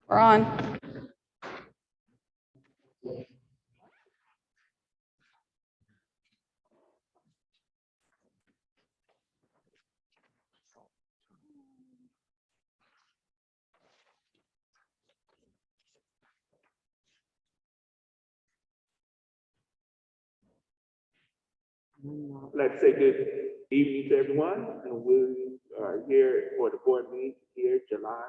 We're on. Let's say good evening to everyone, and we are here for the board meeting here, July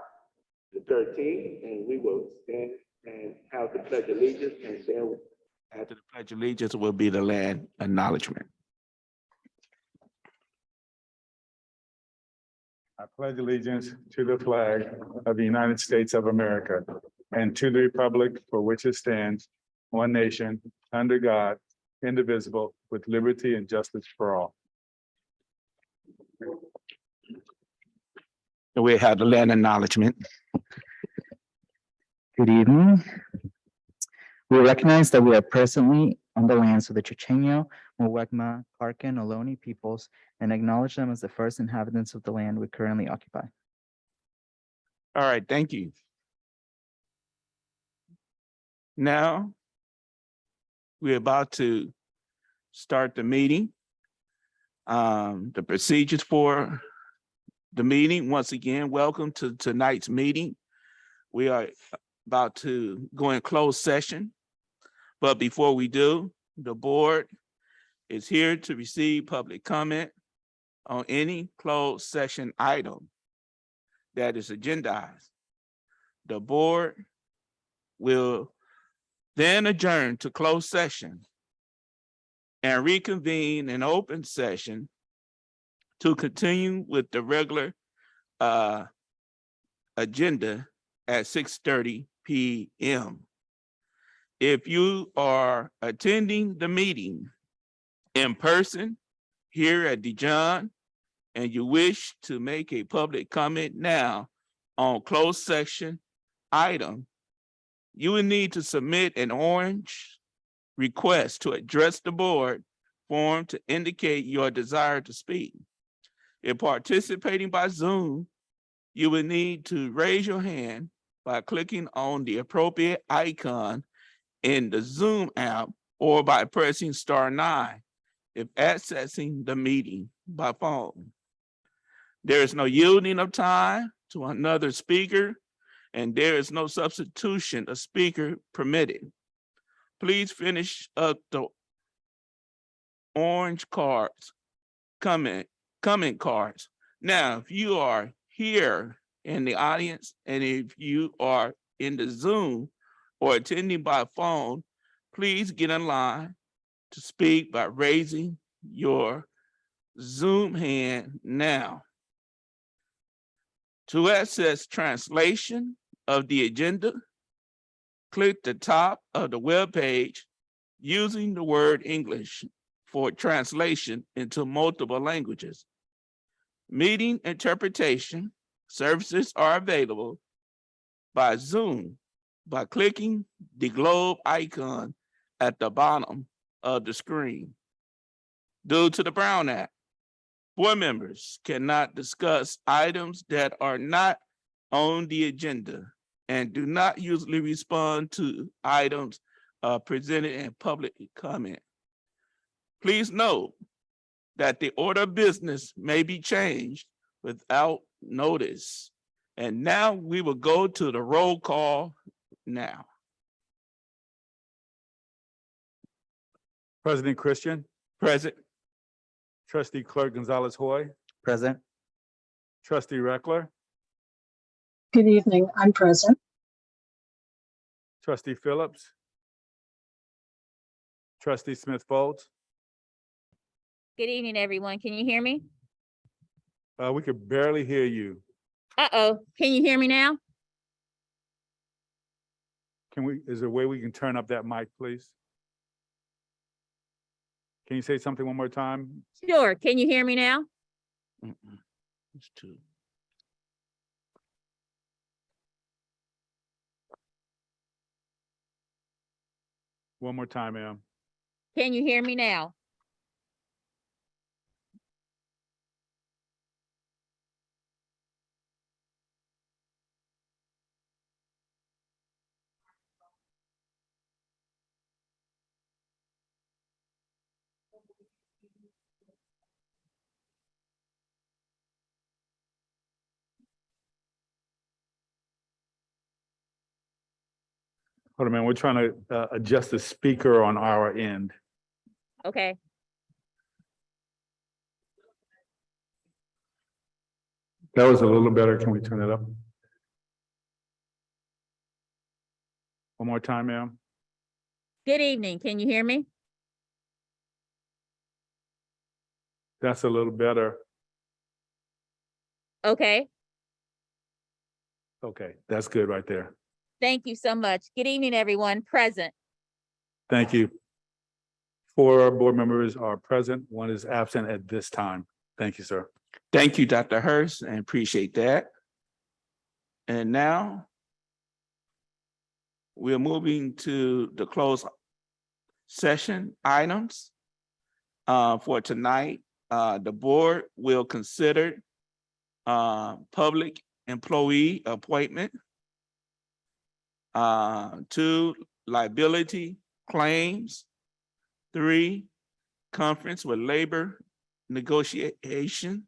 the 13th, and we will stand and have the pledge of allegiance, and then after the pledge of allegiance will be the land acknowledgement. I pledge allegiance to the flag of the United States of America and to the republic for which it stands, one nation, under God, indivisible, with liberty and justice for all. And we have the land acknowledgement. Good evening. We recognize that we are presently on the lands of the Chochenyo, Muwekma, Parkin, Ohlone peoples and acknowledge them as the first inhabitants of the land we currently occupy. All right, thank you. Now, we're about to start the meeting. The procedures for the meeting, once again, welcome to tonight's meeting. We are about to go in closed session. But before we do, the board is here to receive public comment on any closed session item that is agendized. The board will then adjourn to closed session and reconvene in open session to continue with the regular agenda at 6:30 p.m. If you are attending the meeting in person here at Dijon and you wish to make a public comment now on closed session item, you will need to submit an orange request to address the board form to indicate your desire to speak. If participating by Zoom, you will need to raise your hand by clicking on the appropriate icon in the Zoom app or by pressing *9 if accessing the meeting by phone. There is no yielding of time to another speaker, and there is no substitution of speaker permitted. Please finish up the orange cards, comment cards. Now, if you are here in the audience and if you are in the Zoom or attending by phone, please get in line to speak by raising your Zoom hand now. To access translation of the agenda, click the top of the web page using the word English for translation into multiple languages. Meeting interpretation services are available by Zoom by clicking the globe icon at the bottom of the screen. Due to the Brown Act, board members cannot discuss items that are not on the agenda and do not usually respond to items presented in public comment. Please note that the order of business may be changed without notice. And now we will go to the roll call now. President Christian, Present. Trustee Clerk Gonzalez-Hoy, Present. Trustee Reckler, Good evening, I'm present. Trustee Phillips, Trustee Smith-Folds. Good evening, everyone. Can you hear me? We could barely hear you. Uh-oh, can you hear me now? Is there a way we can turn up that mic, please? Can you say something one more time? Sure, can you hear me now? It's two. One more time, ma'am. Can you hear me now? Hold on, man, we're trying to adjust the speaker on our end. Okay, That was a little better. Can we turn it up? One more time, ma'am. good evening. Can you hear me? That's a little better. Okay, Okay, that's good right there. thank you so much. Good evening, everyone. Present. Thank you. 4 board members are present. 1 is absent at this time. Thank you, sir. Thank you, Dr. Hurst, and appreciate that. And now we're moving to the closed session items. For tonight, the board will consider public employee appointment, 2, liability claims, 3, conference with labor negotiation,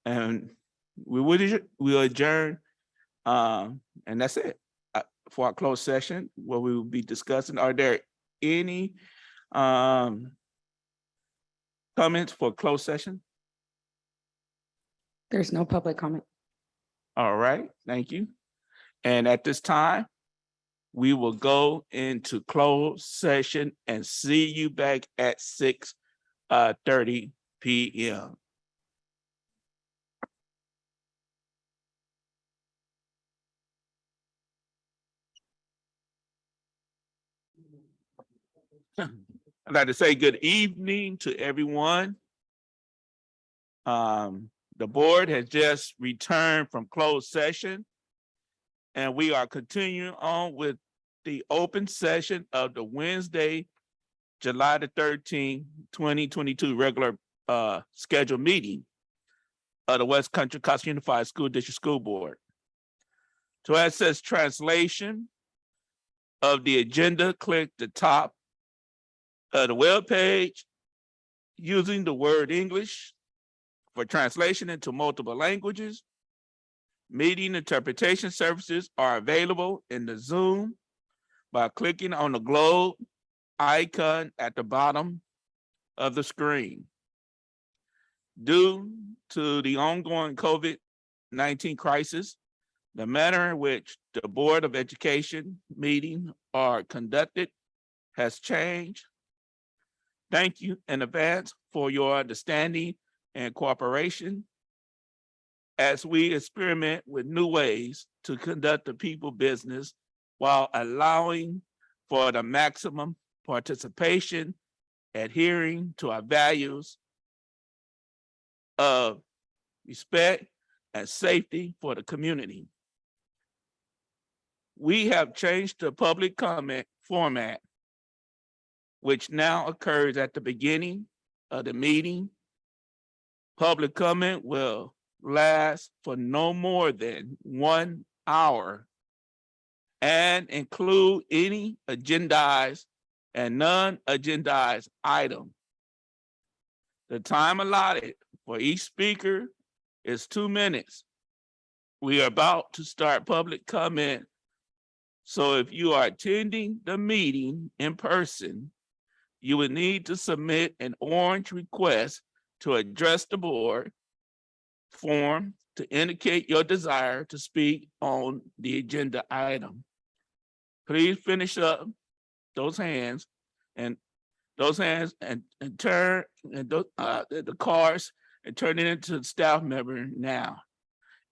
and we'll adjourn, and that's it for our closed session, where we will be discussing. Are there any comments for closed session? There's no public comment. All right, thank you. And at this time, we will go into closed session and see you back at 6:30 p.m. I'd like to say good evening to everyone. The board has just returned from closed session, and we are continuing on with the open session of the Wednesday, July the 13th, 2022 regular scheduled meeting of the West Country Costa Unified School District School Board. To access translation of the agenda, click the top of the web page using the word English for translation into multiple languages. Meeting interpretation services are available in the Zoom by clicking on the globe icon at the bottom of the screen. Due to the ongoing COVID-19 crisis, the manner in which the Board of Education meetings are conducted has changed. Thank you in advance for your understanding and cooperation as we experiment with new ways to conduct the people business while allowing for the maximum participation, adhering to our values of respect and safety for the community. We have changed the public comment format, which now occurs at the beginning of the meeting. Public comment will last for no more than 1 hour and include any agendized and non-agendized item. The time allotted for each speaker is 2 minutes. We are about to start public comment. So if you are attending the meeting in person, you will need to submit an orange request to address the board form to indicate your desire to speak on the agenda item. Please finish up those hands and turn the cards and turn it into the staff member now.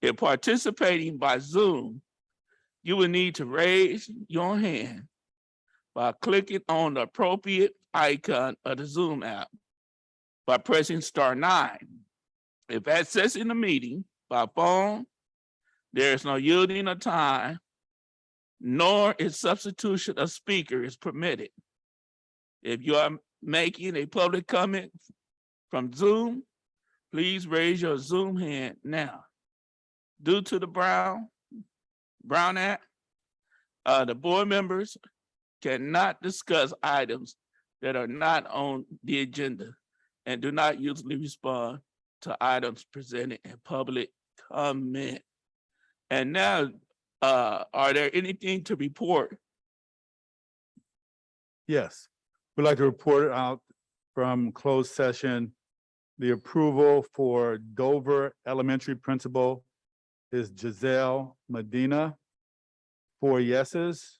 If participating by Zoom, you will need to raise your hand by clicking on the appropriate icon of the Zoom app by pressing *9. If accessing the meeting by phone, there is no yielding of time, nor is substitution of speaker is permitted. If you are making a public comment from Zoom, please raise your Zoom hand now. Due to the Brown Act, the board members cannot discuss items that are not on the agenda and do not usually respond to items presented in public comment. And now, are there anything to report Yes, we'd like to report out from closed session. The approval for Dover Elementary Principal is Giselle Medina. 4 yeses,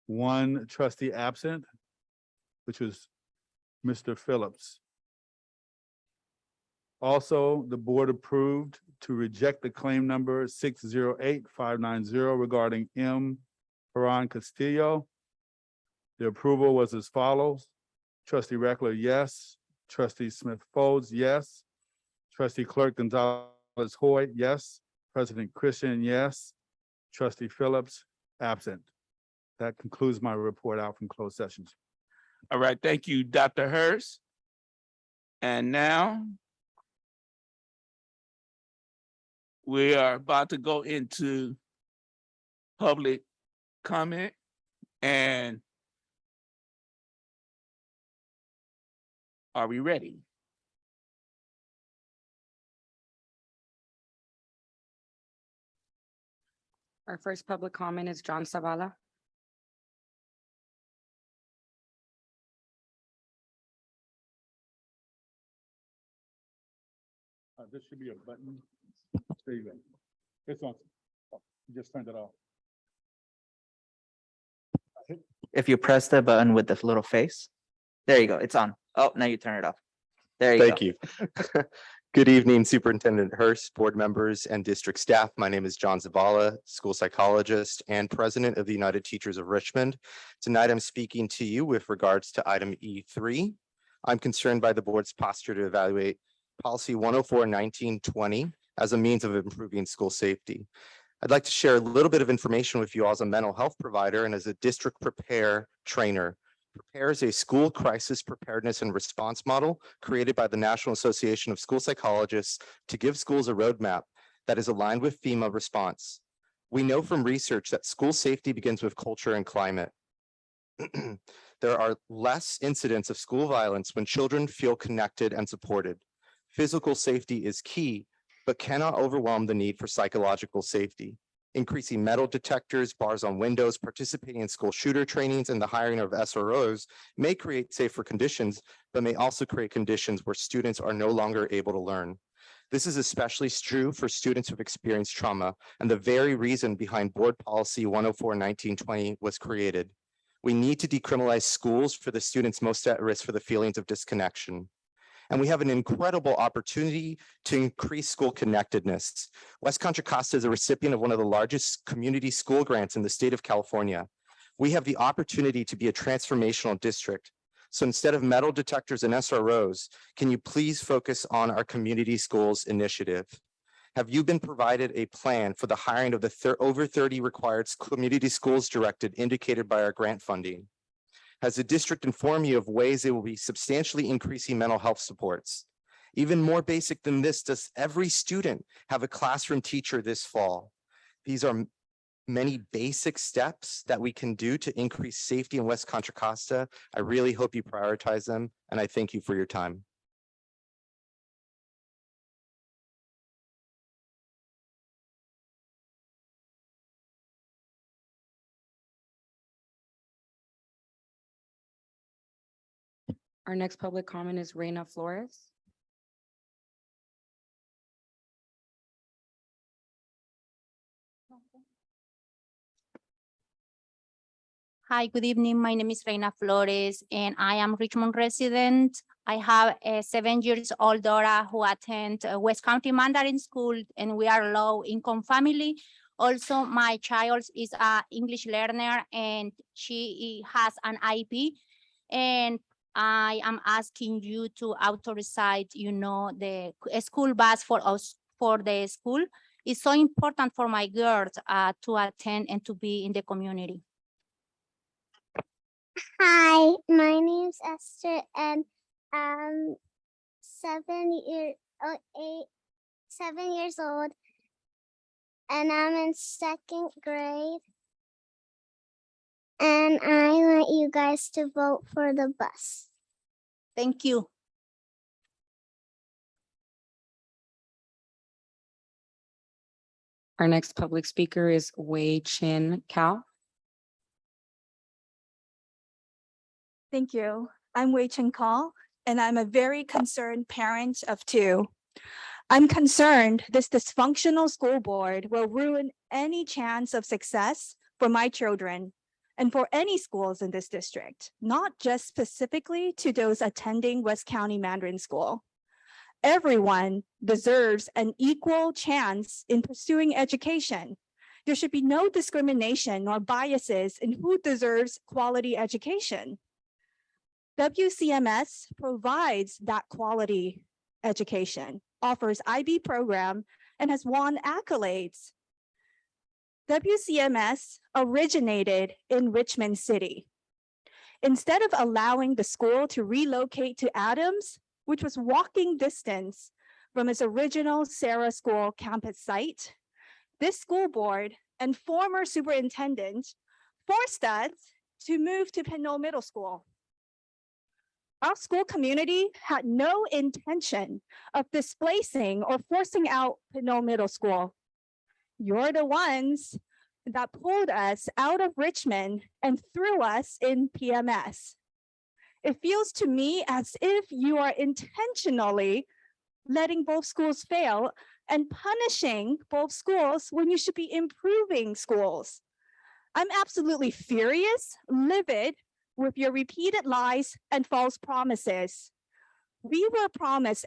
1 trustee absent, which was Mr. Phillips. Also, the board approved to reject the claim number 608590 regarding M. Haran Castillo. The approval was as follows. Trustee Reckler, yes. Trustee Smith Folds, yes. Trustee Clerk Gonzalez Hoy, yes. President Christian, yes. Trustee Phillips, absent. That concludes my report out from closed sessions. All right, thank you, Dr. Hurst. And now we are about to go into public comment, and are we ready? Our first public comment is John Zavala. This should be a button. There you go. It's on. Oh, you just turned it off. If you press the button with the little face, there you go, it's on. Oh, now you turn it off. There you go. Thank you. Good evening, Superintendent Hurst, board members, and district staff. My name is John Zavala, school psychologist and president of the United Teachers of Richmond. Tonight, I'm speaking to you with regards to item E3. I'm concerned by the board's posture to evaluate policy 104-1920 as a means of improving school safety. I'd like to share a little bit of information with you all as a mental health provider and as a district prepare trainer. Prepare is a school crisis preparedness and response model created by the National Association of School Psychologists to give schools a roadmap that is aligned with FEMA response. We know from research that school safety begins with culture and climate. There are less incidents of school violence when children feel connected and supported. Physical safety is key, but cannot overwhelm the need for psychological safety. Increasing metal detectors, bars on windows, participating in school shooter trainings, and the hiring of SROs may create safer conditions, but may also create conditions where students are no longer able to learn. This is especially true for students who've experienced trauma, and the very reason behind board policy 104-1920 was created. We need to decriminalize schools for the students most at risk for the feelings of disconnection. And we have an incredible opportunity to increase school connectedness. West Contra Costa is a recipient of one of the largest community school grants in the state of California. We have the opportunity to be a transformational district. So instead of metal detectors and SROs, can you please focus on our community schools initiative? Have you been provided a plan for the hiring of the over 30 required community schools directed indicated by our grant funding? Has the district informed you of ways they will be substantially increasing mental health supports? Even more basic than this, does every student have a classroom teacher this fall? These are many basic steps that we can do to increase safety in West Contra Costa. I really hope you prioritize them, and I thank you for your time. Our next public comment is Reina Flores. Hi, good evening. My name is Reina Flores and I am Richmond resident. I have a 7-year-old daughter who attends West County Mandarin School, and we are low income family. Also, my child is an English learner and she has an IEP. And I am asking you to authorize, the school bus for us for the school. It's so important for my girls to attend and to be in the community. Hi, my name's Esther, and I'm 7 years old, and I'm in 2nd grade. And I want you guys to vote for the bus. Thank you. Our next public speaker is Wei Chin Cao. Thank you. I'm Wei Chen Call, and I'm a very concerned parent of two. I'm concerned this dysfunctional school board will ruin any chance of success for my children and for any schools in this district, not just specifically to those attending West County Mandarin School. Everyone deserves an equal chance in pursuing education. There should be no discrimination nor biases in who deserves quality education. WCMS provides that quality education, offers IB program, and has won accolades. WCMS originated in Richmond City. Instead of allowing the school to relocate to Adams, which was walking distance from its original Sarah School campus site, this school board and former superintendent forced us to move to Pinole Middle School. Our school community had no intention of displacing or forcing out Pinole Middle School. You're the ones that pulled us out of Richmond and threw us in PMS. It feels to me as if you are intentionally letting both schools fail and punishing both schools when you should be improving schools. I'm absolutely furious, livid with your repeated lies and false promises. We were promised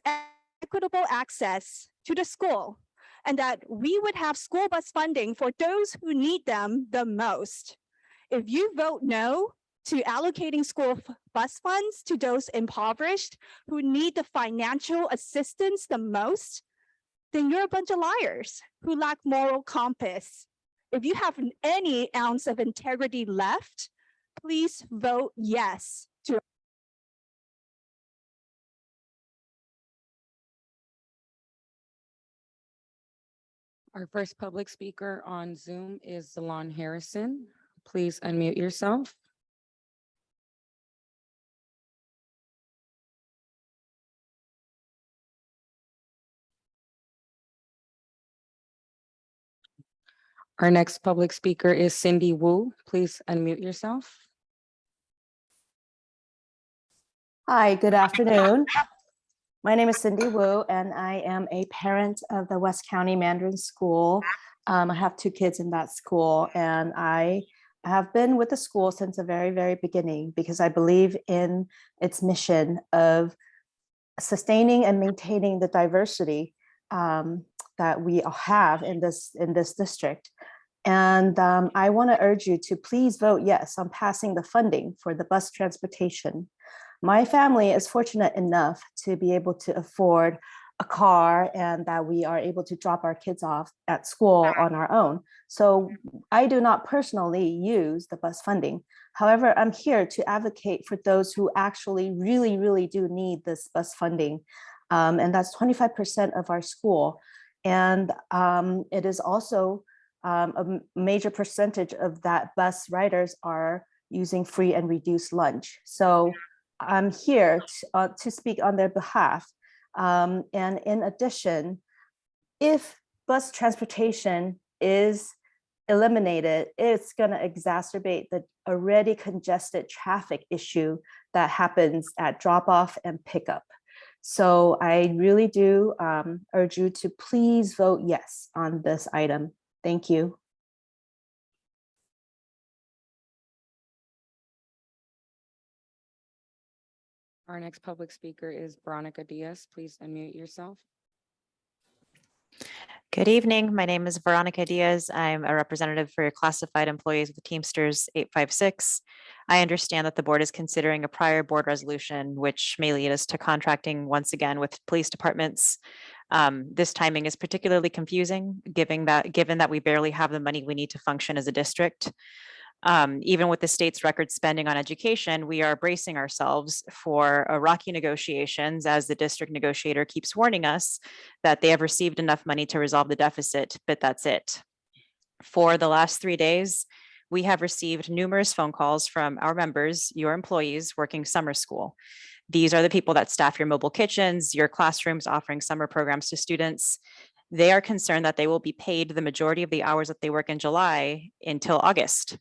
equitable access to the school and that we would have school bus funding for those who need them the most. If you vote no to allocating school bus funds to those impoverished who need the financial assistance the most, then you're a bunch of liars who lack moral compass. If you have any ounce of integrity left, please vote yes to. Our first public speaker on Zoom is Zalon Harrison. Please unmute yourself. Our next public speaker is Cindy Wu. Please unmute yourself. Hi, good afternoon. My name is Cindy Wu, and I am a parent of the West County Mandarin School. I have two kids in that school, and I have been with the school since the very, very beginning because I believe in its mission of sustaining and maintaining the diversity that we have in this district. And I want to urge you to please vote yes on passing the funding for the bus transportation. My family is fortunate enough to be able to afford a car and that we are able to drop our kids off at school on our own. So I do not personally use the bus funding. However, I'm here to advocate for those who actually really, really do need this bus funding. And that's 25% of our school. And it is also a major percentage of that bus riders are using free and reduced lunch. So I'm here to speak on their behalf. And in addition, if bus transportation is eliminated, it's going to exacerbate the already congested traffic issue that happens at drop-off and pickup. So I really do urge you to please vote yes on this item. Thank you. Our next public speaker is Veronica Diaz. Please unmute yourself. Good evening. My name is Veronica Diaz. I'm a representative for classified employees with Teamsters 856. I understand that the board is considering a prior board resolution, which may lead us to contracting once again with police departments. This timing is particularly confusing, given that we barely have the money we need to function as a district. Even with the state's record spending on education, we are bracing ourselves for rocky negotiations as the district negotiator keeps warning us that they have received enough money to resolve the deficit, but that's it. For the last 3 days, we have received numerous phone calls from our members, your employees working summer school. These are the people that staff your mobile kitchens, your classrooms offering summer programs to students. They are concerned that they will be paid the majority of the hours that they work in July until August.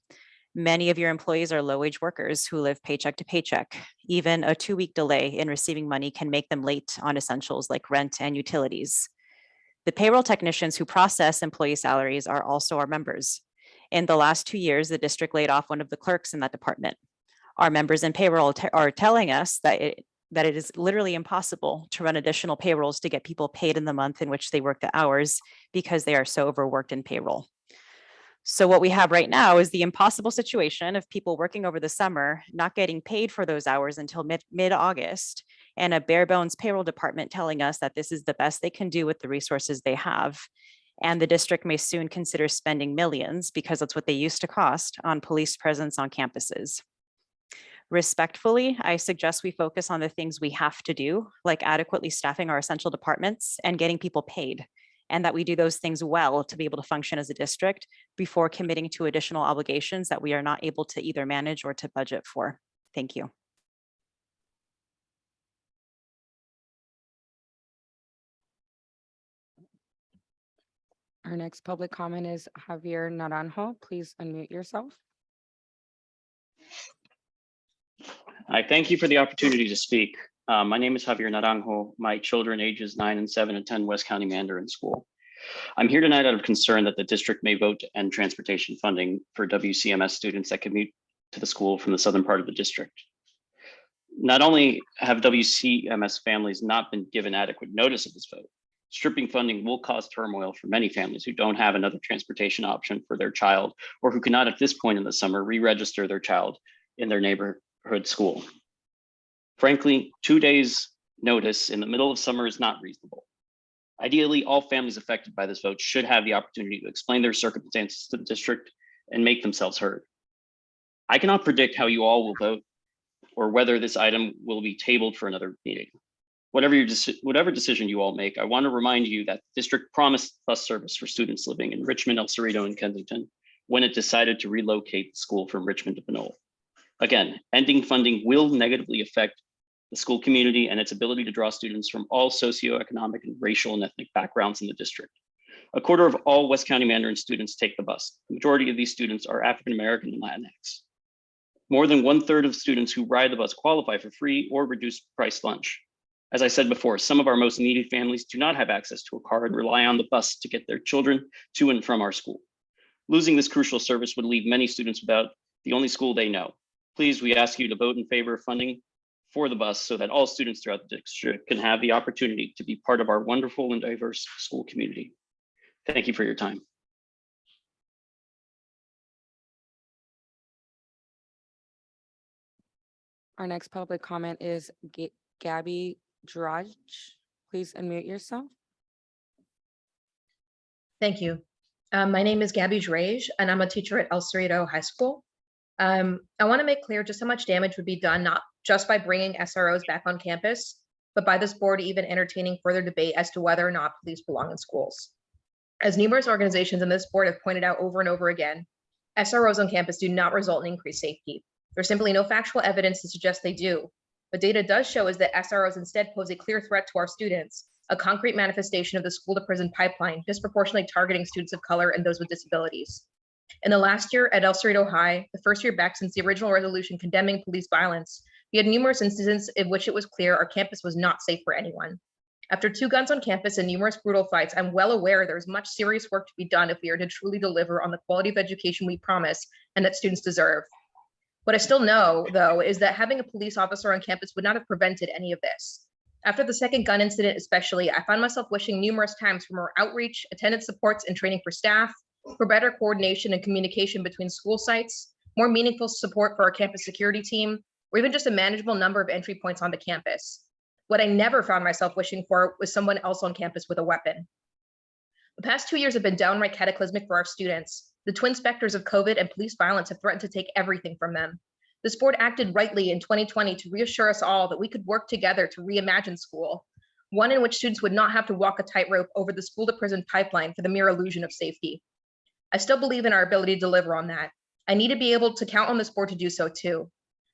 Many of your employees are low-wage workers who live paycheck to paycheck. Even a 2-week delay in receiving money can make them late on essentials like rent and utilities. The payroll technicians who process employee salaries are also our members. In the last 2 years, the district laid off one of the clerks in that department. Our members in payroll are telling us that it is literally impossible to run additional payrolls to get people paid in the month in which they work the hours because they are so overworked in payroll. So what we have right now is the impossible situation of people working over the summer, not getting paid for those hours until mid-August, and a bare bones payroll department telling us that this is the best they can do with the resources they have. And the district may soon consider spending millions, because that's what they used to cost, on police presence on campuses. Respectfully, I suggest we focus on the things we have to do, like adequately staffing our essential departments and getting people paid, and that we do those things well to be able to function as a district before committing to additional obligations that we are not able to either manage or to budget for. Thank you. Our next public comment is Javier Naranjo. Please unmute yourself. I thank you for the opportunity to speak. My name is Javier Naranjo. My children ages 9 and 7 attend West County Mandarin School. I'm here tonight out of concern that the district may vote to end transportation funding for WCMS students that commute to the school from the southern part of the district. Not only have WCMS families not been given adequate notice of this vote, stripping funding will cause turmoil for many families who don't have another transportation option for their child, or who cannot at this point in the summer re-register their child in their neighborhood school. Frankly, 2 days notice in the middle of summer is not reasonable. Ideally, all families affected by this vote should have the opportunity to explain their circumstances to the district and make themselves heard. I cannot predict how you all will vote or whether this item will be tabled for another meeting. Whatever decision you all make, I want to remind you that the district promised bus service for students living in Richmond, El Cerrito, and Kensington when it decided to relocate the school from Richmond to Pinole. Again, ending funding will negatively affect the school community and its ability to draw students from all socioeconomic and racial and ethnic backgrounds in the district. A quarter of all West County Mandarin students take the bus. The majority of these students are African-American and Latinx. More than 1/3 of students who ride the bus qualify for free or reduced price lunch. As I said before, some of our most needy families do not have access to a car and rely on the bus to get their children to and from our school. Losing this crucial service would leave many students without the only school they know. Please, we ask you to vote in favor of funding for the bus so that all students throughout the district can have the opportunity to be part of our wonderful and diverse school community. Thank you for your time. Our next public comment is Gabby Drudge. Please unmute yourself. Thank you. My name is Gabby Drage, and I'm a teacher at El Cerrito High School. I want to make clear just how much damage would be done, not just by bringing SROs back on campus, but by this board even entertaining further debate as to whether or not police belong in schools. As numerous organizations in this board have pointed out over and over again, SROs on campus do not result in increased safety. There's simply no factual evidence to suggest they do. What data does show is that SROs instead pose a clear threat to our students, a concrete manifestation of the school to prison pipeline, disproportionately targeting students of color and those with disabilities. In the last year at El Cerrito High, the first year back since the original resolution condemning police violence, we had numerous incidents in which it was clear our campus was not safe for anyone. After 2 guns on campus and numerous brutal fights, I'm well aware there's much serious work to be done if we are to truly deliver on the quality of education we promise and that students deserve. What I still know, though, is that having a police officer on campus would not have prevented any of this. After the second gun incident especially, I found myself wishing numerous times for more outreach, attendance supports, and training for staff, for better coordination and communication between school sites, more meaningful support for our campus security team, or even just a manageable number of entry points onto campus. What I never found myself wishing for was someone else on campus with a weapon. The past 2 years have been downright cataclysmic for our students. The twin specters of COVID and police violence have threatened to take everything from them. This board acted rightly in 2020 to reassure us all that we could work together to reimagine school, one in which students would not have to walk a tightrope over the school to prison pipeline for the mere illusion of safety. I still believe in our ability to deliver on that. I need to be able to count on this board to do so too.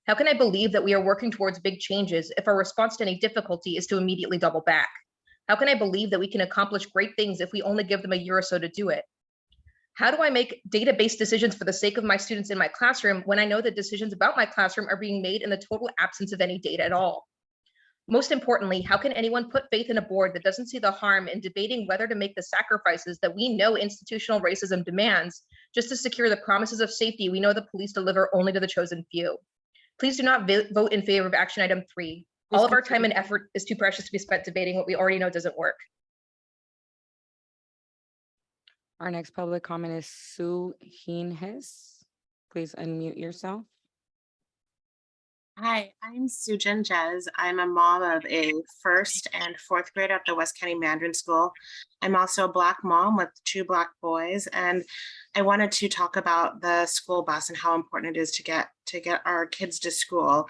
How can I believe that we are working towards big changes if our response to any difficulty is to immediately double back? How can I believe that we can accomplish great things if we only give them a year or so to do it? How do I make data-based decisions for the sake of my students in my classroom when I know that decisions about my classroom are being made in the total absence of any data at all? Most importantly, how can anyone put faith in a board that doesn't see the harm in debating whether to make the sacrifices that we know institutional racism demands just to secure the promises of safety we know the police deliver only to the chosen few? Please do not vote in favor of action item 3. All of our time and effort is too precious to be spent debating what we already know doesn't work. Our next public comment is Sue Heenhes. Please unmute yourself. Hi, I'm Sujin Jez. I'm a mom of a 1st and 4th grader at the West County Mandarin School. I'm also a Black mom with 2 Black boys, and I wanted to talk about the school bus and how important it is to get our kids to school.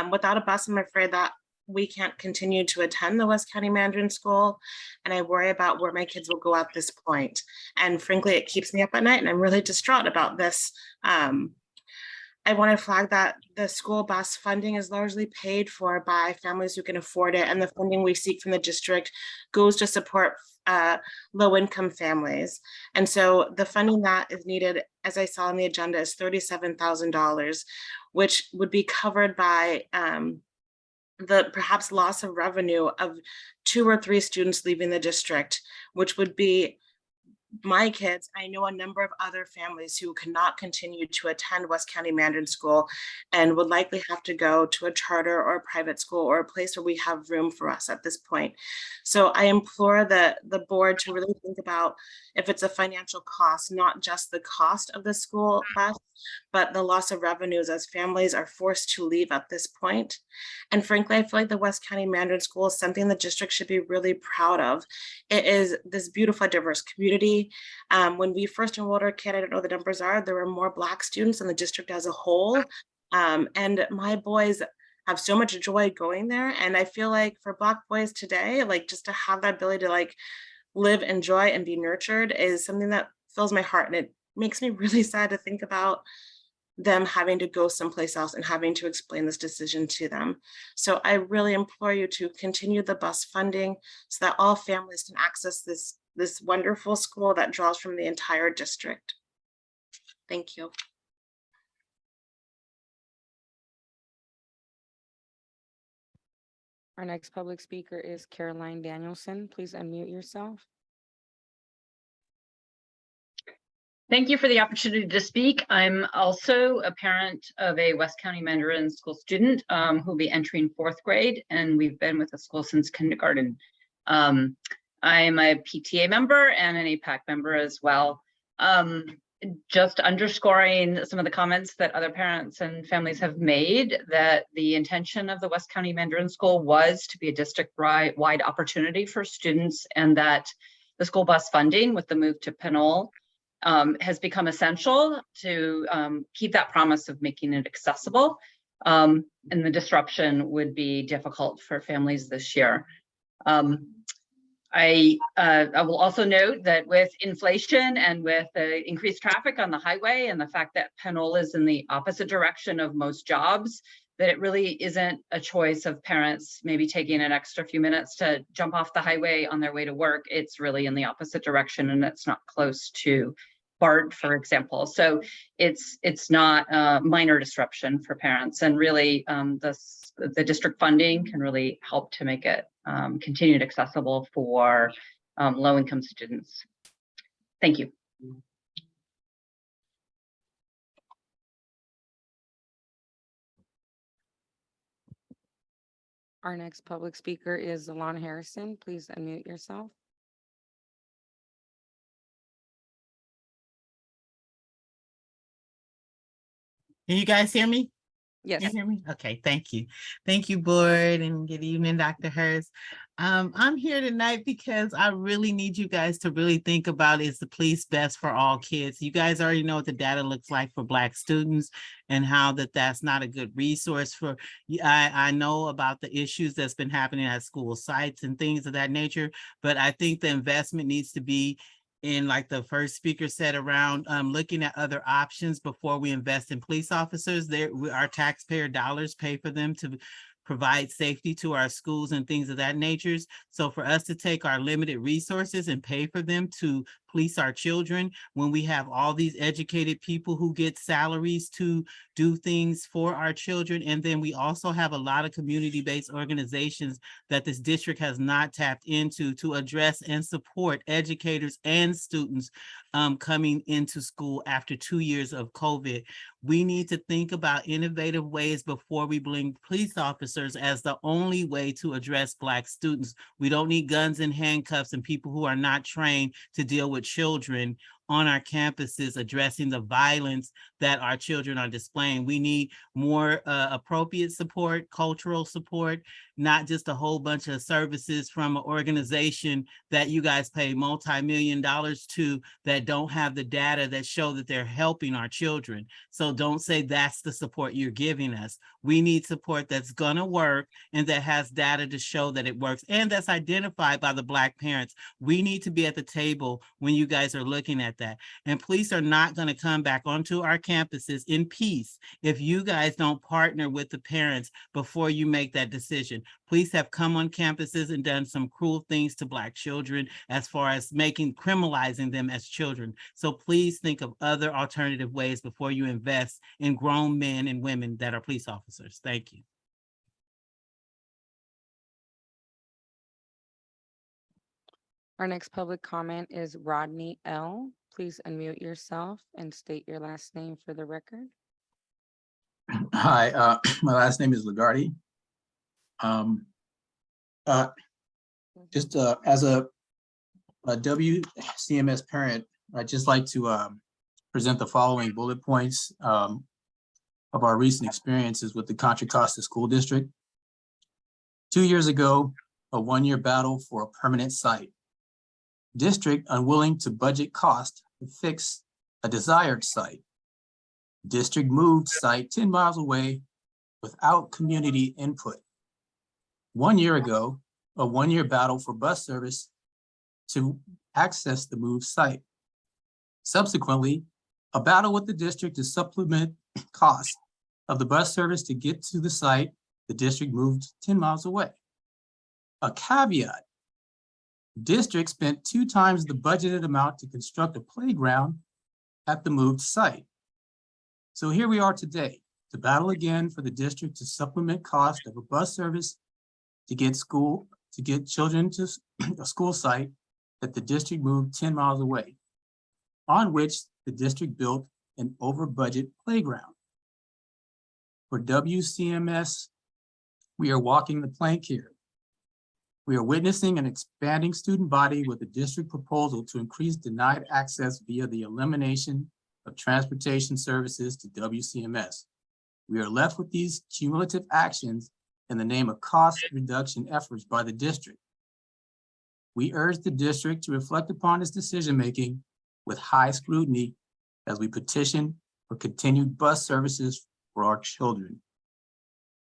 Without a bus, I'm afraid that we can't continue to attend the West County Mandarin School, and I worry about where my kids will go at this point. And frankly, it keeps me up at night, and I'm really distraught about this. I want to flag that the school bus funding is largely paid for by families who can afford it, and the funding we seek from the district goes to support low-income families. And so the funding that is needed, as I saw on the agenda, is $37,000, which would be covered by the perhaps loss of revenue of 2 or 3 students leaving the district, which would be my kids. I know a number of other families who cannot continue to attend West County Mandarin School and would likely have to go to a charter or a private school or a place where we have room for us at this point. So I implore the board to really think about if it's a financial cost, not just the cost of the school bus, but the loss of revenues as families are forced to leave at this point. And frankly, I feel like the West County Mandarin School is something the district should be really proud of. It is this beautiful, diverse community. When we first enrolled our kid, I don't know what the numbers are, there were more Black students in the district as a whole. And my boys have so much joy going there. And I feel like for Black boys today, like just to have that ability to like live, enjoy, and be nurtured is something that fills my heart. And it makes me really sad to think about them having to go someplace else and having to explain this decision to them. So I really implore you to continue the bus funding so that all families can access this wonderful school that draws from the entire district. Thank you. Our next public speaker is Caroline Danielson. Please unmute yourself. Thank you for the opportunity to speak. I'm also a parent of a West County Mandarin School student who will be entering 4th grade, and we've been with the school since kindergarten. I'm a PTA member and an APAC member as well. Just underscoring some of the comments that other parents and families have made, that the intention of the West County Mandarin School was to be a district-wide opportunity for students, and that the school bus funding with the move to Pinole has become essential to keep that promise of making it accessible. And the disruption would be difficult for families this year. I will also note that with inflation and with the increased traffic on the highway and the fact that Pinole is in the opposite direction of most jobs, that it really isn't a choice of parents maybe taking an extra few minutes to jump off the highway on their way to work. It's really in the opposite direction, and it's not close to BART, for example. So it's not a minor disruption for parents, and really the district funding can really help to make it continued accessible for low-income students. Thank you. Our next public speaker is Alon Harrison. Please unmute yourself. Can you guys hear me? Yes. Can you hear me? Okay, thank you. Thank you, board, and good evening, Dr. Hurst. I'm here tonight because I really need you guys to really think about, is the police best for all kids? You guys already know what the data looks like for Black students and how that's not a good resource for, I know about the issues that's been happening at school sites and things of that nature, but I think the investment needs to be in, like the first speaker said, around looking at other options before we invest in police officers. Our taxpayer dollars pay for them to provide safety to our schools and things of that nature. So for us to take our limited resources and pay for them to police our children when we have all these educated people who get salaries to do things for our children. And then we also have a lot of community-based organizations that this district has not tapped into to address and support educators and students coming into school after 2 years of COVID. We need to think about innovative ways before we bring police officers as the only way to address Black students. We don't need guns and handcuffs and people who are not trained to deal with children on our campuses addressing the violence that our children are displaying. We need more appropriate support, cultural support, not just a whole bunch of services from an organization that you guys pay multi-million dollars to that don't have the data that show that they're helping our children. So don't say that's the support you're giving us. We need support that's gonna work and that has data to show that it works and that's identified by the Black parents. We need to be at the table when you guys are looking at that. And police are not gonna come back onto our campuses in peace if you guys don't partner with the parents before you make that decision. Police have come on campuses and done some cruel things to Black children as far as criminalizing them as children. So please think of other alternative ways before you invest in grown men and women that are police officers. Thank you. Our next public comment is Rodney L. Please unmute yourself and state your last name for the record. Hi, my last name is Lagarde. Just as a WCMS parent, I'd just like to present the following bullet points of our recent experiences with the Contra Costa School District. 2 years ago, a one-year battle for a permanent site. District unwilling to budget cost to fix a desired site. District moved site 10 miles away without community input. 1 year ago, a one-year battle for bus service to access the moved site. Subsequently, a battle with the district to supplement costs of the bus service to get to the site the district moved 10 miles away. A caveat, district spent 2 times the budgeted amount to construct a playground at the moved site. So here we are today to battle again for the district to supplement cost of a bus service to get children to a school site that the district moved 10 miles away, on which the district built an over budget playground. For WCMS, we are walking the plank here. We are witnessing an expanding student body with a district proposal to increase denied access via the elimination of transportation services to WCMS. We are left with these cumulative actions in the name of cost reduction efforts by the district. We urge the district to reflect upon its decision-making with high scrutiny as we petition for continued bus services for our children.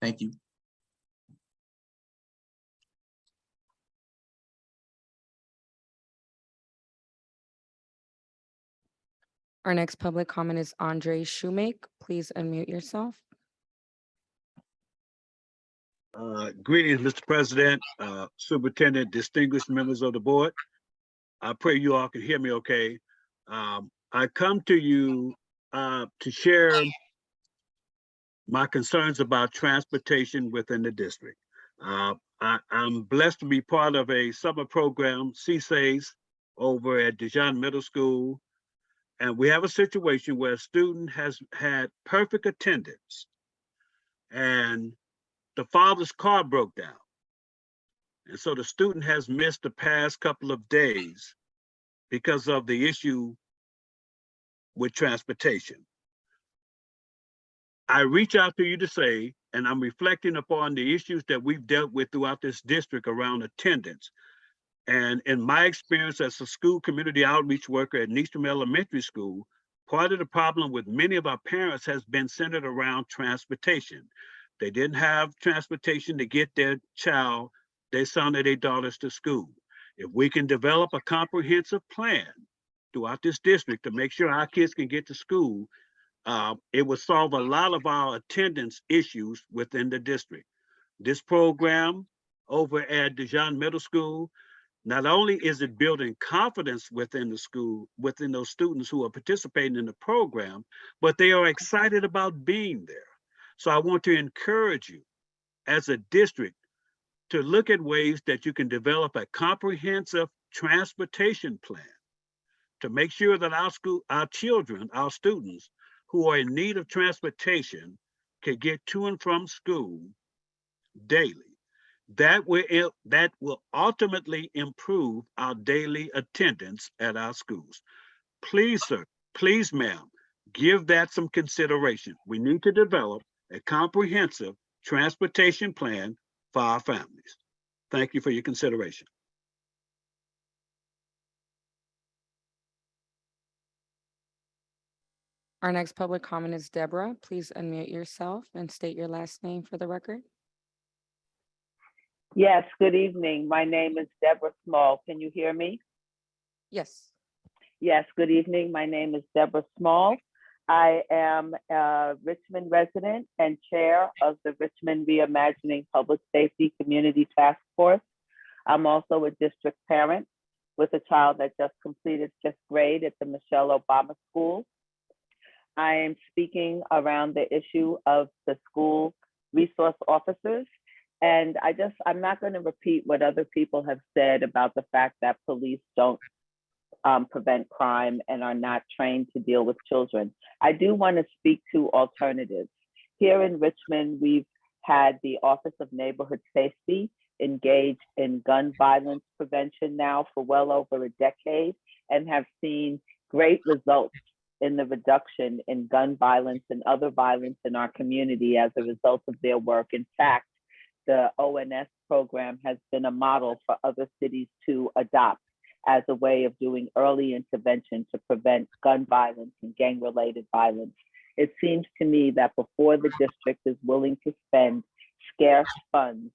Thank you. Our next public comment is Andre Shoemake. Please unmute yourself. Greetings, Mr. President, Superintendent, distinguished members of the board. I pray you all can hear me okay. I come to you to share my concerns about transportation within the district. I'm blessed to be part of a summer program, Spsa, over at Dijon Middle School. And we have a situation where a student has had perfect attendance and the father's car broke down. And so the student has missed the past couple of days because of the issue with transportation. I reach out to you to say, and I'm reflecting upon the issues that we've dealt with throughout this district around attendance. And in my experience as a school community outreach worker at Eastern Elementary School, part of the problem with many of our parents has been centered around transportation. They didn't have transportation to get their child, their son or their daughters to school. If we can develop a comprehensive plan throughout this district to make sure our kids can get to school, it would solve a lot of our attendance issues within the district. This program over at Dijon Middle School, Not only is it building confidence within the school, within those students who are participating in the program, but they are excited about being there. So I want to encourage you as a district to look at ways that you can develop a comprehensive transportation plan to make sure that our children, our students who are in need of transportation can get to and from school daily. That will ultimately improve our daily attendance at our schools. Please, sir, please, ma'am, give that some consideration. We need to develop a comprehensive transportation plan for our families. Thank you for your consideration. Our next public comment is Deborah. Please unmute yourself and state your last name for the record. Yes, good evening. My name is Deborah Small. Can you hear me? Yes. Yes, good evening. My name is Deborah Small. I am a Richmond resident and chair of the Richmond Reimagining Public Safety Community Task Force. I'm also a district parent with a child that just completed 5th grade at the Michelle Obama School. I am speaking around the issue of the school resource officers. And I'm not going to repeat what other people have said about the fact that police don't prevent crime and are not trained to deal with children. I do want to speak to alternatives. Here in Richmond, we've had the Office of Neighborhood Safety engaged in gun violence prevention now for well over a decade and have seen great results in the reduction in gun violence and other violence in our community as a result of their work. In fact, the ONS program has been a model for other cities to adopt as a way of doing early intervention to prevent gun violence and gang-related violence. It seems to me that before the district is willing to spend scarce funds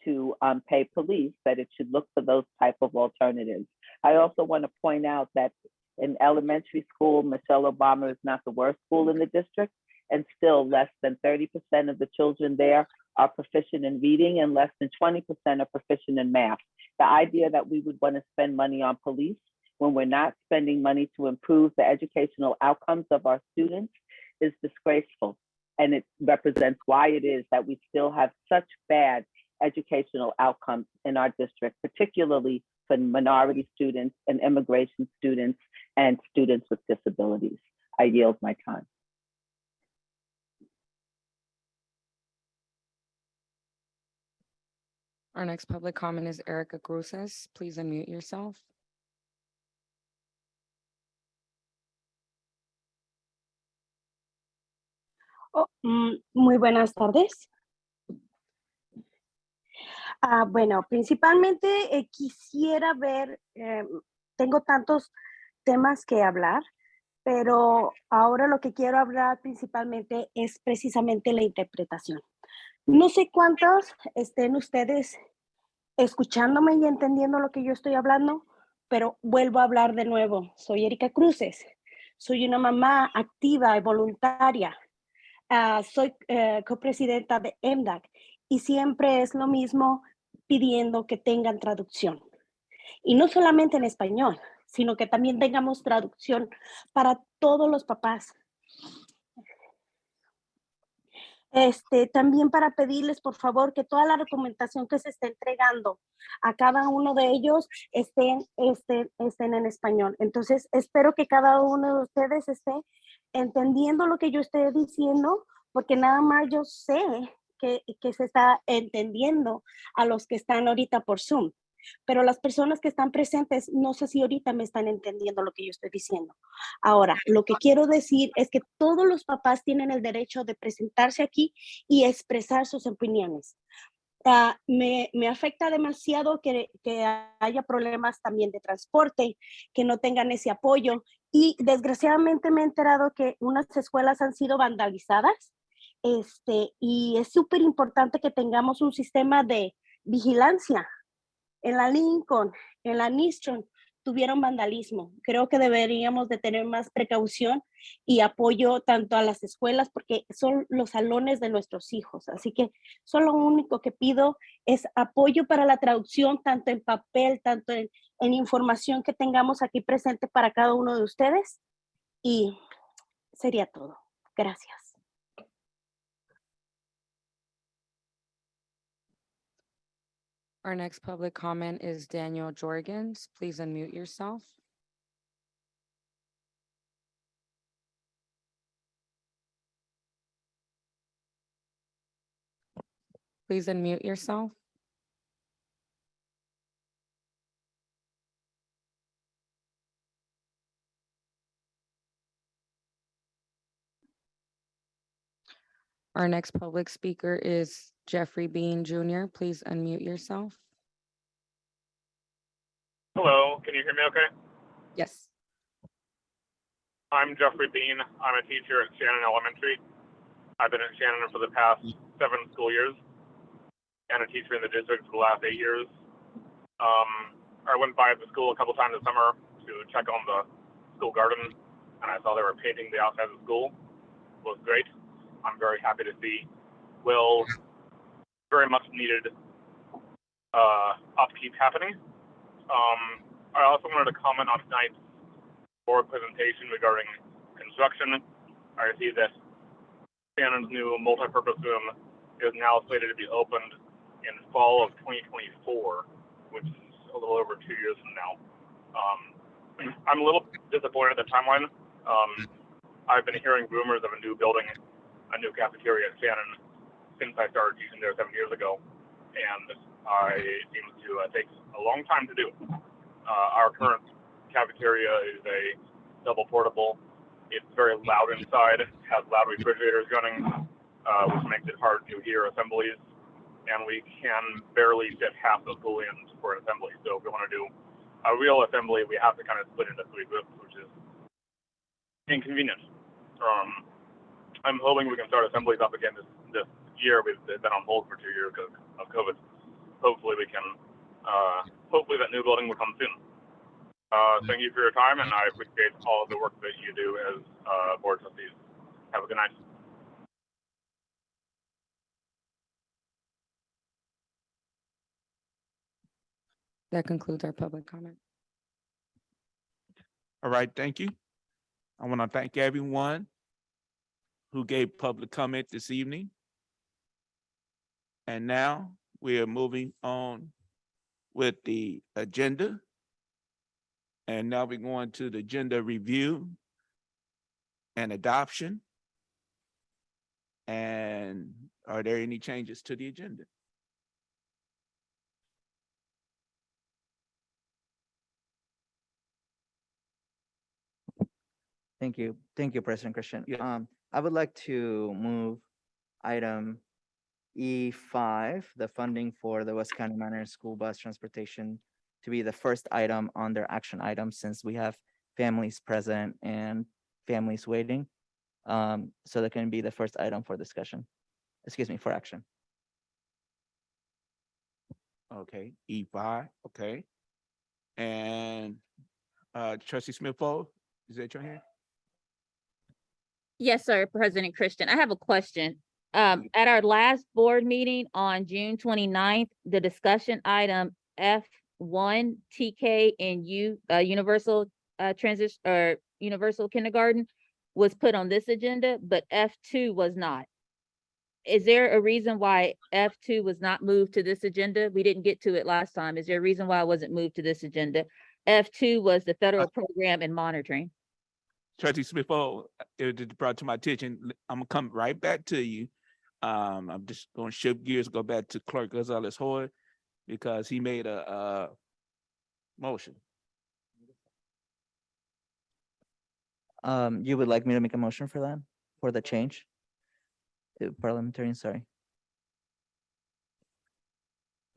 to pay police, that it should look for those type of alternatives. I also want to point out that in elementary school, Michelle Obama is not the worst school in the district, and still less than 30% of the children there are proficient in reading and less than 20% are proficient in math. The idea that we would want to spend money on police when we're not spending money to improve the educational outcomes of our students is disgraceful. And it represents why it is that we still have such bad educational outcomes in our district, particularly for minority students and immigration students and students with disabilities. I yield my time. Our next public comment is Erica Cruces. Please unmute yourself. Muy buenas tardes. Bueno, principalmente quisiera ver, tengo tantos temas que hablar, pero ahora lo que quiero hablar principalmente es precisamente la interpretación. No sé cuántos estén ustedes escuchándome y entendiendo lo que yo estoy hablando, pero vuelvo a hablar de nuevo. Soy Erika Cruces, soy una mamá activa y voluntaria. Soy copresidenta de MDAC y siempre es lo mismo pidiendo que tengan traducción. Y no solamente en español, sino que también tengamos traducción para todos los papás. También para pedirles, por favor, que toda la documentación que se esté entregando a cada uno de ellos estén en español. Entonces, espero que cada uno de ustedes esté entendiendo lo que yo estoy diciendo, porque nada más yo sé que se está entendiendo a los que están ahorita por Zoom. Pero las personas que están presentes, no sé si ahorita me están entendiendo lo que yo estoy diciendo. Ahora, lo que quiero decir es que todos los papás tienen el derecho de presentarse aquí y expresar sus opiniones. Me afecta demasiado que haya problemas también de transporte, que no tengan ese apoyo. Y desgraciadamente me he enterado que unas escuelas han sido vandalizadas. Y es súper importante que tengamos un sistema de vigilancia en la Lincoln, en la Nistron, tuvieron vandalismo. Creo que deberíamos de tener más precaución y apoyo tanto a las escuelas porque son los salones de nuestros hijos. Así que solo lo único que pido es apoyo para la traducción, tanto en papel, tanto en información que tengamos aquí presente para cada uno de ustedes. Y sería todo. Gracias. Our next public comment is Daniel Jorgens. Please unmute yourself. Please unmute yourself. Our next public speaker is Jeffrey Bean Jr. Please unmute yourself. Hello, can you hear me okay? Yes. I'm Jeffrey Bean. I'm a teacher at Shannon Elementary. I've been at Shannon for the past 7 school years and a teacher in the district for the last 8 years. I went by the school a couple times this summer to check on the school garden, and I saw they were painting the outside of the school. It was great. I'm very happy to see very much needed upkeep happening. I also wanted to comment on tonight's board presentation regarding construction. I see that Shannon's new multi-purpose room is now slated to be opened in fall of 2024, which is a little over 2 years from now. I'm a little disappointed in the timeline. I've been hearing rumors of a new building, a new cafeteria at Shannon since I started teaching there 7 years ago, and it seems to take a long time to do. Our current cafeteria is a double portable. It's very loud inside, has loud refrigerators running, which makes it hard to hear assemblies, and we can barely fit half the school in for an assembly. So if we want to do a real assembly, we have to kind of split into 3 groups, which is inconvenient. I'm hoping we can start assemblies up again this year. They've been on hold for 2 years because of COVID. Hopefully we can, hopefully that new building will come soon. Thank you for your time, and I appreciate all of the work that you do as board trustees. Have a good night. That concludes our public comment. All right, thank you. I want to thank everyone who gave public comment this evening. And now we are moving on with the agenda. And now we're going to the agenda review and adoption. And are there any changes to the agenda? Thank you. Thank you, President Christian. Yes. I would like to move item E5, the funding for the West County Mandarin School Bus Transportation, to be the first item on their action item, since we have families present and families waiting. So that can be the first item for discussion, for action. Okay, E5, okay. And Trustee Smith-Folds, is that your hand? Yes, sir, President Christian. I have a question. At our last board meeting on June 29th, the discussion item F1 TK and universal transition or universal kindergarten was put on this agenda, but F2 was not. Is there a reason why F2 was not moved to this agenda? We didn't get to it last time. Is there a reason why it wasn't moved to this agenda? F2 was the federal program and monitoring. Trustee Smith-Folds, it was brought to my attention. I'm gonna come right back to you. I'm just gonna shift gears, go back to Clerk Gonzalez-Hoy, because he made a motion. You would like me to make a motion for that, for the change? Parliamentarian, sorry.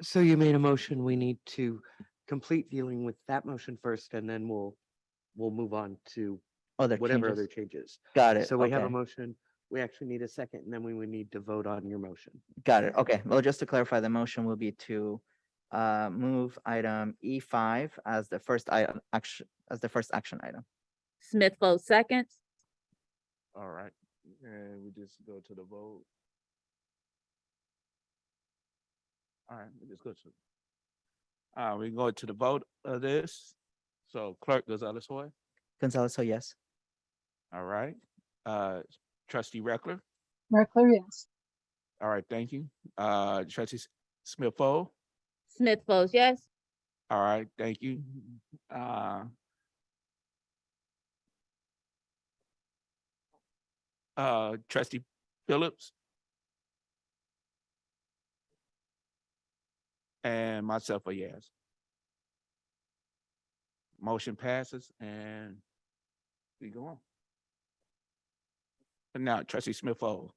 So you made a motion. We need to complete dealing with that motion first, and then we'll move on to whatever other changes. Got it. So we have a okay. motion. We actually need a second, and then we would need to vote on your motion. Got it. Okay. Well, just to clarify, the motion will be to Move item E5 as the first action item. Smith votes seconds. All right, and we just go to the vote. All right, we just go to. We go to the vote of this. So Clerk Gonzalez-Hoy. Gonzalez, yes. All right. Trustee Reckler. Reckler, yes. All right, thank you. Trustee Smith-Fall. Smith votes yes. All right, thank you. Trustee Phillips. And myself a yes. Motion passes and we go on. And now Trustee Smith-Fall.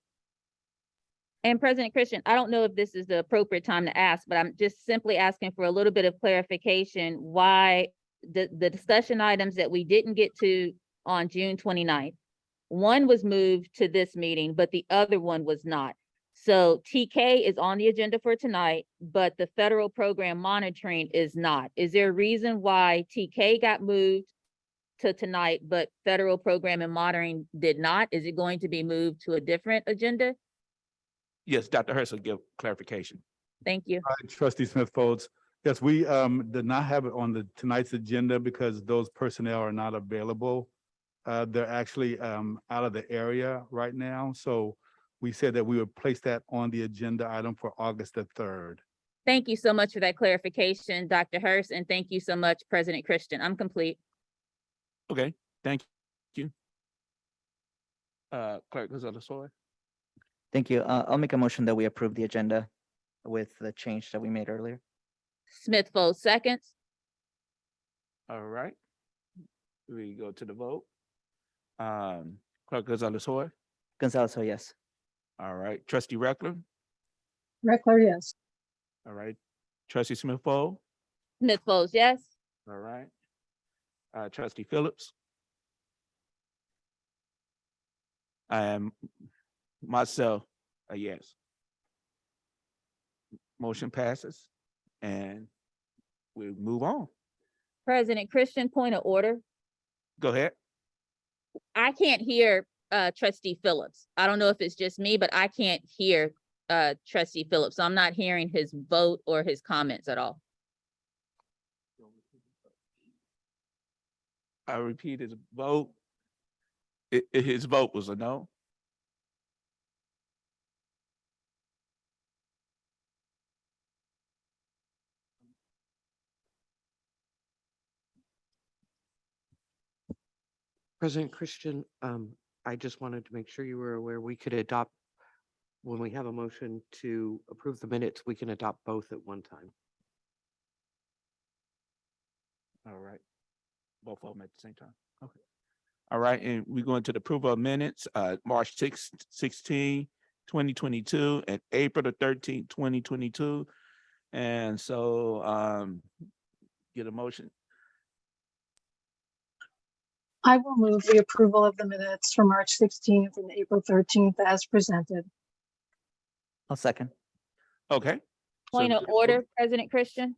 And President Christian, I don't know if this is the appropriate time to ask, but I'm just simply asking for a little bit of clarification why the discussion items that we didn't get to on June 29th, one was moved to this meeting, but the other one was not. So TK is on the agenda for tonight, but the federal program monitoring is not. Is there a reason why TK got moved to tonight, but federal program and monitoring did not? Is it going to be moved to a different agenda? Yes, Dr. Hurst will give clarification. Thank you. Trustee Smith Folds. Yes, we did not have it on tonight's agenda because those personnel are not available. They're actually out of the area right now. So we said that we would place that on the agenda item for August the 3rd. Thank you so much for that clarification, Dr. Hurst, and thank you so much, President Christian. I'm complete. Okay, thank you. Clerk Gonzalez-Hoy. Thank you. I'll make a motion that we approve the agenda with the change that we made earlier. Smith votes seconds. All right. We go to the vote. Clerk Gonzalez-Hoy. Gonzalez, yes. All right. Trustee Reckler. Reckler, yes. All right. Trustee Smith-Fall. Smith votes yes. All right. Trustee Phillips. And myself, a yes. Motion passes and we move on. President Christian, point of order. Go ahead. I can't hear Trustee Phillips. I don't know if it's just me, but I can't hear Trustee Phillips. So I'm not hearing his vote or his comments at all. I repeat his vote. His vote was a no. President Christian, I just wanted to make sure you were aware we could adopt, when we have a motion to approve the minutes, we can adopt both at one time. All right. Both of them at the same time. Okay. All right. And we go into the approval of minutes, March 16, 2022 and April the 13th, 2022. And so get a motion. I will move the approval of the minutes for March 16th and April 13th as presented. I'll second. Okay. Point of order, President Christian.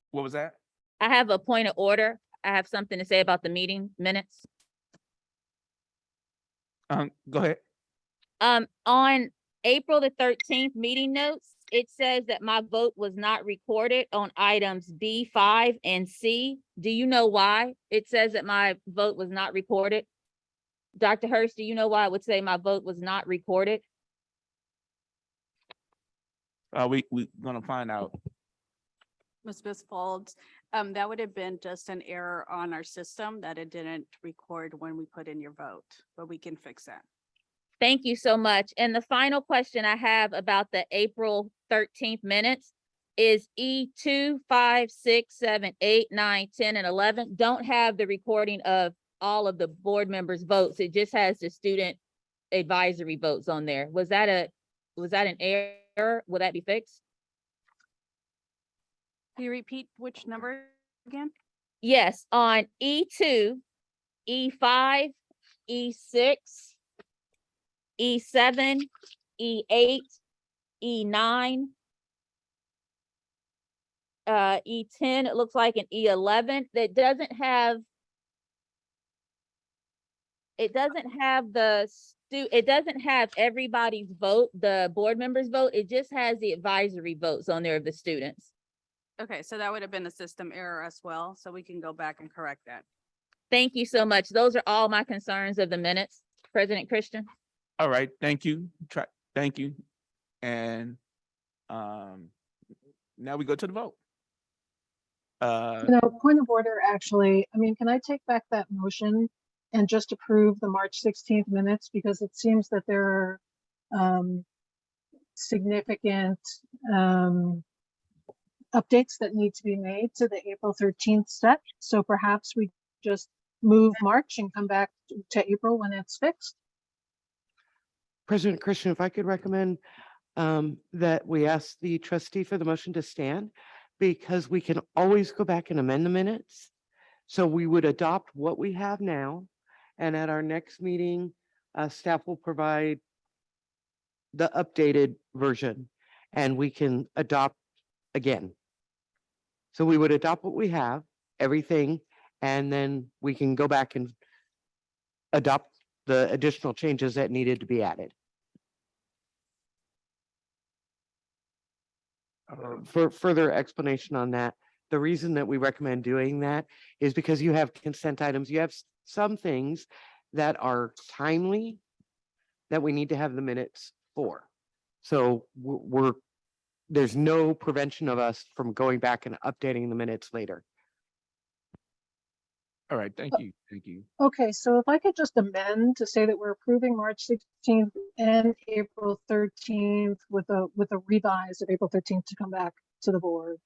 What was that? I have a point of order. I have something to say about the meeting minutes. Go ahead. On April the 13th meeting notes, it says that my vote was not recorded on items B5 and C. Do you know why it says that my vote was not recorded? Dr. Hurst, do you know why I would say my vote was not recorded? We're gonna find out. Ms. Folds, that would have been just an error on our system that it didn't record when we put in your vote, but we can fix that. Thank you so much. And the final question I have about the April 13th minutes is E2, 5, 6, 7, 8, 9, 10, and 11 don't have the recording of all of the board members' votes. It just has the student advisory votes on there. Was that an error? Will that be fixed? Can you repeat which number again? Yes, on E2, E5, E6, E7, E8, E9, E10, it looks like, an E11 that doesn't have it doesn't have everybody's vote, the board members' vote. It just has the advisory votes on there of the students. Okay, so that would have been a system error as well, so we can go back and correct that. Thank you so much. Those are all my concerns of the minutes, President Christian. All right, thank you. Thank you. And now we go to the vote. Point of order, actually, I mean, can I take back that motion and just approve the March 16th minutes? Because it seems that there are significant updates that need to be made to the April 13th set. So perhaps we just move March and come back to April when it's fixed. President Christian, if I could recommend that we ask the trustee for the motion to stand, because we can always go back and amend the minutes. So we would adopt what we have now, and at our next meeting, staff will provide the updated version, and we can adopt again. So we would adopt what we have, everything, and then we can go back and adopt the additional changes that needed to be added. For further explanation on that, the reason that we recommend doing that is because you have consent items. You have some things that are timely that we need to have the minutes for. So there's no prevention of us from going back and updating the minutes later. All right, thank you. Thank you. Okay, so if I could just amend to say that we're approving March 16th and April 13th with a revise of April 13th to come back to the board,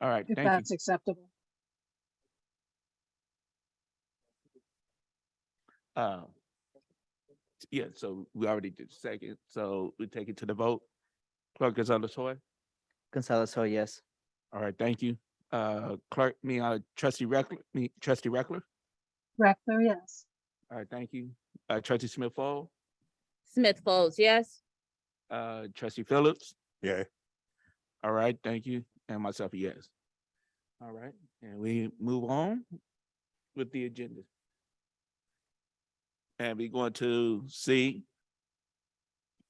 All right, if thank you. that's acceptable. Yeah, so we already did second, so we take it to the vote. Clerk Gonzalez-Hoy. Gonzalez-Hoy, yes. All right, thank you. Trustee Reckler. Reckler, yes. All right, thank you. Trustee Smith-Fall. Smith-Folds, yes. Trustee Phillips. Yeah. All right, thank you. And myself, a yes. All right, and we move on with the agenda. And we're going to see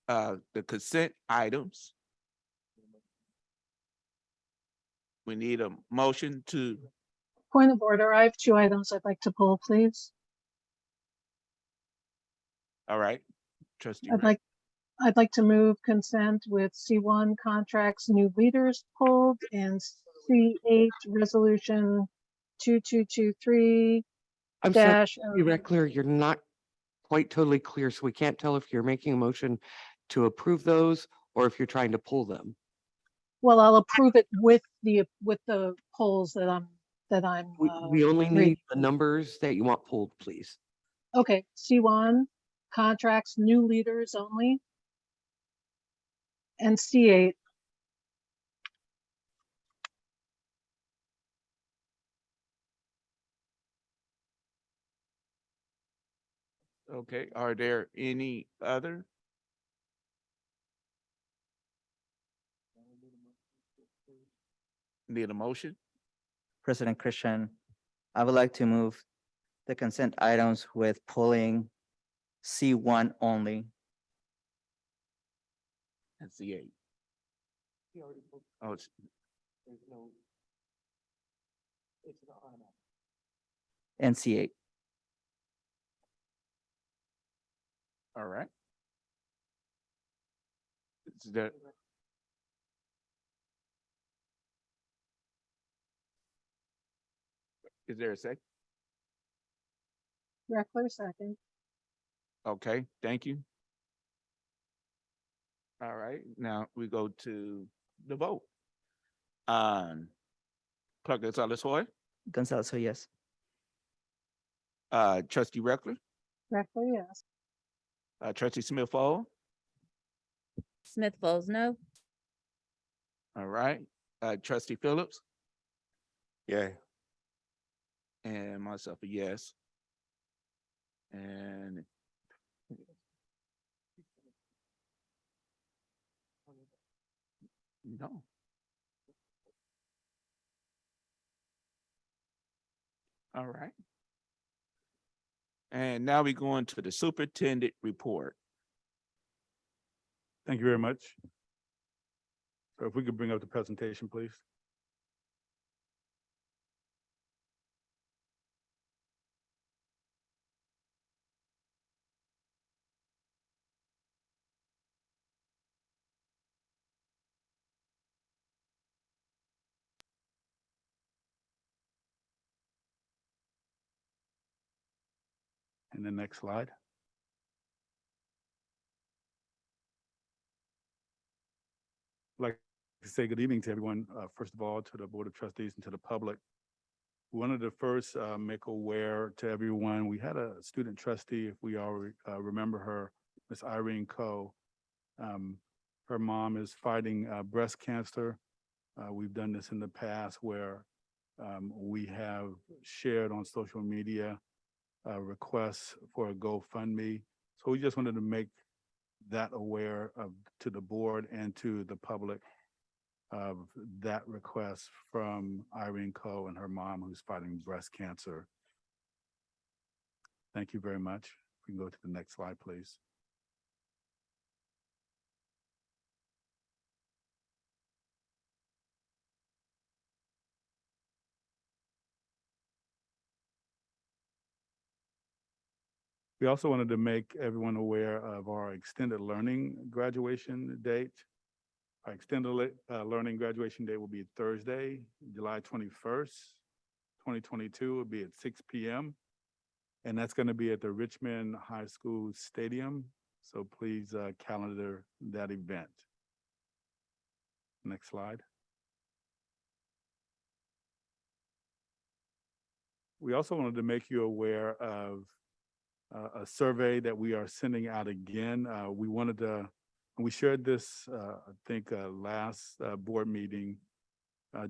the consent items. We need a motion to, Point of order, I have 2 items I'd like to pull, please. all right, trustee. I'd like to move consent with C1 contracts, new leaders pulled, and C8 resolution 2223 I'm sorry, dash. Reckler, you're not quite totally clear, so we can't tell if you're making a motion to approve those or if you're trying to pull them. Well, I'll approve it with the polls that I'm. We only reading. need the numbers that you want pulled, please. Okay, C1 contracts, new leaders only. And C8. Okay, are there any other? Need a motion? President Christian, I would like to move the consent items with pulling C1 only. And C8. Oh, And C8. all right. Is there? Is there a second? Reckler, second. Okay, thank you. All right, now we go to the vote. Clerk Gonzalez-Hoy. Gonzalez-Hoy, yes. Trustee Reckler. Reckler, yes. Trustee Smith-Fall. Smith-Folds, no. All right, Trustee Phillips. Yeah. And myself, a yes. And No. All right. And now we go into the superintendent report. Thank you very much. So if we could bring up the presentation, please. And the next slide. I'd like to say good evening to everyone. First of all, to the Board of Trustees and to the public. We wanted to first make aware to everyone, we had a student trustee, if we all remember her, Miss Irene Coe. Her mom is fighting breast cancer. We've done this in the past where we have shared on social media requests for a GoFundMe. So we just wanted to make that aware of to the board and to the public of that request from Irene Coe and her mom who's fighting breast cancer. Thank you very much. We can go to the next slide, please. We also wanted to make everyone aware of our extended learning graduation date. Our extended learning graduation date will be Thursday, July 21st, 2022. Will be at 6 p.m. And that's going to be at the Richmond High School Stadium. So please calendar that event. Next slide. We also wanted to make you aware of a survey that we are sending out again. We wanted to, and we shared this, I think, last board meeting,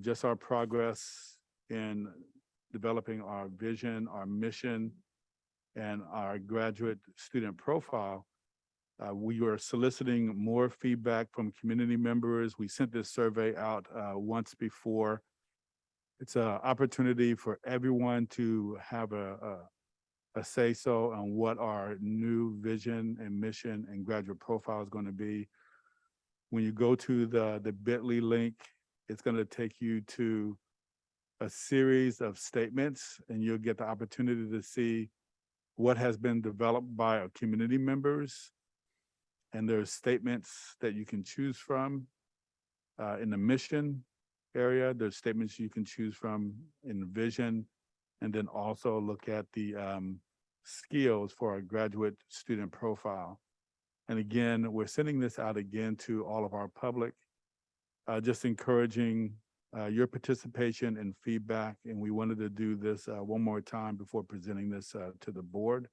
just our progress in developing our vision, our mission, and our graduate student profile. We were soliciting more feedback from community members. We sent this survey out once before. It's an opportunity for everyone to have a say-so on what our new vision and mission and graduate profile is going to be. When you go to the bit.ly link, it's going to take you to a series of statements, and you'll get the opportunity to see what has been developed by our community members. And there's statements that you can choose from in the mission area. There's statements you can choose from in the vision, and then also look at the skills for our graduate student profile. And again, we're sending this out again to all of our public, just encouraging your participation and feedback. And we wanted to do this one more time before presenting this to the board.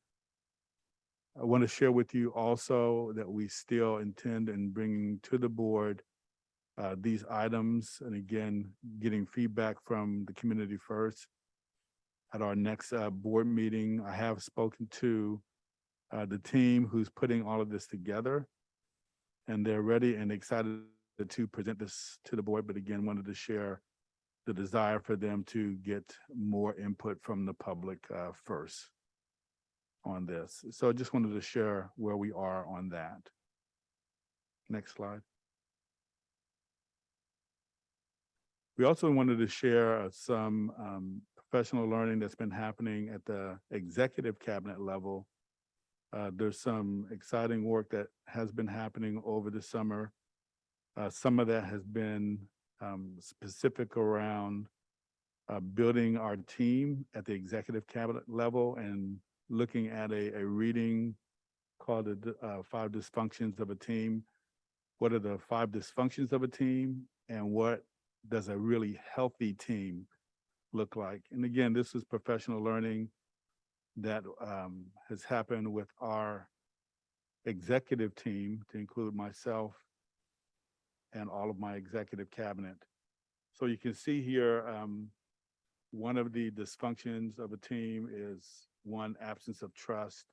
I want to share with you also that we still intend in bringing to the board these items, and again, getting feedback from the community first. At our next board meeting, I have spoken to the team who's putting all of this together, and they're ready and excited to present this to the board, but again, wanted to share the desire for them to get more input from the public first on this. So I just wanted to share where we are on that. Next slide. We also wanted to share some professional learning that's been happening at the executive cabinet level. There's some exciting work that has been happening over the summer. Some of that has been specific around building our team at the executive cabinet level and looking at a reading called the 5 Dysfunctions of a Team. What are the 5 dysfunctions of a team, and what does a really healthy team look like? And again, this is professional learning that has happened with our executive team, to include myself and all of my executive cabinet. So you can see here, one of the dysfunctions of a team is one, absence of trust.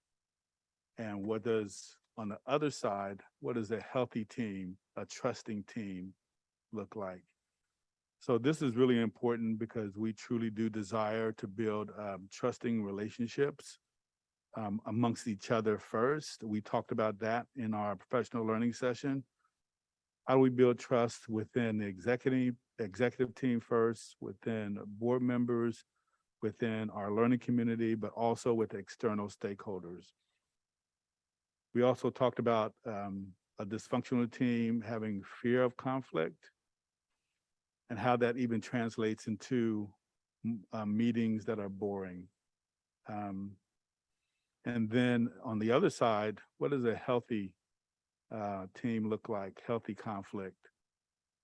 And what does, on the other side, what is a healthy team, a trusting team look like? So this is really important because we truly do desire to build trusting relationships amongst each other first. We talked about that in our professional learning session. How do we build trust within the executive team first, within board members, within our learning community, but also with external stakeholders? We also talked about a dysfunctional team having fear of conflict and how that even translates into meetings that are boring. And then on the other side, what does a healthy team look like? Healthy conflict,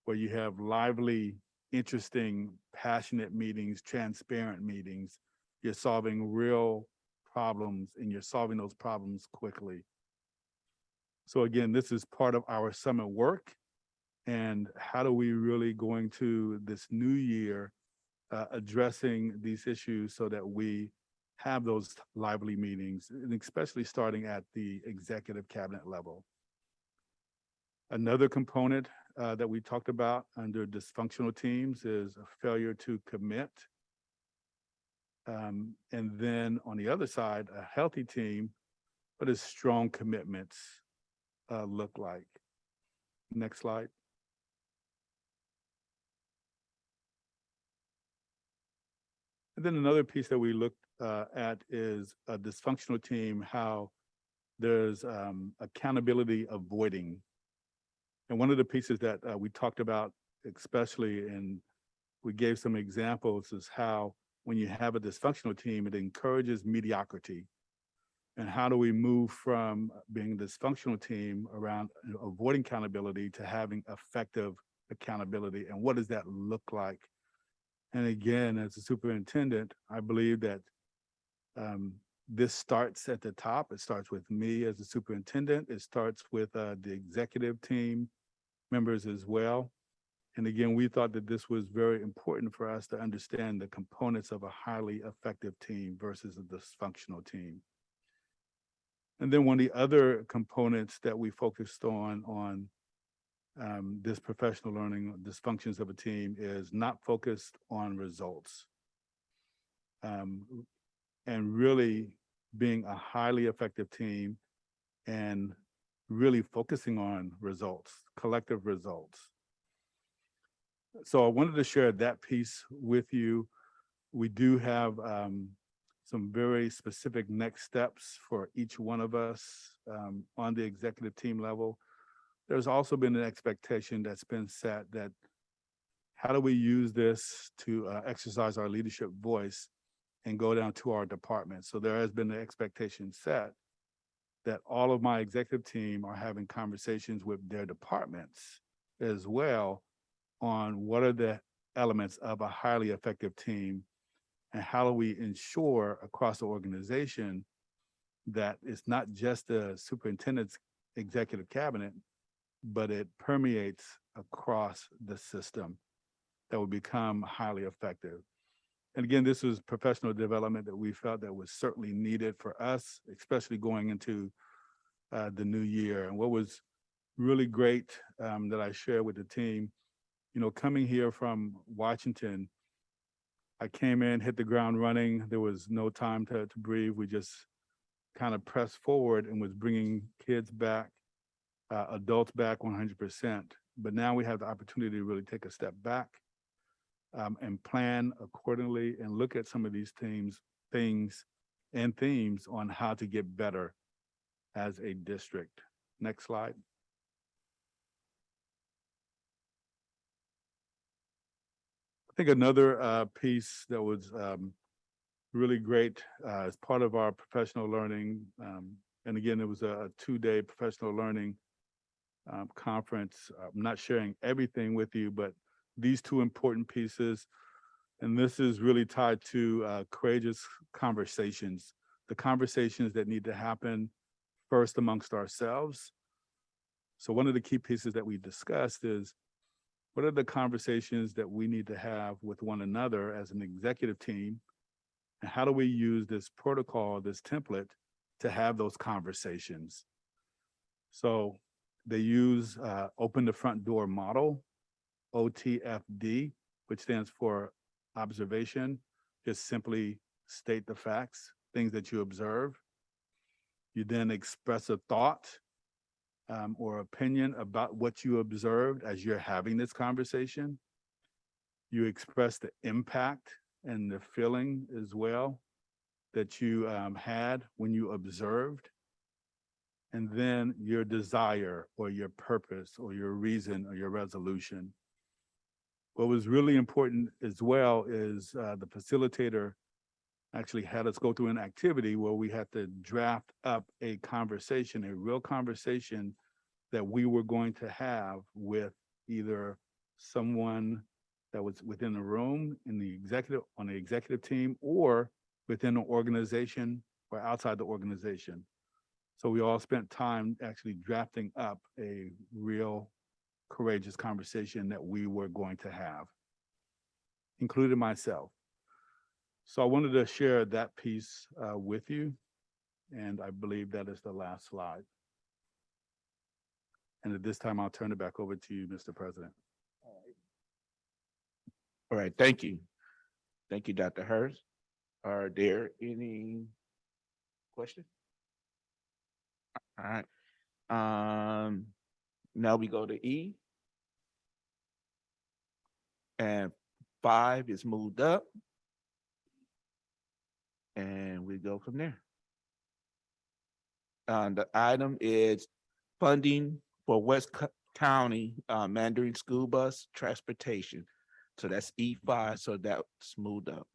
where you have lively, interesting, passionate meetings, transparent meetings. You're solving real problems and you're solving those problems quickly. So again, this is part of our summit work. And how do we really go into this new year addressing these issues so that we have those lively meetings, and especially starting at the executive cabinet level. Another component that we talked about under dysfunctional teams is a failure to commit. And then on the other side, a healthy team, what does strong commitments look like? Next slide. And then another piece that we looked at is a dysfunctional team, how there's accountability avoiding. And one of the pieces that we talked about, especially, and we gave some examples, is how when you have a dysfunctional team, it encourages mediocrity. And how do we move from being a dysfunctional team around avoiding accountability to having effective accountability? And what does that look like? And again, as a superintendent, I believe that this starts at the top. It starts with me as a superintendent. It starts with the executive team members as well. And again, we thought that this was very important for us to understand the components of a highly effective team versus a dysfunctional team. And then one of the other components that we focused on this professional learning dysfunctions of a team is not focused on results. And really being a highly effective team and really focusing on results, collective results. So I wanted to share that piece with you. We do have some very specific next steps for each one of us on the executive team level. There's also been an expectation that's been set that how do we use this to exercise our leadership voice and go down to our department. So there has been an expectation set that all of my executive team are having conversations with their departments as well on what are the elements of a highly effective team and how do we ensure across the organization that it's not just the superintendent's executive cabinet, but it permeates across the system that will become highly effective. And again, this was professional development that we felt that was certainly needed for us, especially going into the new year. And what was really great that I shared with the team, you know, coming here from Washington, I came in, hit the ground running. There was no time to breathe. We just kind of pressed forward and was bringing kids back, adults back 100%. But now we have the opportunity to really take a step back and plan accordingly and look at some of these things and themes on how to get better as a district. Next slide. I think another piece that was really great as part of our professional learning, and again, it was a 2-day professional learning conference. I'm not sharing everything with you, but these two important pieces, and this is really tied to courageous conversations, the conversations that need to happen first amongst ourselves. So one of the key pieces that we discussed is what are the conversations that we need to have with one another as an executive team, and how do we use this protocol, this template, to have those conversations? So they use open the front door model OTFD, which stands for observation. Just simply state the facts, things that you observe. You then express a thought or opinion about what you observed as you're having this conversation. You express the impact and the feeling as well that you had when you observed. And then your desire or your purpose or your reason or your resolution. What was really important as well is the facilitator actually had us go through an activity where we had to draft up a conversation, a real conversation that we were going to have with either someone that was within the room on the executive team or within the organization or outside the organization. So we all spent time actually drafting up a real courageous conversation that we were going to have, including myself. So I wanted to share that piece with you, and I believe that is the last slide. And at this time, I'll turn it back over to you, Mr. President. All right, thank you. Thank you, Dr. Hurst. Are there any questions? All right. Now we go to E. And 5 is moved up. And we go from there. The item is funding for West County Mandarin School Bus Transportation. So that's E5, so that's moved up.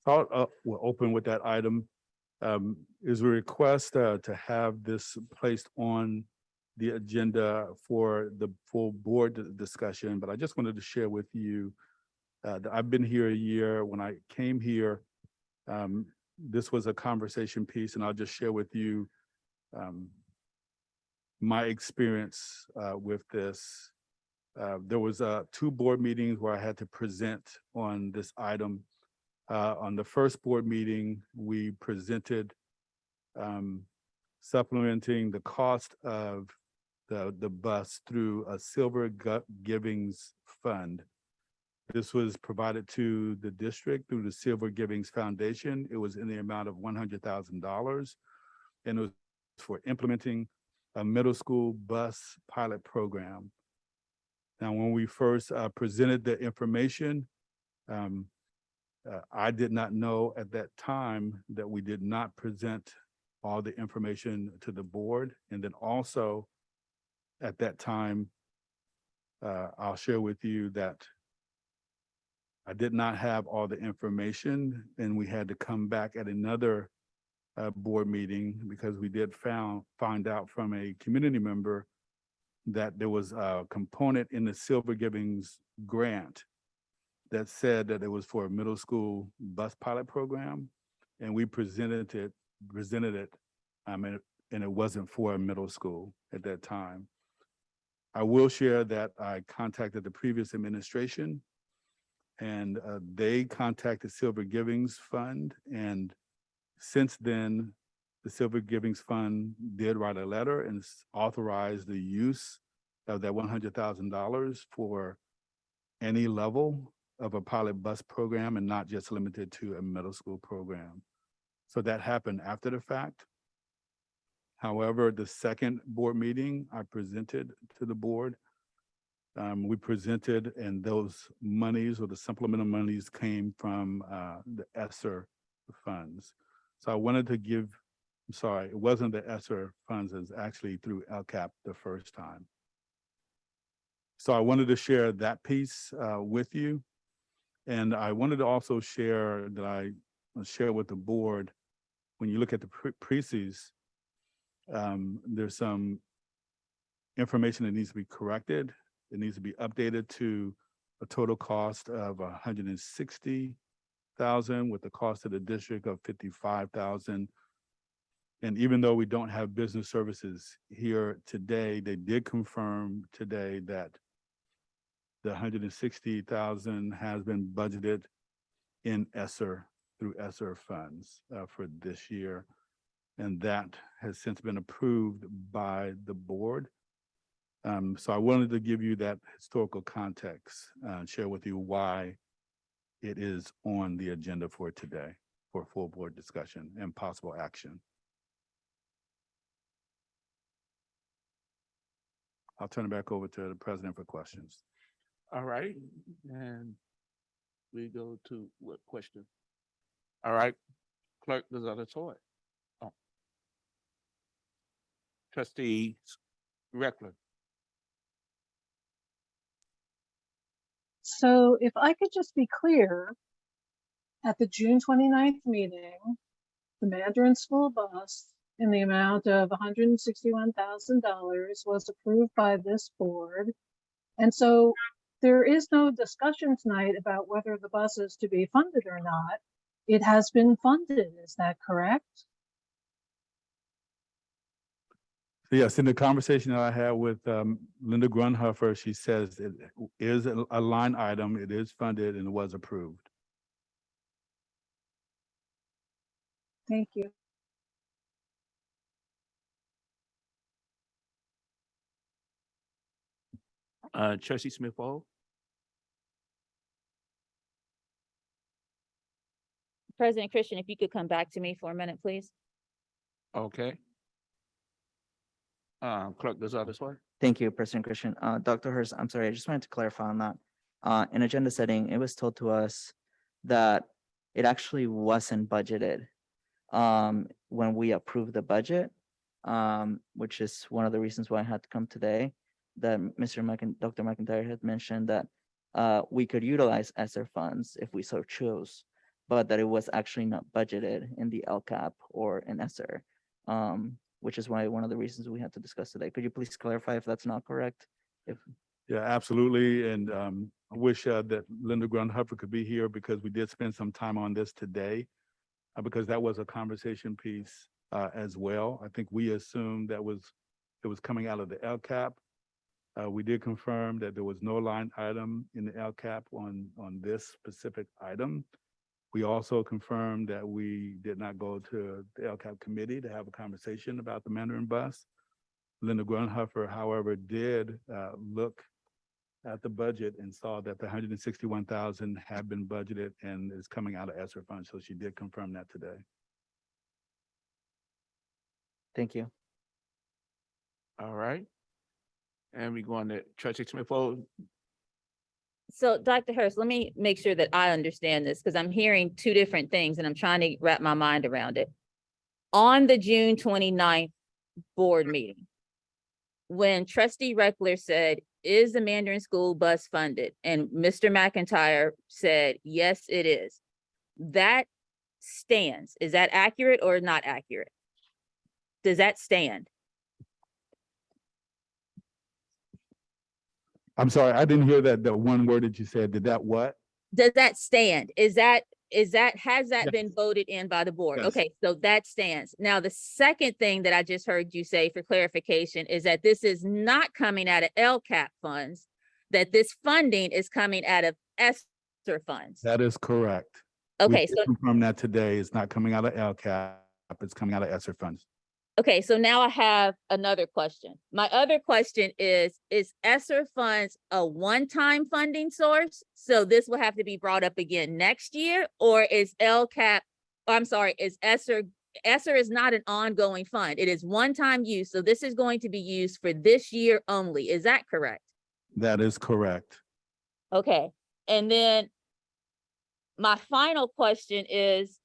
We'll open with that item. Is a request to have this placed on the agenda for the full board discussion, but I just wanted to share with you that I've been here a year. When I came here, this was a conversation piece, and I'll just share with you my experience with this. There was 2 board meetings where I had to present on this item. On the first board meeting, we presented supplementing the cost of the bus through a Silver Givings Fund. This was provided to the district through the Silver Givings Foundation. It was in the amount of $100,000, and it was for implementing a middle school bus pilot program. Now, when we first presented the information, I did not know at that time that we did not present all the information to the board. And then also at that time, I'll share with you that I did not have all the information, and we had to come back at another board meeting because we did find out from a community member that there was a component in the Silver Givings grant that said that it was for a middle school bus pilot program, and we presented it, and it wasn't for a middle school at that time. I will share that I contacted the previous administration, and they contacted Silver Givings Fund, and since then, the Silver Givings Fund did write a letter and authorized the use of that $100,000 for any level of a pilot bus program and not just limited to a middle school program. So that happened after the fact. However, the second board meeting I presented to the board, we presented, and those monies or the supplemental monies came from the esser funds. So I wanted to give, I'm sorry, it wasn't the esser funds, it was actually through LCAP the first time. So I wanted to share that piece with you. And I wanted to also share that I share with the board, when you look at the preces, there's some information that needs to be corrected. It needs to be updated to a total cost of $160,000 with the cost of the district of $55,000. And even though we don't have business services here today, they did confirm today that the $160,000 has been budgeted in esser through esser funds for this year. And that has since been approved by the board. So I wanted to give you that historical context, share with you why it is on the agenda for today for full board discussion and possible action. I'll turn it back over to the president for questions. All right, and we go to what question? All right, clerk, there's other toy. Oh. Trustee Reckler. So if I could just be clear, at the June 29th meeting, the Mandarin school bus in the amount of $161,000 was approved by this board. And so there is no discussion tonight about whether the bus is to be funded or not. It has been funded, is that correct? So yes, in the conversation that I had with Linda Grunhofer, she says it is a line item, it is funded and it was approved. Thank you. Trustee Smith-Fall. President Christian, if you could come back to me for a minute, please. Okay. Clerk, there's other toy. Thank you, President Christian. Dr. Hurst, I'm sorry, I just wanted to clarify on that. In agenda setting, it was told to us that it actually wasn't budgeted when we approved the budget, which is one of the reasons why I had to come today, that Dr. McIntyre had mentioned that we could utilize ESSER funds if we so chose, but that it was actually not budgeted in the LCAP or in ESSER, which is why one of the reasons we had to discuss today. Could you please clarify if that's not correct? Yeah, absolutely. And I wish that Linda Grunhofer could be here because we did spend some time on this today because that was a conversation piece as well. I think we assumed that it was coming out of the LCAP. We did confirm that there was no line item in the LCAP on this specific item. We also confirmed that we did not go to the LCAP committee to have a conversation about the Mandarin bus. Linda Grunhofer, however, did look at the budget and saw that the $161,000 had been budgeted and is coming out of ESSER funds. So she did confirm that today. Thank you. All right. And we go on to Trustee Smith-Fall. So Dr. Hurst, let me make sure that I understand this because I'm hearing two different things and I'm trying to wrap my mind around it. On the June 29th board meeting, when Trustee Reckler said, is the Mandarin school bus funded? And Mr. McIntyre said, yes, it is. That stands. Is that accurate or not accurate? Does that stand? I'm sorry, I didn't hear that, the one word that you said. Did that what? Does that stand? Has that been voted in by the board? Yes. Okay, so that stands. Now, the second thing that I just heard you say for clarification is that this is not coming out of LCAP funds, that this funding is coming out of ESSER funds. That is correct. Okay, We so confirm that today. It's not coming out of LCAP, it's coming out of ESSER funds. okay, so now I have another question. My other question is ESSER funds a one-time funding source? So this will have to be brought up again next year, or is LCAP, I'm sorry, is ESSER is not an ongoing fund. It is one-time use. So this is going to be used for this year only. Is that correct? That is correct. Okay, and then my final question is,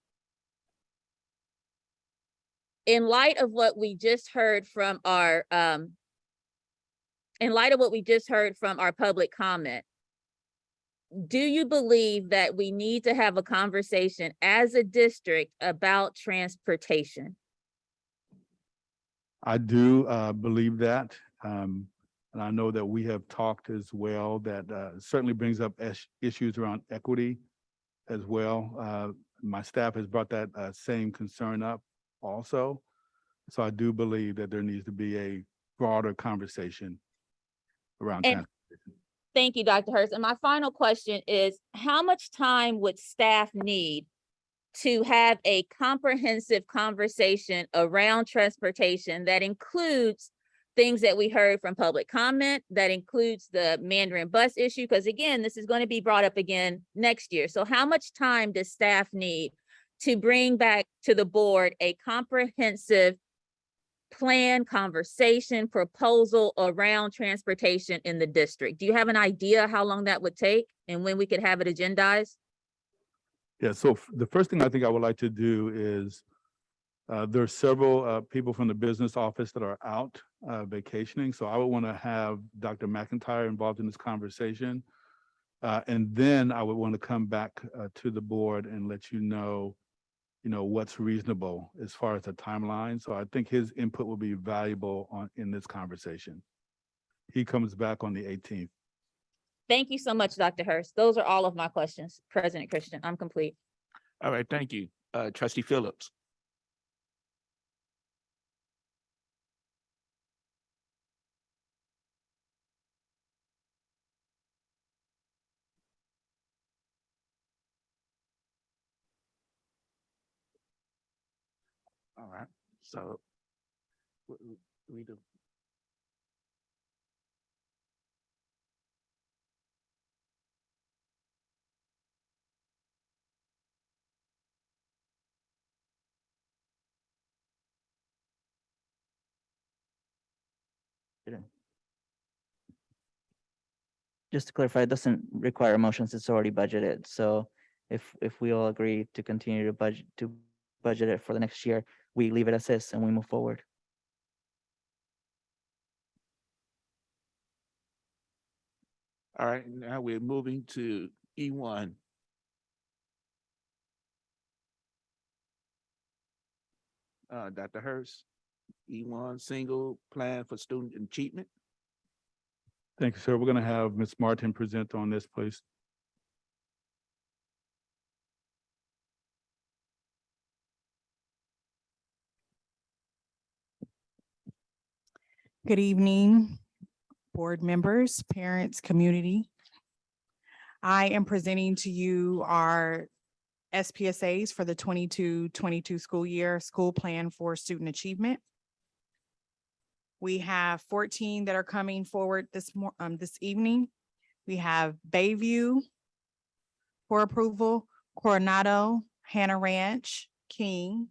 in light of what we just heard from our public comment, do you believe that we need to have a conversation as a district about transportation? I do believe that. And I know that we have talked as well, that certainly brings up issues around equity as well. My staff has brought that same concern up also. So I do believe that there needs to be a broader conversation around transportation. Thank you, Dr. Hurst. And my final question is, how much time would staff need to have a comprehensive conversation around transportation that includes things that we heard from public comment. That includes the Mandarin bus issue, because again, this is going to be brought up again next year. So how much time does staff need to bring back to the board a comprehensive plan, conversation, proposal around transportation in the district? Do you have an idea how long that would take and when we could have it agendized? Yeah, so the first thing I think I would like to do is, there are several people from the business office that are out vacationing, so I would want to have Dr. McIntyre involved in this conversation. And then I would want to come back to the board and let you know what's reasonable as far as the timeline. So I think his input will be valuable in this conversation. He comes back on the 18th. Thank you so much, Dr. Hurst. Those are all of my questions. President Christian, I'm complete. All right, thank you. Trustee Phillips. All right, so what do we do? Just to clarify, it doesn't require motions, it's already budgeted. So if we all agree to continue to budget it for the next year, we leave it as is and we move forward. All right, now we're moving to E1. Dr. Hurst, E1 single plan for student achievement. Thank you, sir. We're going to have Ms. Martin present on this, please. Good evening, board members, parents, community. I am presenting to you our SPSAs for the 22-22 school year, school plan for student achievement. We have 14 that are coming forward this evening. We have Bayview for approval, Coronado, Hannah Ranch, King,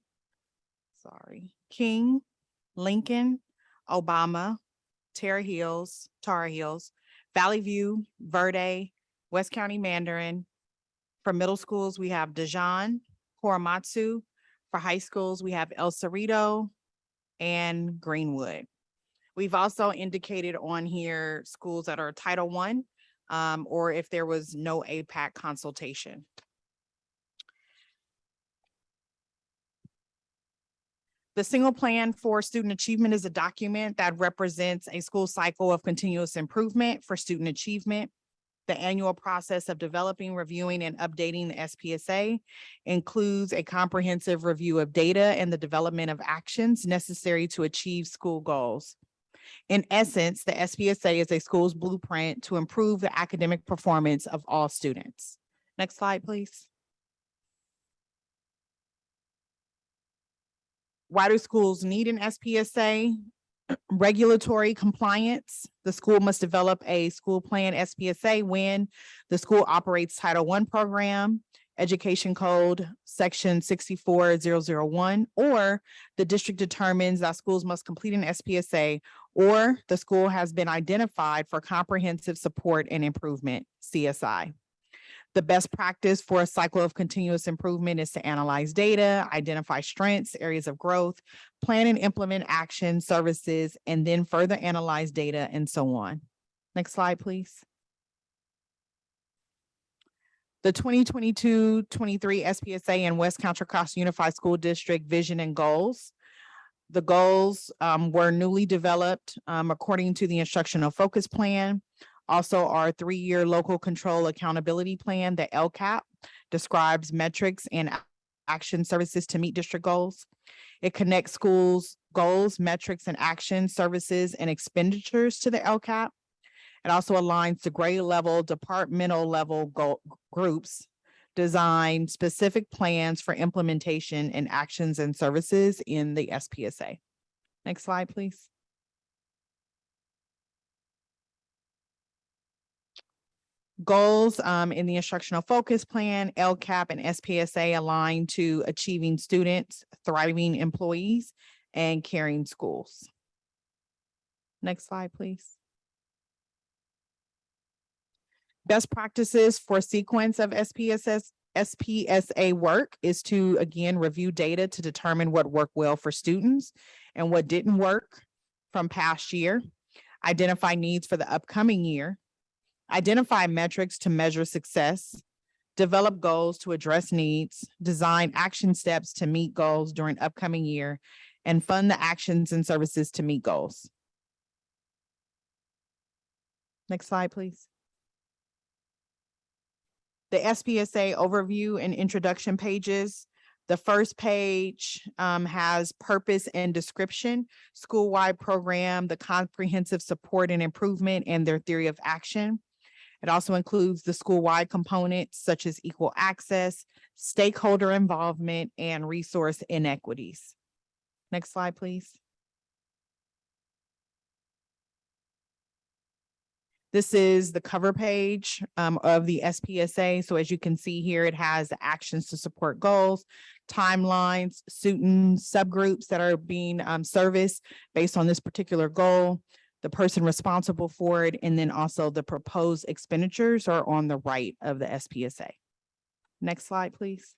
Lincoln, Obama, Tara Hills, Valley View, Verde, West County Mandarin. For middle schools, we have Dijon, Korematsu. For high schools, we have El Cerrito and Greenwood. We've also indicated on here schools that are Title I, or if there was no APAC consultation. The single plan for student achievement is a document that represents a school cycle of continuous improvement for student achievement. The annual process of developing, reviewing, and updating the SPSA includes a comprehensive review of data and the development of actions necessary to achieve school goals. In essence, the SPSA is a school's blueprint to improve the academic performance of all students. Next slide, please. Why do schools need an SPSA? Regulatory compliance. The school must develop a school plan SPSA when the school operates Title I program, Education Code Section 64001, or the district determines that schools must complete an SPSA, or the school has been identified for comprehensive support and improvement, CSI. The best practice for a cycle of continuous improvement is to analyze data, identify strengths, areas of growth, plan and implement action, services, and then further analyze data and so on. Next slide, please. The 2022-23 SPSA and West Contra Costa Unified School District vision and goals. The goals were newly developed according to the instructional focus plan. Also, our 3-year local control accountability plan, the LCAP, describes metrics and action services to meet district goals. It connects schools' goals, metrics, and action services and expenditures to the LCAP. It also aligns to grade level, departmental level groups, design specific plans for implementation and actions and services in the SPSA. Next slide, please. Goals in the instructional focus plan, LCAP and SPSA align to achieving students, thriving employees, and caring schools. Next slide, please. Best practices for sequence of SPSA work is to, again, review data to determine what worked well for students and what didn't work from past year. Identify needs for the upcoming year. Identify metrics to measure success. Develop goals to address needs. Design action steps to meet goals during upcoming year, and fund the actions and services to meet goals. Next slide, please. The SPSA overview and introduction pages. The first page has purpose and description, school-wide program, the comprehensive support and improvement, and their theory of action. It also includes the school-wide components such as equal access, stakeholder involvement, and resource inequities. Next slide, please. This is the cover page of the SPSA. So as you can see here, it has the actions to support goals, timelines, student subgroups that are being serviced based on this particular goal, the person responsible for it, and then also the proposed expenditures are on the right of the SPSA. Next slide, please.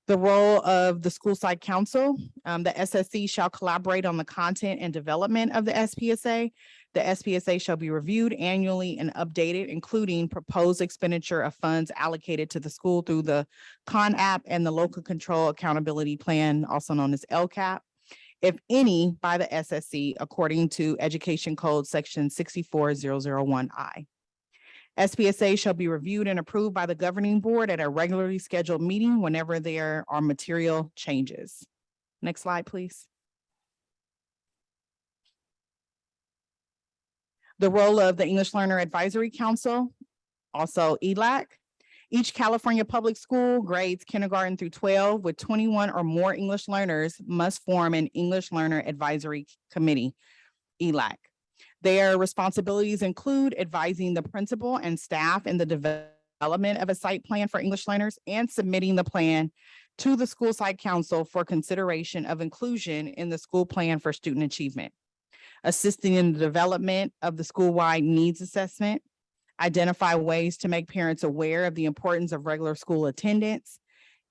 The role of the Schoolside Council. The SSC shall collaborate on the content and development of the SPSA. The SPSA shall be reviewed annually and updated, including proposed expenditure of funds allocated to the school through the CON-app and the Local Control Accountability Plan, also known as LCAP, if any, by the SSC, according to Education Code Section 64001I. SPSA shall be reviewed and approved by the governing board at a regularly scheduled meeting whenever there are material changes. Next slide, please. The role of the English Learner Advisory Council, also ELAC. Each California public school, grades kindergarten through 12 with 21 or more English learners must form an English Learner Advisory Committee, ELAC. Their responsibilities include advising the principal and staff in the development of a site plan for English learners and submitting the plan to the Schoolside Council for consideration of inclusion in the school plan for student achievement. Assisting in the development of the school-wide needs assessment, identify ways to make parents aware of the importance of regular school attendance.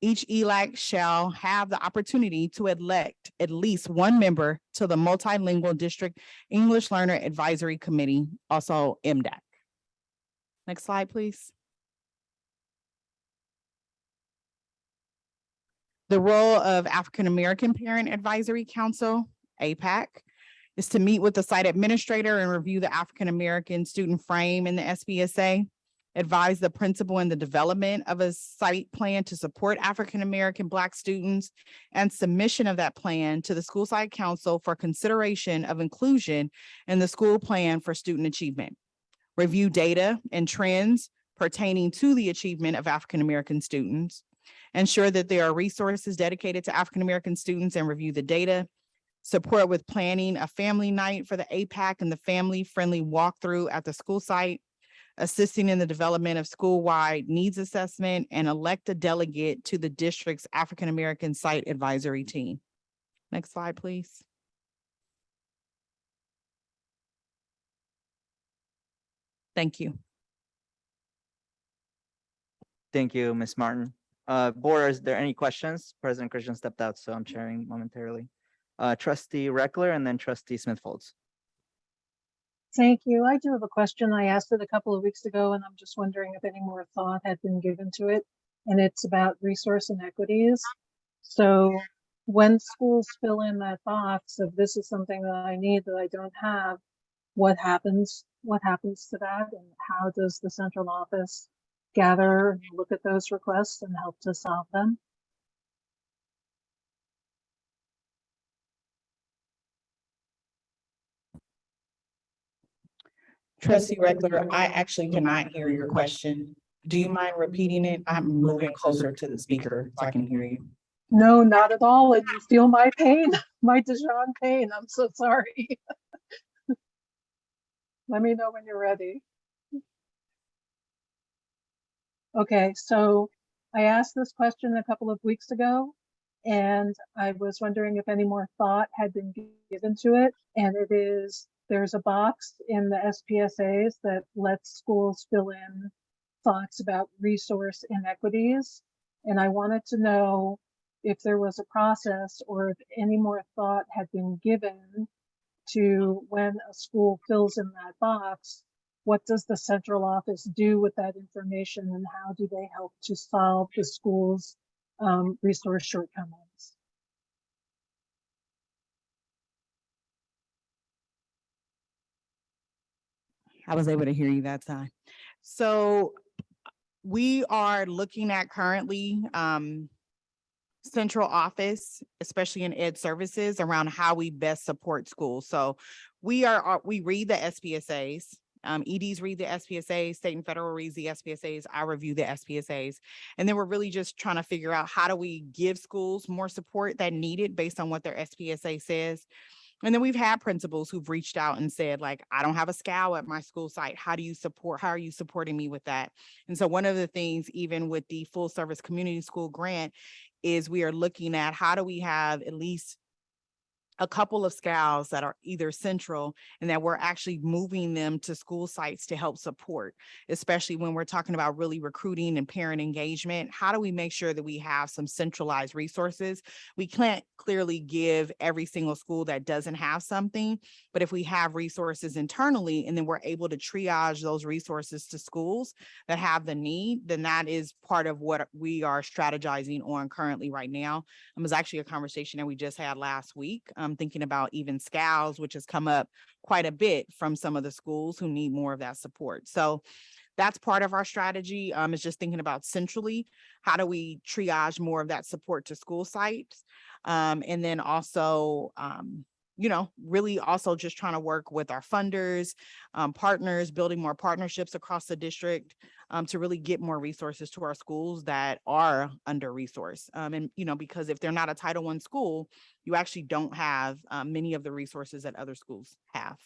Each ELAC shall have the opportunity to elect at least one member to the Multilingual District English Learner Advisory Committee, also MDAC. Next slide, please. The role of African American Parent Advisory Council, APAC, is to meet with the site administrator and review the African American student frame in the SPSA. Advise the principal in the development of a site plan to support African American Black students and submission of that plan to the Schoolside Council for consideration of inclusion in the school plan for student achievement. Review data and trends pertaining to the achievement of African American students. Ensure that there are resources dedicated to African American students and review the data. Support with planning a family night for the APAC and the family-friendly walkthrough at the school site. Assisting in the development of school-wide needs assessment, and elect a delegate to the district's African American Site Advisory Team. Next slide, please. Thank you. Thank you, Ms. Martin. Board, is there any questions? President Christian stepped out, so I'm chairing momentarily. Trustee Reckler and then Trustee Smith-Folds. Thank you. I do have a question. I asked it a couple of weeks ago, and I'm just wondering if any more thought had been given to it. And it's about resource inequities. So when schools fill in that box of this is something that I need that I don't have, what happens to that? And how does the central office gather and look at those requests and help to solve them? Trustee Reckler, I actually cannot hear your question. Do you mind repeating it? I'm moving closer to the speaker so I can hear you. No, not at all. And you feel my pain, my Dijon pain. I'm so sorry. Let me know when you're ready. Okay, so I asked this question a couple of weeks ago, and I was wondering if any more thought had been given to it. And it is, there's a box in the SPSAs that lets schools fill in thoughts about resource inequities. And I wanted to know if there was a process or if any more thought had been given to when a school fills in that box, what does the central office do with that information and how do they help to solve the school's resource shortcomings? I was able to hear you that time. So we are looking at currently central office, especially in ed services, around how we best support schools. So we read the SPSAs. EDs read the SPSAs, state and federal reads the SPSAs, I review the SPSAs. And then we're really just trying to figure out how do we give schools more support that needed based on what their SPSA says. And then we've had principals who've reached out and said, like, I don't have a SCAL at my school site. How are you supporting me with that? And so one of the things, even with the full service community school grant, is we are looking at how do we have at least a couple of SCALs that are either central and that we're actually moving them to school sites to help support, especially when we're talking about really recruiting and parent engagement. How do we make sure that we have some centralized resources? We can't clearly give every single school that doesn't have something, but if we have resources internally and then we're able to triage those resources to schools that have the need, then that is part of what we are strategizing on currently right now. It was actually a conversation that we just had last week. Thinking about even SCALs, which has come up quite a bit from some of the schools who need more of that support. So that's part of our strategy, is just thinking about centrally, how do we triage more of that support to school sites? And then also, really also just trying to work with our funders, partners, building more partnerships across the district to really get more resources to our schools that are under-resourced. And, because if they're not a Title I school, you actually don't have many of the resources that other schools have.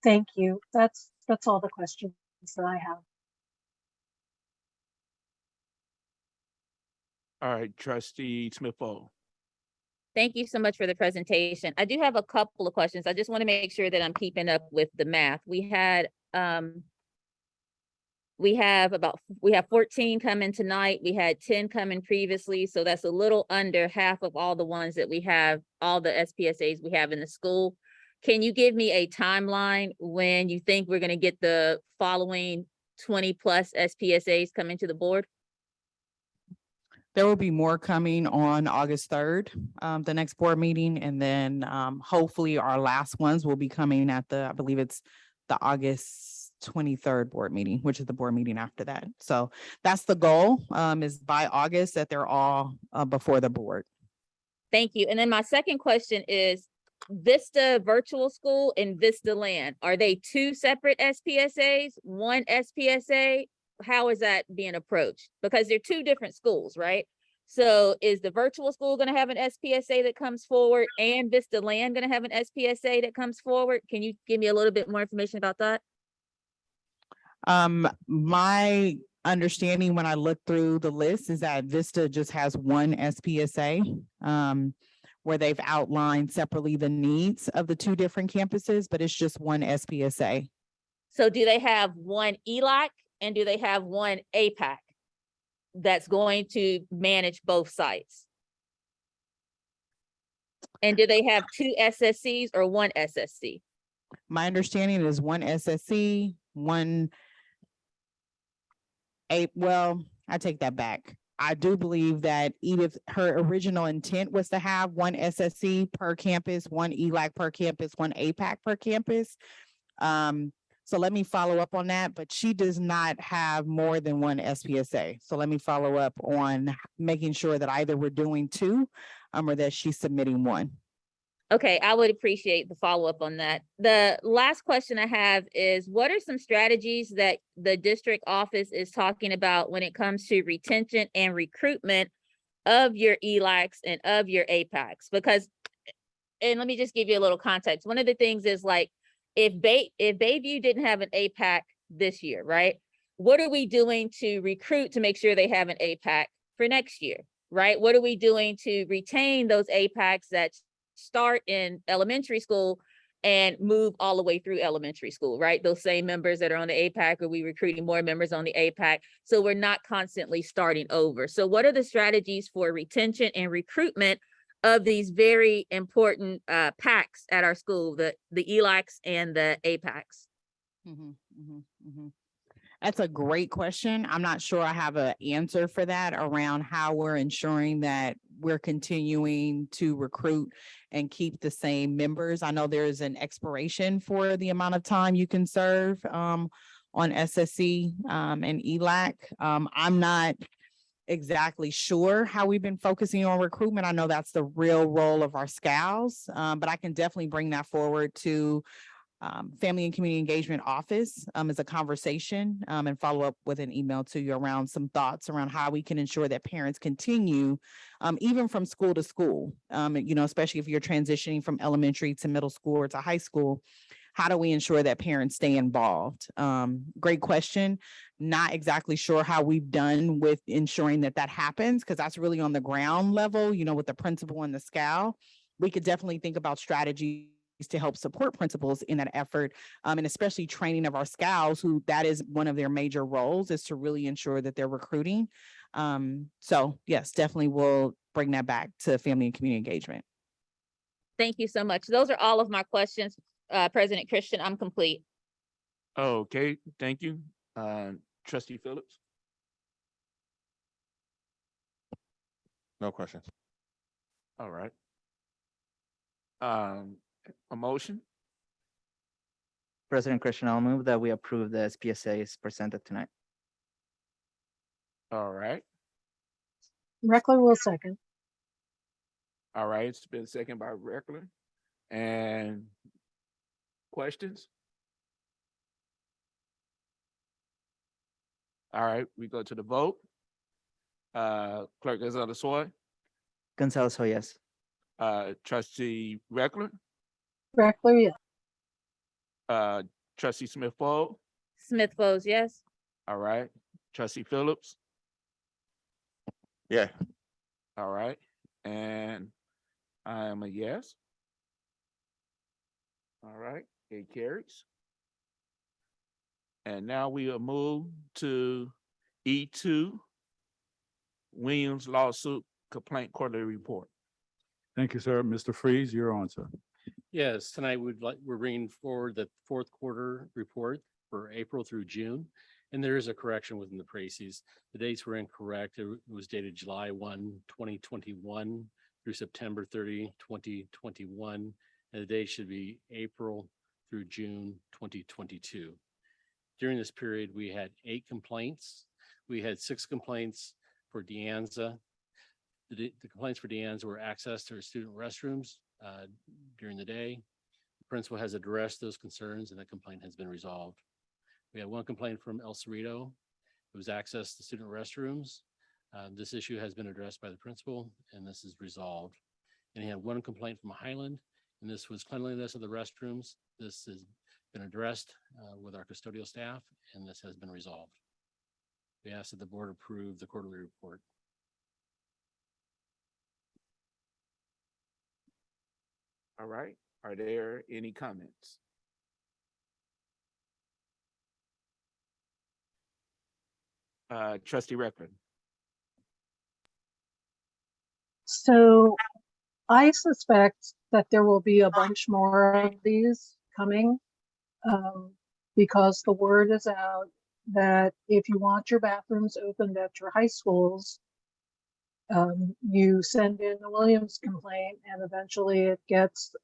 Thank you. That's all the questions that I have. All right, Trustee Smith-Fall. Thank you so much for the presentation. I do have a couple of questions. I just want to make sure that I'm keeping up with the math. We have 14 coming tonight. We had 10 coming previously. So that's a little under half of all the ones that we have, all the SPSAs we have in the school. Can you give me a timeline when you think we're going to get the following 20 plus SPSAs coming to the board? There will be more coming on August 3rd, the next board meeting. And then hopefully our last ones will be coming at I believe it's the August 23rd board meeting, which is the board meeting after that. So that's the goal, is by August that they're all before the board. Thank you. And then my second question is, Vista Virtual School and Vista Land, are they two separate SPSAs, one SPSA? How is that being approached? Because they're two different schools, right? So is the virtual school going to have an SPSA that comes forward and Vista Land going to have an SPSA that comes forward? Can you give me a little bit more information about that? My understanding when I looked through the list is that Vista just has one SPSA, where they've outlined separately the needs of the two different campuses, but it's just one SPSA. So do they have one ELAC and do they have one APAC that's going to manage both sites? And do they have two SSCs or one SSC? My understanding is one SSC, well, I take that back. I do believe that Edith, her original intent was to have one SSC per campus, one ELAC per campus, one APAC per campus. So let me follow up on that, but she does not have more than one SPSA. So let me follow up on making sure that either we're doing two or that she's submitting one. Okay, I would appreciate the follow-up on that. The last question I have is, what are some strategies that the district office is talking about when it comes to retention and recruitment of your ELACs and of your APACs? Because and let me just give you a little context. One of the things is like, if Bayview didn't have an APAC this year, right? What are we doing to recruit to make sure they have an APAC for next year, right? What are we doing to retain those APACs that start in elementary school and move all the way through elementary school, right? Those same members that are on the APAC, are we recruiting more members on the APAC? So we're not constantly starting over. So what are the strategies for retention and recruitment of these very important PACs at our school, the ELACs and the APACs? That's a great question. I'm not sure I have an answer for that around how we're ensuring that we're continuing to recruit and keep the same members. I know there's an expiration for the amount of time you can serve on SSE and ELAC. I'm not exactly sure how we've been focusing on recruitment. I know that's the real role of our SCOWs, but I can definitely bring that forward to Family and Community Engagement Office as a conversation and follow up with an email to you around some thoughts around how we can ensure that parents continue even from school to school, you know, especially if you're transitioning from elementary to middle school or to high school. How do we ensure that parents stay involved? Great question. Not exactly sure how we've done with ensuring that that happens, because that's really on the ground level, you know, with the principal and the SCOW. We could definitely think about strategies to help support principals in that effort, and especially training of our SCOWs, who that is one of their major roles, is to really ensure that they're recruiting. So yes, definitely we'll bring that back to Family and Community Engagement. Thank you so much. Those are all of my questions. President Christian, I'm complete. Okay, thank you. Trustee Phillips? No questions. All right. A motion? President Christian, I'll move that we approve the SPSAs presented tonight. All right. Reckler will second. All right, it's been seconded by Reckler. And questions? All right, we go to the vote. Clerk Gonzalez-Soy, Gonzalez, oh yes. Trustee Reckler, Reckler, yes. Trustee Smith-Fall. Smith-Folds, yes. All right, Trustee Phillips. Yeah. All right, and I am a yes. All right, it carries. And now we will move to E2, Williams lawsuit complaint quarterly report. Thank you, sir. Mr. Freeze, you're on, sir. Yes, tonight we're bringing forward the fourth quarter report for April through June. And there is a correction within the précis. The dates were incorrect. It was dated July 1, 2021 through September 30, 2021. And the date should be April through June 2022. During this period, we had 8 complaints. We had 6 complaints for De Anza. The complaints for De Anza were access to our student restrooms during the day. The principal has addressed those concerns and the complaint has been resolved. We had 1 complaint from El Cerrito. It was access to student restrooms. This issue has been addressed by the principal and this is resolved. And he had 1 complaint from Highland, and this was cleanliness of the restrooms. This has been addressed with our custodial staff and this has been resolved. We ask that the board approve the quarterly report. All right, are there any comments? Trustee Reckler. So I suspect that there will be a bunch more of these coming because the word is out that if you want your bathrooms opened at your high schools, you send in the Williams complaint and eventually it gets,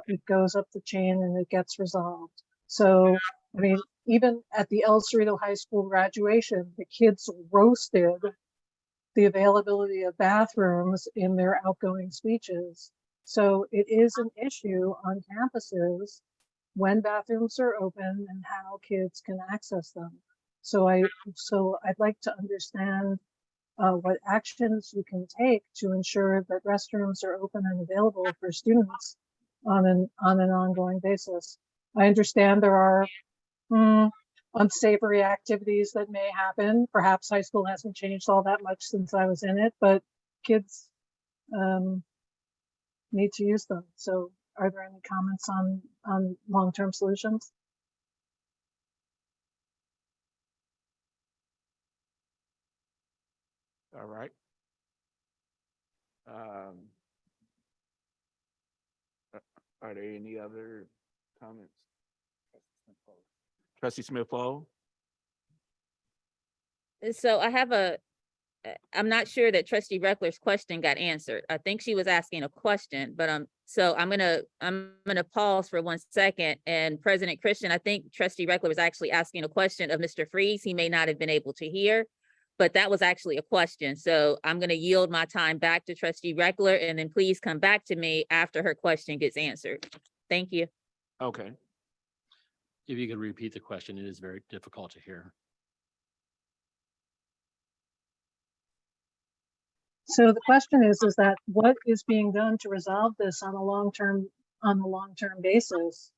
it goes up the chain and it gets resolved. So, I mean, even at the El Cerrito High School graduation, the kids roasted the availability of bathrooms in their outgoing speeches. So it is an issue on campuses when bathrooms are open and how kids can access them. So I'd like to understand what actions you can take to ensure that restrooms are open and available for students on an ongoing basis. I understand there are unsavory activities that may happen. Perhaps high school hasn't changed all that much since I was in it, but kids need to use them. So are there any comments on long-term solutions? All right. Are there any other comments? Trustee Smith-Fall? So I have I'm not sure that trustee Reckler's question got answered. I think she was asking a question, but so I'm gonna pause for 1 second. And President Christian, I think trustee Reckler was actually asking a question of Mr. Freeze. He may not have been able to hear, but that was actually a question. So I'm gonna yield my time back to trustee Reckler, and then please come back to me after her question gets answered. Thank you. Okay. If you could repeat the question, it is very difficult to hear. So the question is that what is being done to resolve this on a long-term basis?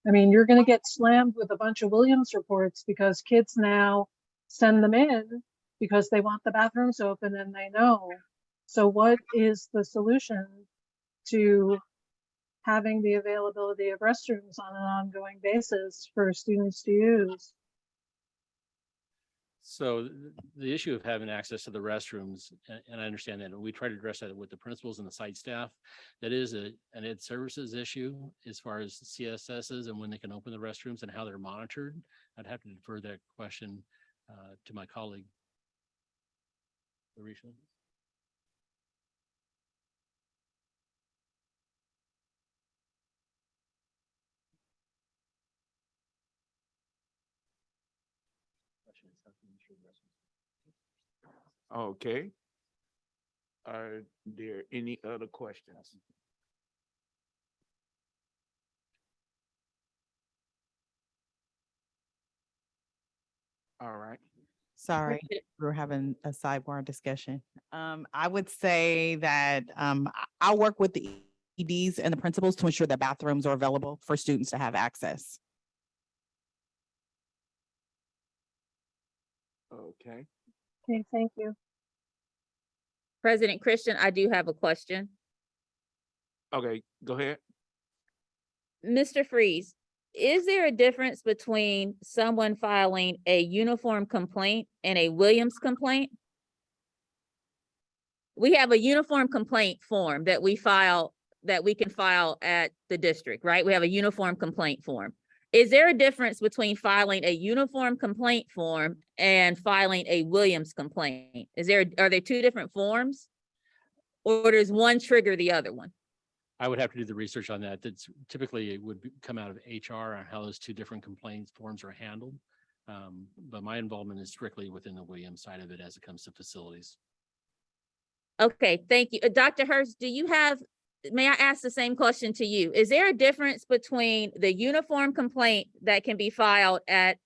I mean, you're going to get slammed with a bunch of Williams reports because kids now send them in because they want the bathrooms open and they know. So what is the solution to having the availability of restrooms on an ongoing basis for students to use? So the issue of having access to the restrooms, and I understand that, and we try to address that with the principals and the site staff. That is an ed services issue as far as CSSs and when they can open the restrooms and how they're monitored. I'd have to defer that question to my colleague. Arisha. Okay. Are there any other questions? All right. Sorry, we're having a sidebar discussion. I would say that I'll work with the EDs and the principals to ensure that bathrooms are available for students to have access. Okay. Okay, thank you. President Christian, I do have a question. Okay, go ahead. Mr. Freeze, is there a difference between someone filing a uniform complaint and a Williams complaint? We have a uniform complaint form that we can file at the district, right? We have a uniform complaint form. Is there a difference between filing a uniform complaint form and filing a Williams complaint? Are there two different forms? Or does one trigger the other one? I would have to do the research on that. That's typically it would come out of HR on how those two different complaints forms are handled. But my involvement is strictly within the Williams side of it as it comes to facilities. Okay, thank you. Dr. Hurst, may I ask the same question to you? Is there a difference between the uniform complaint that can be filed at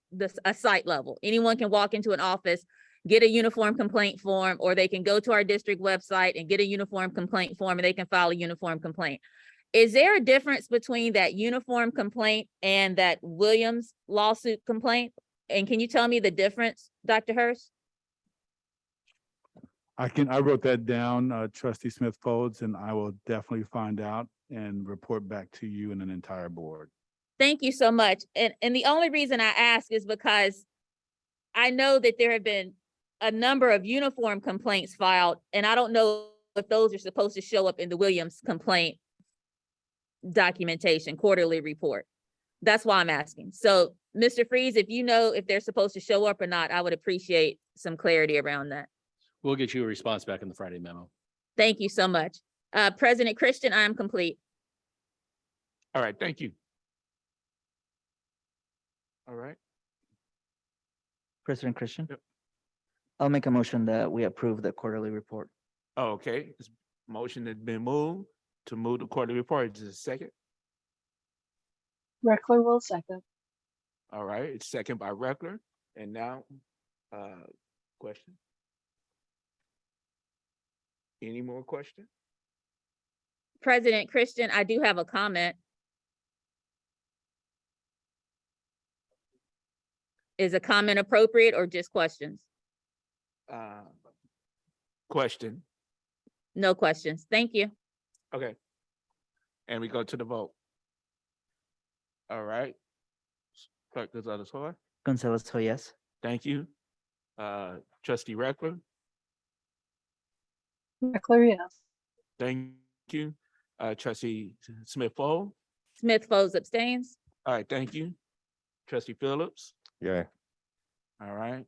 a site level? Anyone can walk into an office, get a uniform complaint form, or they can go to our district website and get a uniform complaint form and they can file a uniform complaint. Is there a difference between that uniform complaint and that Williams lawsuit complaint? And can you tell me the difference, Dr. Hurst? I wrote that down, trustee Smith Folds, and I will definitely find out and report back to you and an entire board. Thank you so much. And the only reason I ask is because I know that there have been a number of uniform complaints filed, and I don't know if those are supposed to show up in the Williams complaint documentation, quarterly report. That's why I'm asking. So, Mr. Freeze, if you know if they're supposed to show up or not, I would appreciate some clarity around that. We'll get you a response back in the Friday memo. Thank you so much. President Christian, I am complete. All right, thank you. All right. President Christian? Yep. I'll make a motion that we approve the quarterly report. Okay, this motion has been moved to move the quarterly report. Is it a second? Reckler will second. All right, it's second by Reckler. And now, question? Any more questions? President Christian, I do have a comment. Is a comment appropriate or just questions? Question. No questions. Thank you. Okay. And we go to the vote. All right. Clerk Gonzalez Hoy, Gonzalez, so yes. thank you. Trustee Reckler, Reckler, yes. thank you. Trustee Smith Fall, Smith Folds abstains. all right, thank you. Trustee Phillips, Yeah. all right,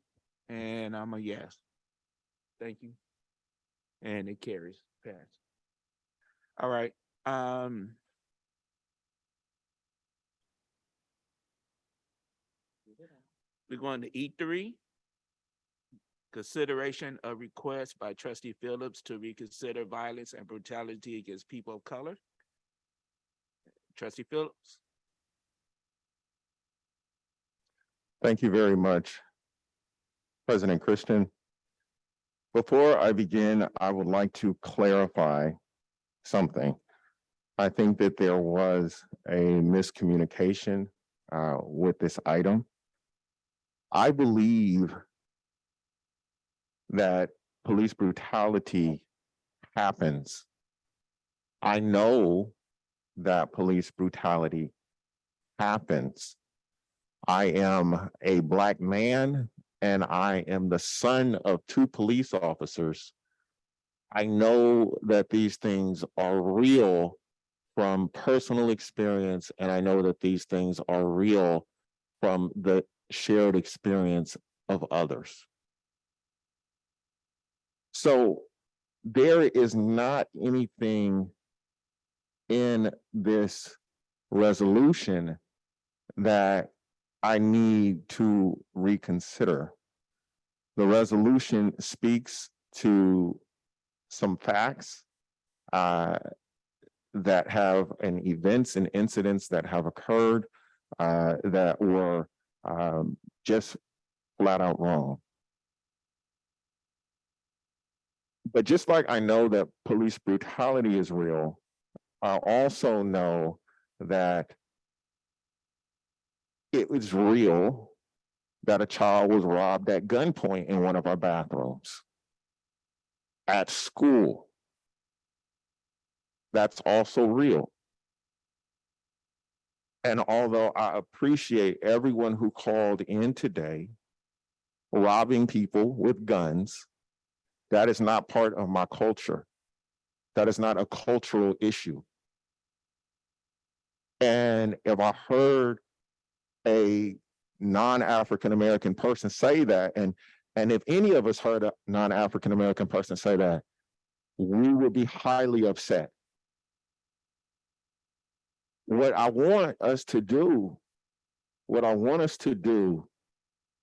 and I'm a yes. Thank you. And it carries, pass. All right, we're going to E3. Consideration of request by Trustee Phillips to reconsider violence and brutality against people of color. Trustee Phillips. Thank you very much, President Christian. Before I begin, I would like to clarify something. I think that there was a miscommunication with this item. I believe that police brutality happens. I know that police brutality happens. I am a Black man and I am the son of 2 police officers. I know that these things are real from personal experience, and I know that these things are real from the shared experience of others. So there is not anything in this resolution that I need to reconsider. The resolution speaks to some facts that have events and incidents that have occurred that were just flat out wrong. But just like I know that police brutality is real, I also know that it was real that a child was robbed at gunpoint in one of our bathrooms at school. That's also real. And although I appreciate everyone who called in today, robbing people with guns, that is not part of my culture. That is not a cultural issue. And if I heard a non-African-American person say that, and if any of us heard a non-African-American person say that, we would be highly upset. What I want us to do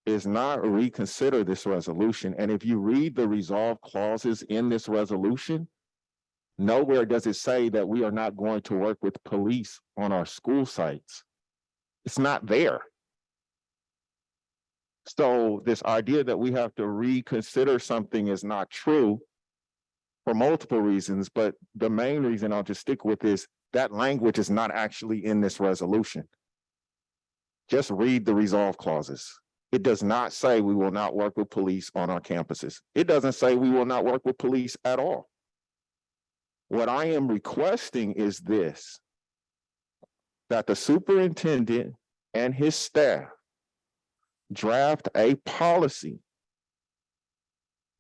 is not reconsider this resolution. And if you read the resolve clauses in this resolution, nowhere does it say that we are not going to work with police on our school sites. It's not there. So this idea that we have to reconsider something is not true for multiple reasons, but the main reason I'll just stick with is that language is not actually in this resolution. Just read the resolve clauses. It does not say we will not work with police on our campuses. It doesn't say we will not work with police at all. What I am requesting is this, that the superintendent and his staff draft a policy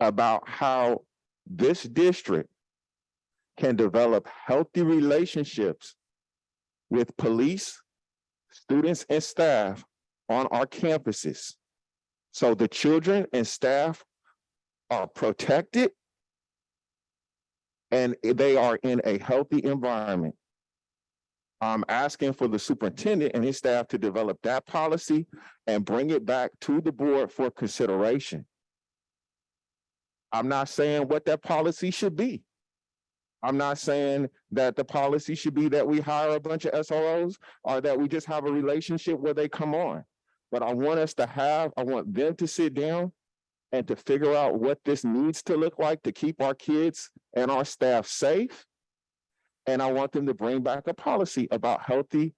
about how this district can develop healthy relationships with police, students, and staff on our campuses. So the children and staff are protected and they are in a healthy environment. I'm asking for the superintendent and his staff to develop that policy and bring it back to the board for consideration. I'm not saying what that policy should be. I'm not saying that the policy should be that we hire a bunch of SROs or that we just have a relationship where they come on. But I want them to sit down and to figure out what this needs to look like to keep our kids and our staff safe. And I want them to bring back a policy about healthy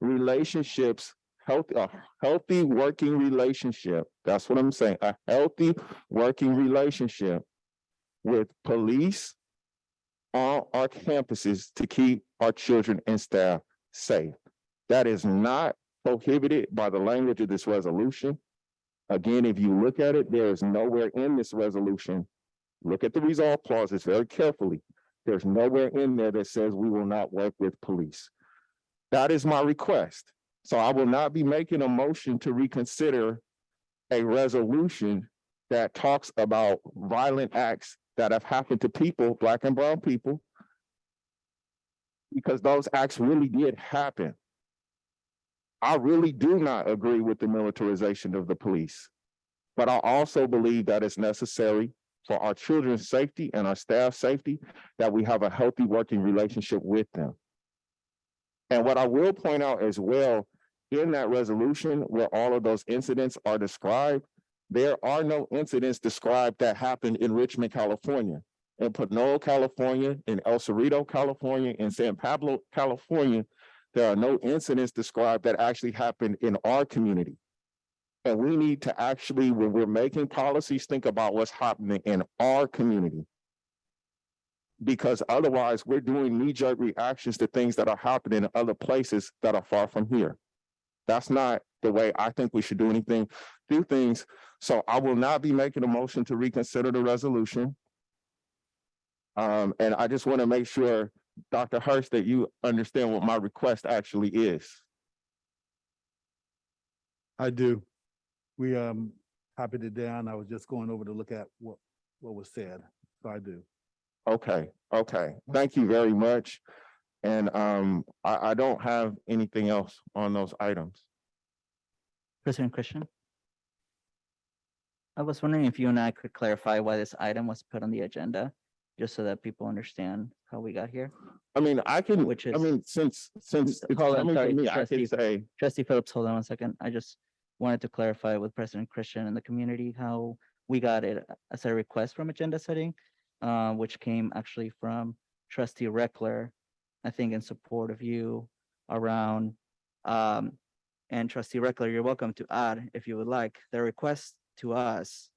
relationships healthy working relationship. That's what I'm saying. A healthy working relationship with police on our campuses to keep our children and staff safe. That is not prohibited by the language of this resolution. Again, if you look at it, there is nowhere in this resolution. Look at the resolve clauses very carefully. There's nowhere in there that says we will not work with police. That is my request. So I will not be making a motion to reconsider a resolution that talks about violent acts that have happened to people, Black and brown people, because those acts really did happen. I really do not agree with the militarization of the police, but I also believe that it's necessary for our children's safety and our staff safety that we have a healthy working relationship with them. And what I will point out as well, in that resolution where all of those incidents are described, there are no incidents described that happened in Richmond, California, in Pinole, California, in El Cerrito, California, in San Pablo, California. There are no incidents described that actually happened in our community. And we need to actually, when we're making policies, think about what's happening in our community. Because otherwise we're doing knee-jerk reactions to things that are happening in other places that are far from here. That's not the way I think we should do things. So I will not be making a motion to reconsider the resolution. And I just want to make sure, Dr. Hurst, that you understand what my request actually is. I do. We copied it down. I was just going over to look at what was said. So I do. Okay. Thank you very much. And I don't have anything else on those items. President Christian? I was wondering if you and I could clarify why this item was put on the agenda, just so that people understand how we got here. I mean, since it's Hold on, coming sorry, from me, I Trustee. can say, Trustee Phillips, hold on one second. I just wanted to clarify with President Christian and the community how we got it as a request from agenda setting, which came actually from Trustee Reckler, I think in support of you around, and Trustee Reckler, you're welcome to add if you would like. The request to us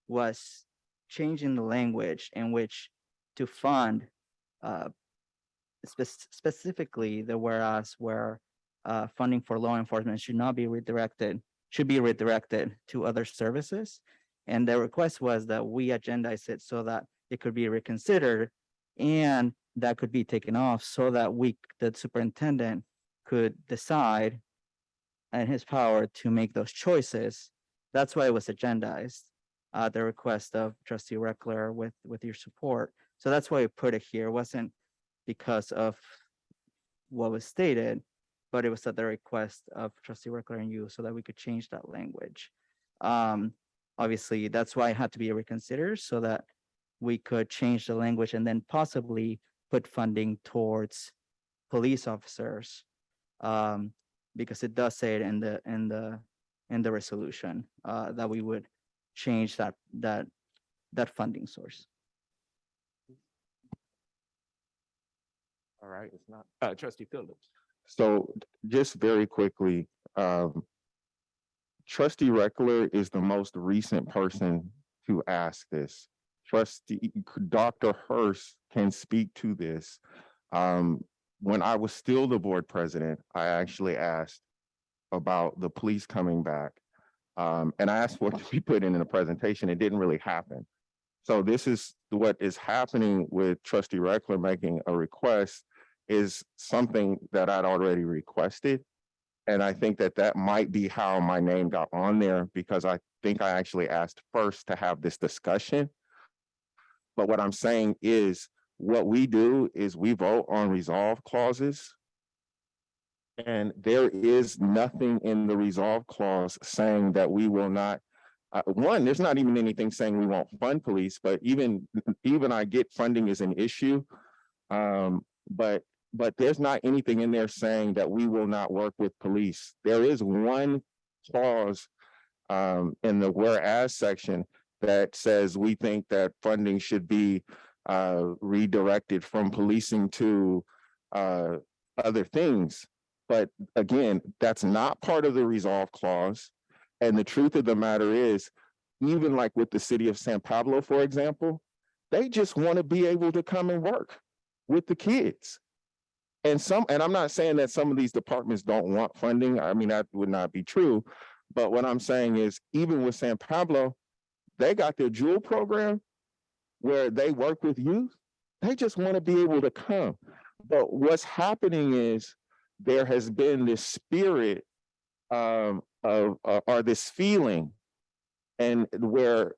was changing the language in which to fund specifically the whereas where funding for law enforcement should be redirected to other services. And the request was that we agendize it so that it could be reconsidered and that could be taken off so that the superintendent could decide in his power to make those choices. That's why it was agendized, the request of Trustee Reckler with your support. So that's why we put it here. It wasn't because of what was stated, but it was at the request of Trustee Reckler and you so that we could change that language. Obviously, that's why it had to be reconsidered so that we could change the language and then possibly put funding towards police officers, because it does say it in the resolution that we would change that funding source. All right, it's not, Trustee Phillips. so just very quickly, Trustee Reckler is the most recent person to ask this. Trustee Dr. Hurst can speak to this. When I was still the board president, I actually asked about the police coming back. And I asked for it to be put in a presentation. It didn't really happen. So this is what is happening with Trustee Reckler making a request is something that I'd already requested. And I think that might be how my name got on there, because I think I actually asked first to have this discussion. But what I'm saying is what we do is we vote on resolve clauses. And there is nothing in the resolve clause saying that we will not, one, there's not even anything saying we won't fund police, but even I get funding is an issue. But there's not anything in there saying that we will not work with police. There is one clause in the whereas section that says we think that funding should be redirected from policing to other things. But again, that's not part of the resolve clause. And the truth of the matter is, even like with the city of San Pablo, for example, they just want to be able to come and work with the kids. And I'm not saying that some of these departments don't want funding. I mean, that would not be true. But what I'm saying is, even with San Pablo, they got their Jewel program where they work with youth. They just want to be able to come. But what's happening is there has been this spirit or this feeling, and where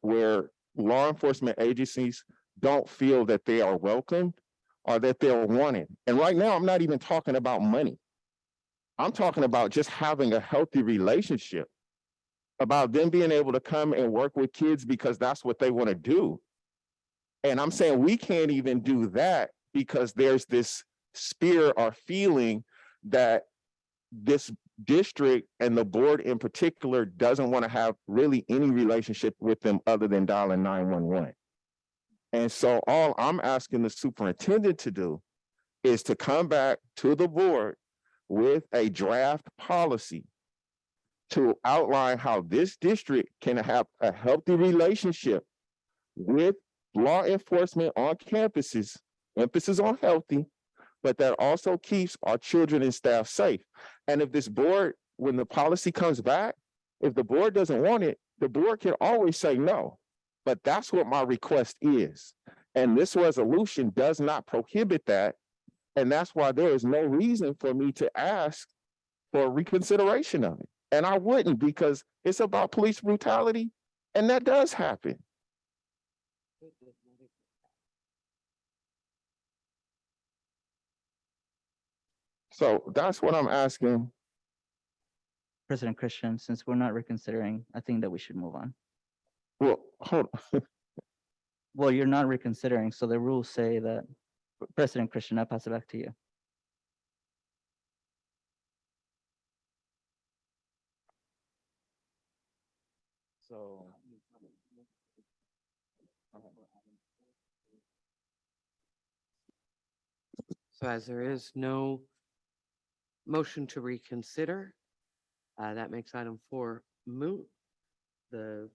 law enforcement agencies don't feel that they are welcomed or that they're wanted. And right now, I'm not even talking about money. I'm talking about just having a healthy relationship, about them being able to come and work with kids because that's what they want to do. And I'm saying we can't even do that because there's this spirit or feeling that this district and the board in particular doesn't want to have really any relationship with them other than dialing 911. And so all I'm asking the superintendent to do is to come back to the board with a draft policy to outline how this district can have a healthy relationship with law enforcement on campuses, emphasis on healthy, but that also keeps our children and staff safe. And if this board, when the policy comes back, if the board doesn't want it, the board can always say no. But that's what my request is. And this resolution does not prohibit that. And that's why there is no reason for me to ask for reconsideration of it. And I wouldn't, because it's about police brutality, and that does happen. So that's what I'm asking. President Christian, since we're not reconsidering, I think that we should move on. Well, hold on. Well, you're not reconsidering, so the rules say that. President Christian, I'll pass it back to you. So. So as there is no motion to reconsider, that makes item 4 moot. The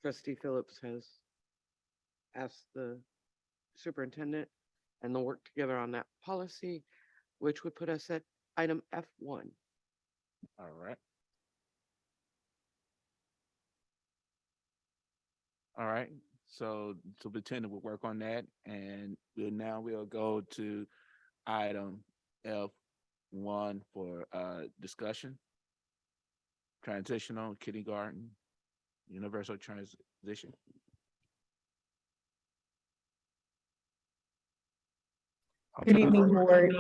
trustee Phillips has asked the superintendent and they'll work together on that policy, which would put us at item F1. All right. All right, so superintendent will work on that, and we'll go to item F1 for discussion. Transitional kindergarten, universal transition. Good evening, board.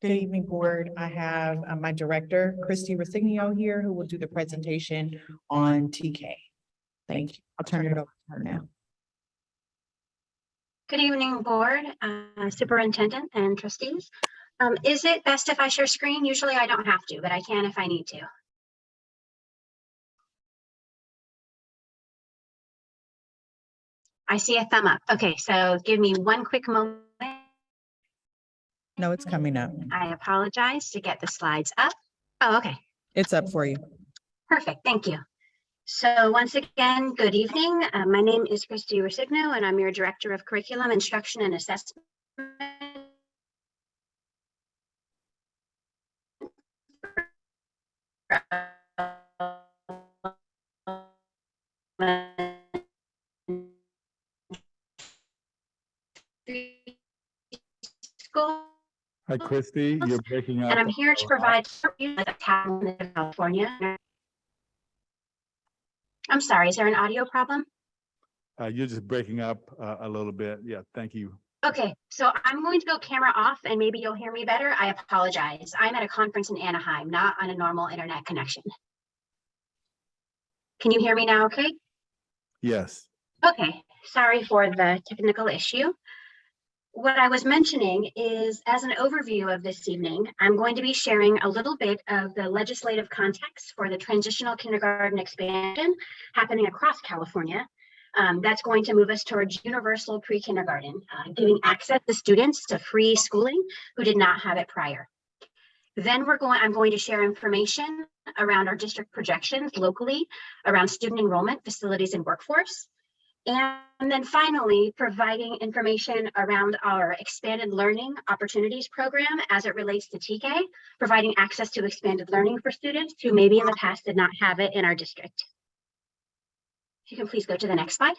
Good evening, board. I have my director, Christy Resignio here, who will do the presentation on TK. Thank you. I'll turn it over to her now. Good evening, board, superintendent and trustees. Is it best if I share screen? Usually I don't have to, but I can if I need to. I see a thumb up. Okay, so give me one quick moment. No, it's coming up. I apologize to get the slides up. Oh, okay. It's up for you. Perfect, thank you. So once again, good evening. My name is Christy Resigno, and I'm your Director of Curriculum, Instruction, and Assessment. Hi, Christy, you're breaking up. And I'm here to provide California. I'm sorry, is there an audio problem? You're just breaking up a little bit. Yeah, thank you. Okay, so I'm going to go camera off and maybe you'll hear me better. I apologize. I'm at a conference in Anaheim, not on a normal internet connection. Can you hear me now, okay? Yes. Okay, sorry for the technical issue. What I was mentioning is, as an overview of this evening, I'm going to be sharing a little bit of the legislative context for the transitional kindergarten expansion happening across California. That's going to move us towards universal pre-kindergarten, giving access to students to free schooling who did not have it prior. Then I'm going to share information around our district projections locally around student enrollment, facilities, and workforce. And then finally, providing information around our expanded learning opportunities program as it relates to TK, providing access to expanded learning for students who maybe in the past did not have it in our district. If you can please go to the next slide.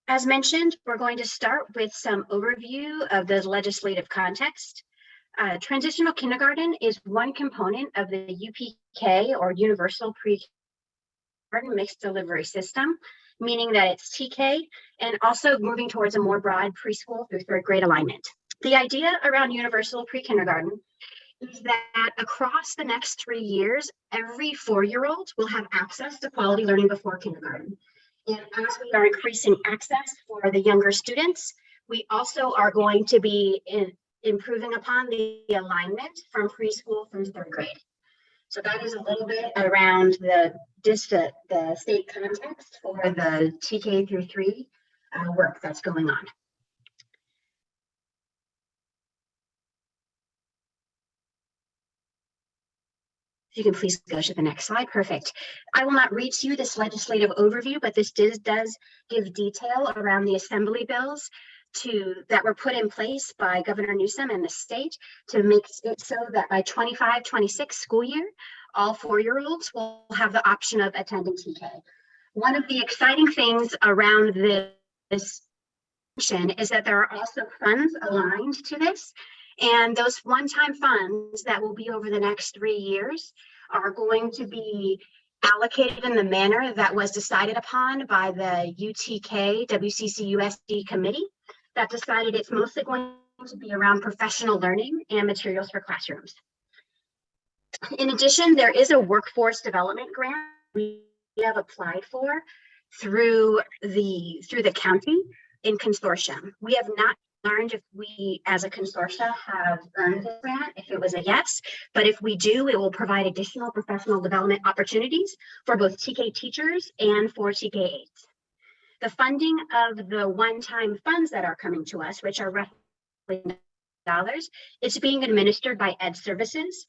As mentioned, we're going to start with some overview of the legislative context. Transitional kindergarten is one component of the UPK, or Universal Pre-Kindergarten Mixed Delivery System, meaning that it's TK and also moving towards a more broad preschool through third grade alignment. The idea around universal pre-kindergarten is that across the next 3 years, every 4-year-old will have access to quality learning before kindergarten. And as we are increasing access for the younger students, we also are going to be improving upon the alignment from preschool through third grade. So that is a little bit around the state context for the TK through 3 work that's going on. If you can please go to the next slide. Perfect. I will not read to you this legislative overview, but this does give detail around the assembly bills that were put in place by Governor Newsom and the state to make it so that by 25-26 school year, all 4-year-olds will have the option of attending TK. One of the exciting things around this is that there are also funds aligned to this. And those one-time funds that will be over the next 3 years are going to be allocated in the manner that was decided upon by the UTK WCCUSD committee that decided it's mostly going to be around professional learning and materials for classrooms. In addition, there is a workforce development grant we have applied for through the county in consortium. We have not learned if we as a consortia have earned this grant, if it was a yes, but if we do, it will provide additional professional development opportunities for both TK teachers and for TK aides. The funding of the one-time funds that are coming to us, which are roughly $, is being administered by Ed Services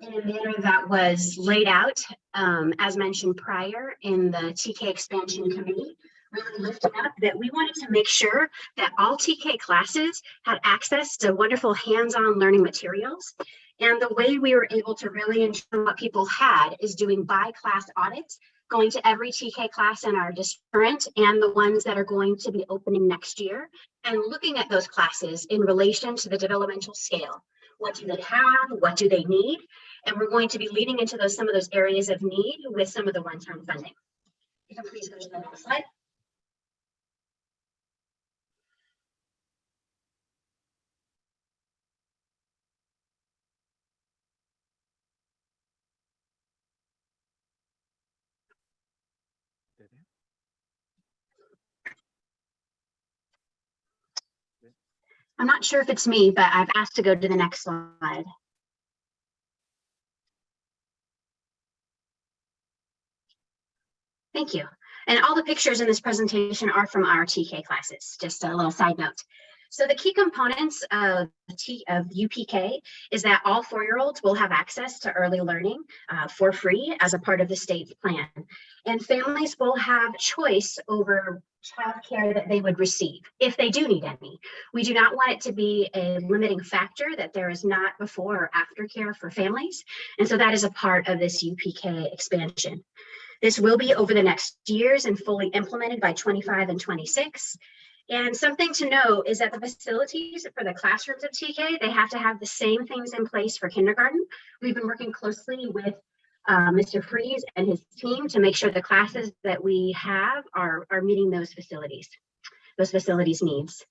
in a manner that was laid out, as mentioned prior in the TK expansion committee, really lifting up that we wanted to make sure that all TK classes had access to wonderful hands-on learning materials. And the way we were able to really ensure what people had is doing by-class audits, going to every TK class in our district and the ones that are going to be opening next year, and looking at those classes in relation to the developmental scale. What do they have? What do they need? And we're going to be leading into some of those areas of need with some of the one-time funding. You can please go to the next slide. I'm not sure if it's me, but I've asked to go to the next slide. Thank you. And all the pictures in this presentation are from our TK classes, just a little side note. So the key components of UPK is that all 4-year-olds will have access to early learning for free as a part of the state's plan. And families will have choice over childcare that they would receive if they do need any. We do not want it to be a limiting factor that there is not before or after care for families. And so that is a part of this UPK expansion. This will be over the next years and fully implemented by 25 and 26. And something to note is that the facilities for the classrooms of TK, they have to have the same things in place for kindergarten. We've been working closely with Mr. Freeze and his team to make sure the classes that we have are meeting those facilities needs.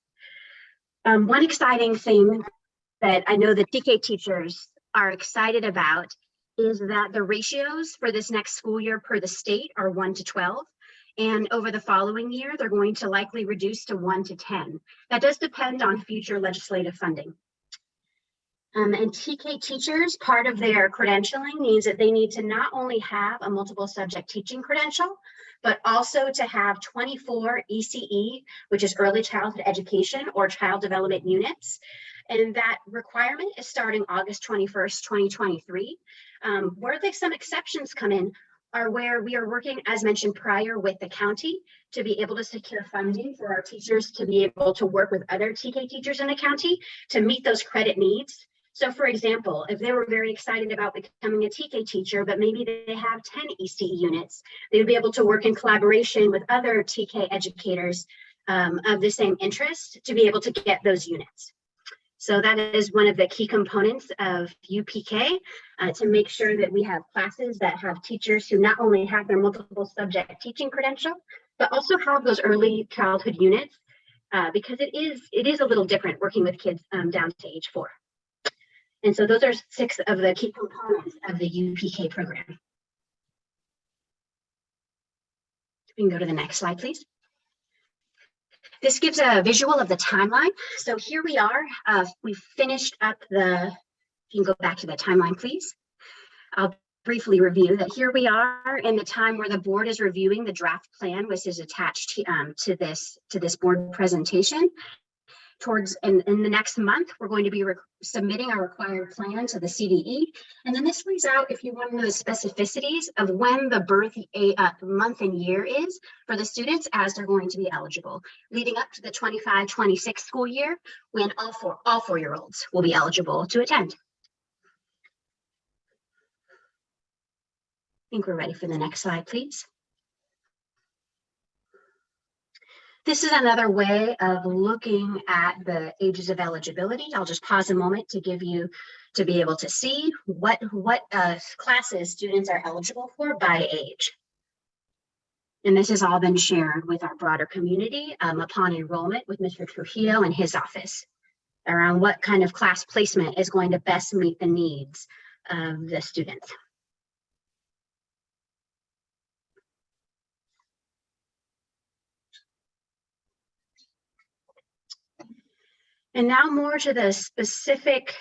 One exciting thing that I know the TK teachers are excited about is that the ratios for this next school year per the state are 1 to 12. And over the following year, they're going to likely reduce to 1 to 10. That does depend on future legislative funding. And TK teachers, part of their credentialing means that they need to not only have a multiple subject teaching credential, but also to have 24 ECE, which is early childhood education or child development units. And that requirement is starting August 21st, 2023. Where some exceptions come in are where we are working, as mentioned prior, with the county to be able to secure funding for our teachers to be able to work with other TK teachers in the county to meet those credit needs. So for example, if they were very excited about becoming a TK teacher, but maybe they have 10 ECE units, they would be able to work in collaboration with other TK educators of the same interest to be able to get those units. So that is one of the key components of UPK to make sure that we have classes that have teachers who not only have their multiple subject teaching credential, but also have those early childhood units because it is a little different working with kids down to age 4. And so those are 6 of the key components of the UPK program. We can go to the next slide, please. This gives a visual of the timeline. So here we are. We finished up if you can go back to the timeline, please. I'll briefly review that here we are in the time where the board is reviewing the draft plan, which is attached to this board presentation. In the next month, we're going to be submitting our required plan to the CDE. And then this lays out, if you want to know the specificities of when the birth month and year is for the students as they're going to be eligible, leading up to the 25-26 school year when all four-year-olds will be eligible to attend. I think we're ready for the next slide, please. This is another way of looking at the ages of eligibility. I'll just pause a moment to be able to see what classes students are eligible for by age. And this has all been shared with our broader community upon enrollment with Mr. Trujillo and his office around what kind of class placement is going to best meet the needs of the students. And now more to the specific,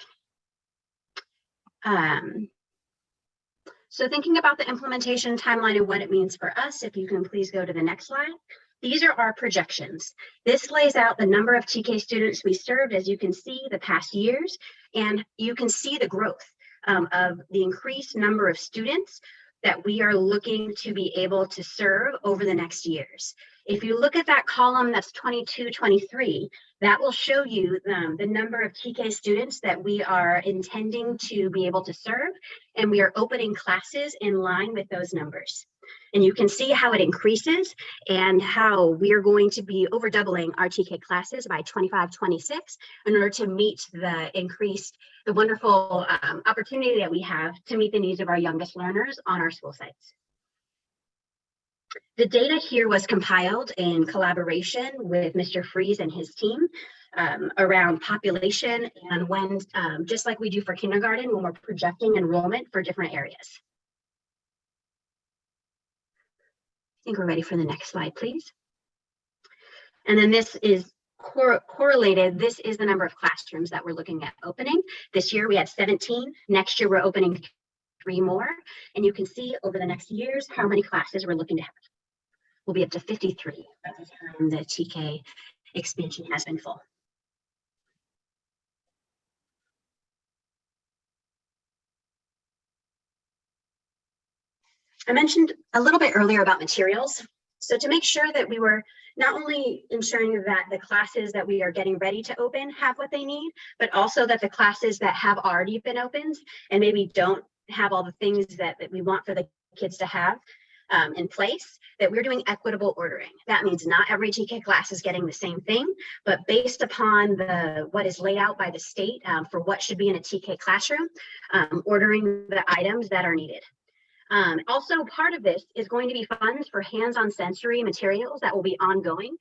so thinking about the implementation timeline and what it means for us, if you can please go to the next slide. These are our projections. This lays out the number of TK students we served, as you can see, the past years, and you can see the growth of the increased number of students that we are looking to be able to serve over the next years. If you look at that column that's 22-23, that will show you the number of TK students that we are intending to be able to serve, and we are opening classes in line with those numbers. And you can see how it increases and how we are going to be over doubling our TK classes by 25-26 in order to meet the wonderful opportunity that we have to meet the needs of our youngest learners on our school sites. The data here was compiled in collaboration with Mr. Freeze and his team around population and when, just like we do for kindergarten, when we're projecting enrollment for different areas. I think we're ready for the next slide, please. And then this is correlated. This is the number of classrooms that we're looking at opening. This year we had 17. Next year we're opening 3 more. And you can see over the next years how many classes we're looking to have. We'll be up to 53 by the time the TK expansion has been full. I mentioned a little bit earlier about materials. So to make sure that we were not only ensuring that the classes that we are getting ready to open have what they need, but also that the classes that have already been opened and maybe don't have all the things that we want for the kids to have in place, that we're doing equitable ordering. That means not every TK class is getting the same thing, but based upon what is laid out by the state for what should be in a TK classroom, ordering the items that are needed. Also, part of this is going to be funds for hands-on sensory materials that will be ongoing.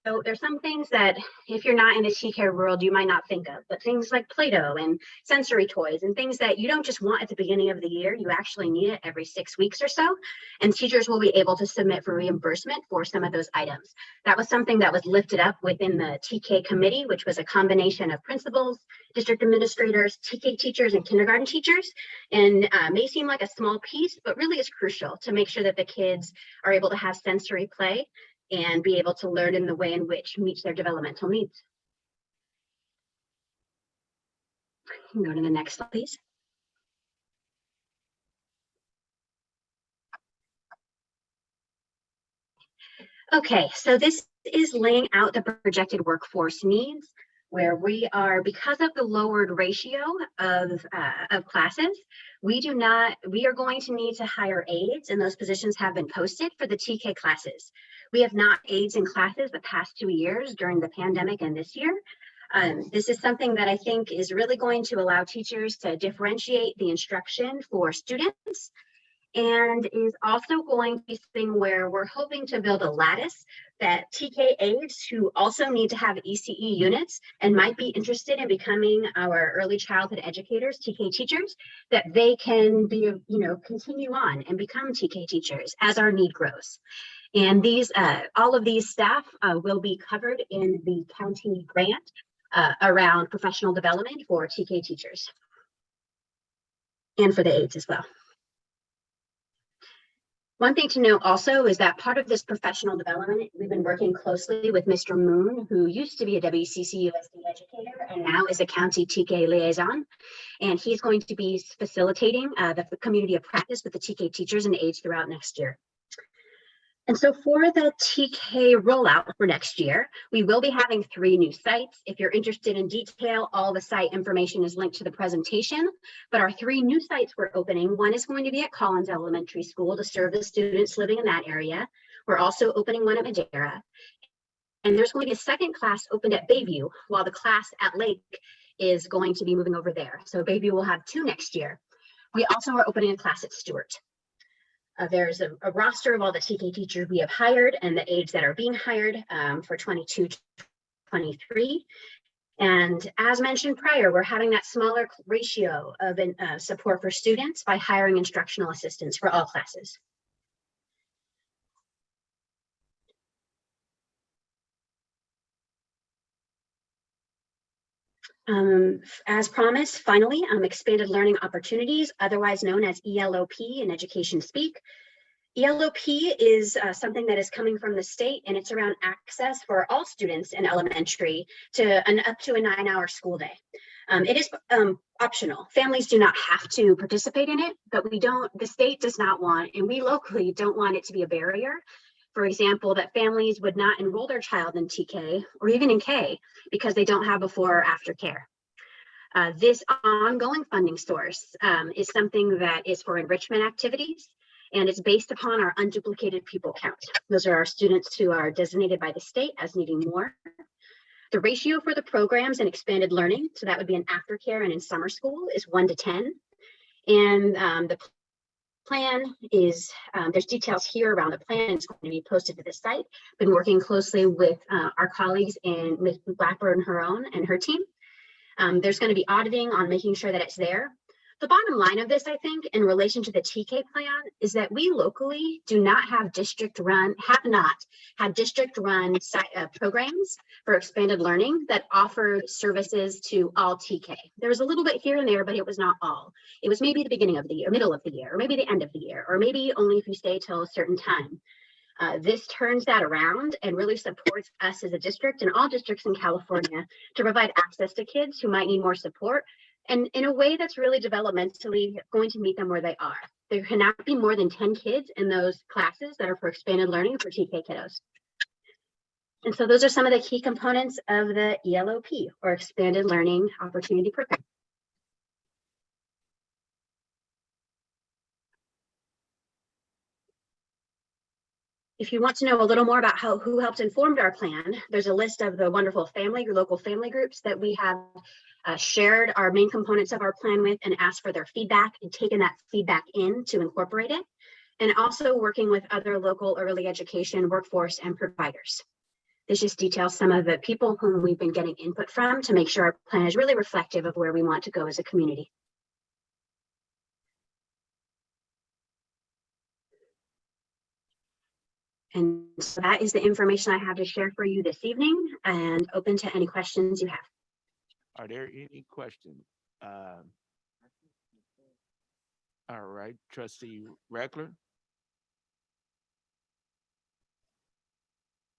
So there's some things that if you're not in the TK world, you might not think of, but things like Play-Doh and sensory toys and things that you don't just want at the beginning of the year, you actually need it every 6 weeks or so. And teachers will be able to submit for reimbursement for some of those items. That was something that was lifted up within the TK committee, which was a combination of principals, district administrators, TK teachers, and kindergarten teachers. And may seem like a small piece, but really is crucial to make sure that the kids are able to have sensory play and be able to learn in the way in which meets their developmental needs. You can go to the next slide, please. Okay, so this is laying out the projected workforce needs, where we are, because of the lowered ratio of classes, we are going to need to hire aides, and those positions have been posted for the TK classes. We have not aides in classes the past 2 years during the pandemic and this year. This is something that I think is really going to allow teachers to differentiate the instruction for students, and is also going to be something where we're hoping to build a lattice that TK aides who also need to have ECE units and might be interested in becoming our early childhood educators, TK teachers, that they can be, continue on and become TK teachers as our need grows. And these, all of these staff will be covered in the county grant around professional development for TK teachers and for the aides as well. One thing to note also is that part of this professional development, we've been working closely with Mr. Moon, who used to be a WCCUSD educator and now is a county TK liaison. And he's going to be facilitating the community of practice with the TK teachers and aides throughout next year. And so for the TK rollout for next year, we will be having 3 new sites. If you're interested in detail, all the site information is linked to the presentation, but our 3 new sites we're opening, one is going to be at Collins Elementary School to serve the students living in that area. We're also opening one at Madera. And there's going to be a second class opened at Bayview, while the class at Lake is going to be moving over there. So Bayview will have 2 next year. We also are opening a class at Stewart. There's a roster of all the TK teachers we have hired and the aides that are being hired for 22-23. And as mentioned prior, we're having that smaller ratio of support for students by hiring instructional assistants for all classes. As promised, finally, expanded learning opportunities, otherwise known as ELOP in education speak. ELOP is something that is coming from the state, and it's around access for all students in elementary to up to a 9-hour school day. It is optional. Families do not have to participate in it, but the state does not want, and we locally don't want it to be a barrier. For example, that families would not enroll their child in TK or even in K because they don't have before or after care. This ongoing funding source is something that is for enrichment activities, and it's based upon our unduplicated pupil count. Those are our students who are designated by the state as needing more. The ratio for the programs in expanded learning, so that would be in aftercare and in summer school, is 1 to 10. And the plan is, there's details here around the plan. It's going to be posted to the site. Been working closely with our colleagues in Ms. Blackburn, her own, and her team. There's going to be auditing on making sure that it's there. The bottom line of this, I think, in relation to the TK plan is that we locally do not have have not had district-run programs for expanded learning that offer services to all TK. There was a little bit here and there, but it was not all. It was maybe the beginning of the year, middle of the year, or maybe the end of the year, or maybe only if you stay till a certain time. This turns that around and really supports us as a district and all districts in California to provide access to kids who might need more support, and in a way that's really developmentally going to meet them where they are. There cannot be more than 10 kids in those classes that are for expanded learning for TK kiddos. And so those are some of the key components of the ELOP, or Expanded Learning Opportunity Program. If you want to know a little more about who helped informed our plan, there's a list of the wonderful local family groups that we have shared our main components of our plan with and asked for their feedback and taken that feedback in to incorporate it, and also working with other local early education workforce and providers. This just details some of the people whom we've been getting input from to make sure our plan is really reflective of where we want to go as a community. And so that is the information I have to share for you this evening, and open to any questions you have. Are there any questions? All right, Trustee Reckler.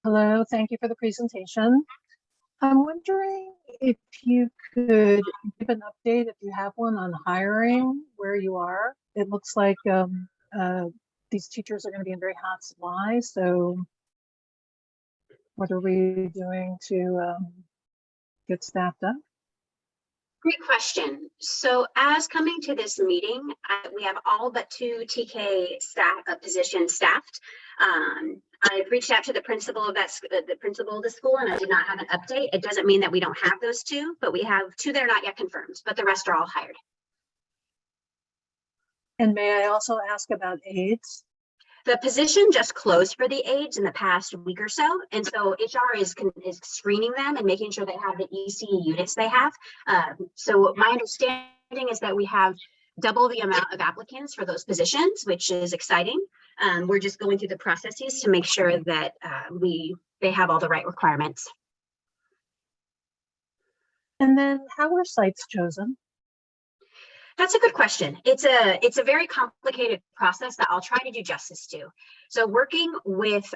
Hello, thank you for the presentation. I'm wondering if you could give an update, if you have one, on hiring, where you are. It looks like these teachers are going to be in very hot supply. So what are we doing to get staffed up? Great question. So as coming to this meeting, we have all but 2 TK staff positions staffed. I've reached out to the principal of the principal of the school, and I did not have an update. It doesn't mean that we don't have those 2, but we have 2 that are not yet confirmed, but the rest are all hired. And may I also ask about aides? The position just closed for the aides in the past week or so, and so HR is screening them and making sure they have the ECE units they have. So my understanding is that we have double the amount of applicants for those positions, which is exciting. We're just going through the processes to make sure that they have all the right requirements. And then how were sites chosen? That's a good question. It's a very complicated process that I'll try to do justice to. So working with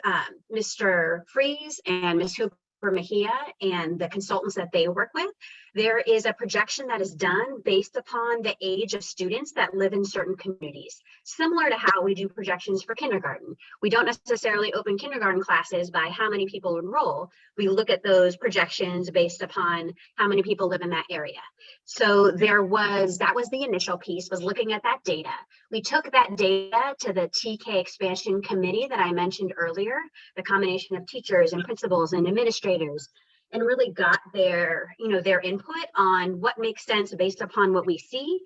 Mr. Freeze and Ms. Hooper Mejia and the consultants that they work with, there is a projection that is done based upon the age of students that live in certain communities, similar to how we do projections for kindergarten. We don't necessarily open kindergarten classes by how many people enroll. We look at those projections based upon how many people live in that area. So that was the initial piece, was looking at that data. We took that data to the TK expansion committee that I mentioned earlier, the combination of teachers and principals and administrators, and really got their input on what makes sense based upon what we see.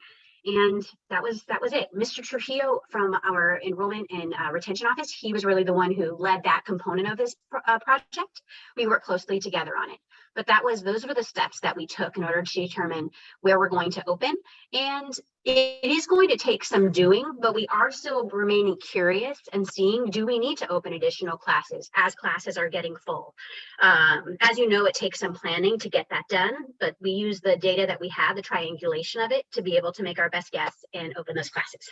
And that was it. Mr. Trujillo from our enrollment and retention office, he was really the one who led that component of this project. We worked closely together on it. But those were the steps that we took in order to determine where we're going to open. And it is going to take some doing, but we are still remaining curious and seeing, do we need to open additional classes as classes are getting full? As you know, it takes some planning to get that done, but we use the data that we have, the triangulation of it, to be able to make our best guess and open those classes.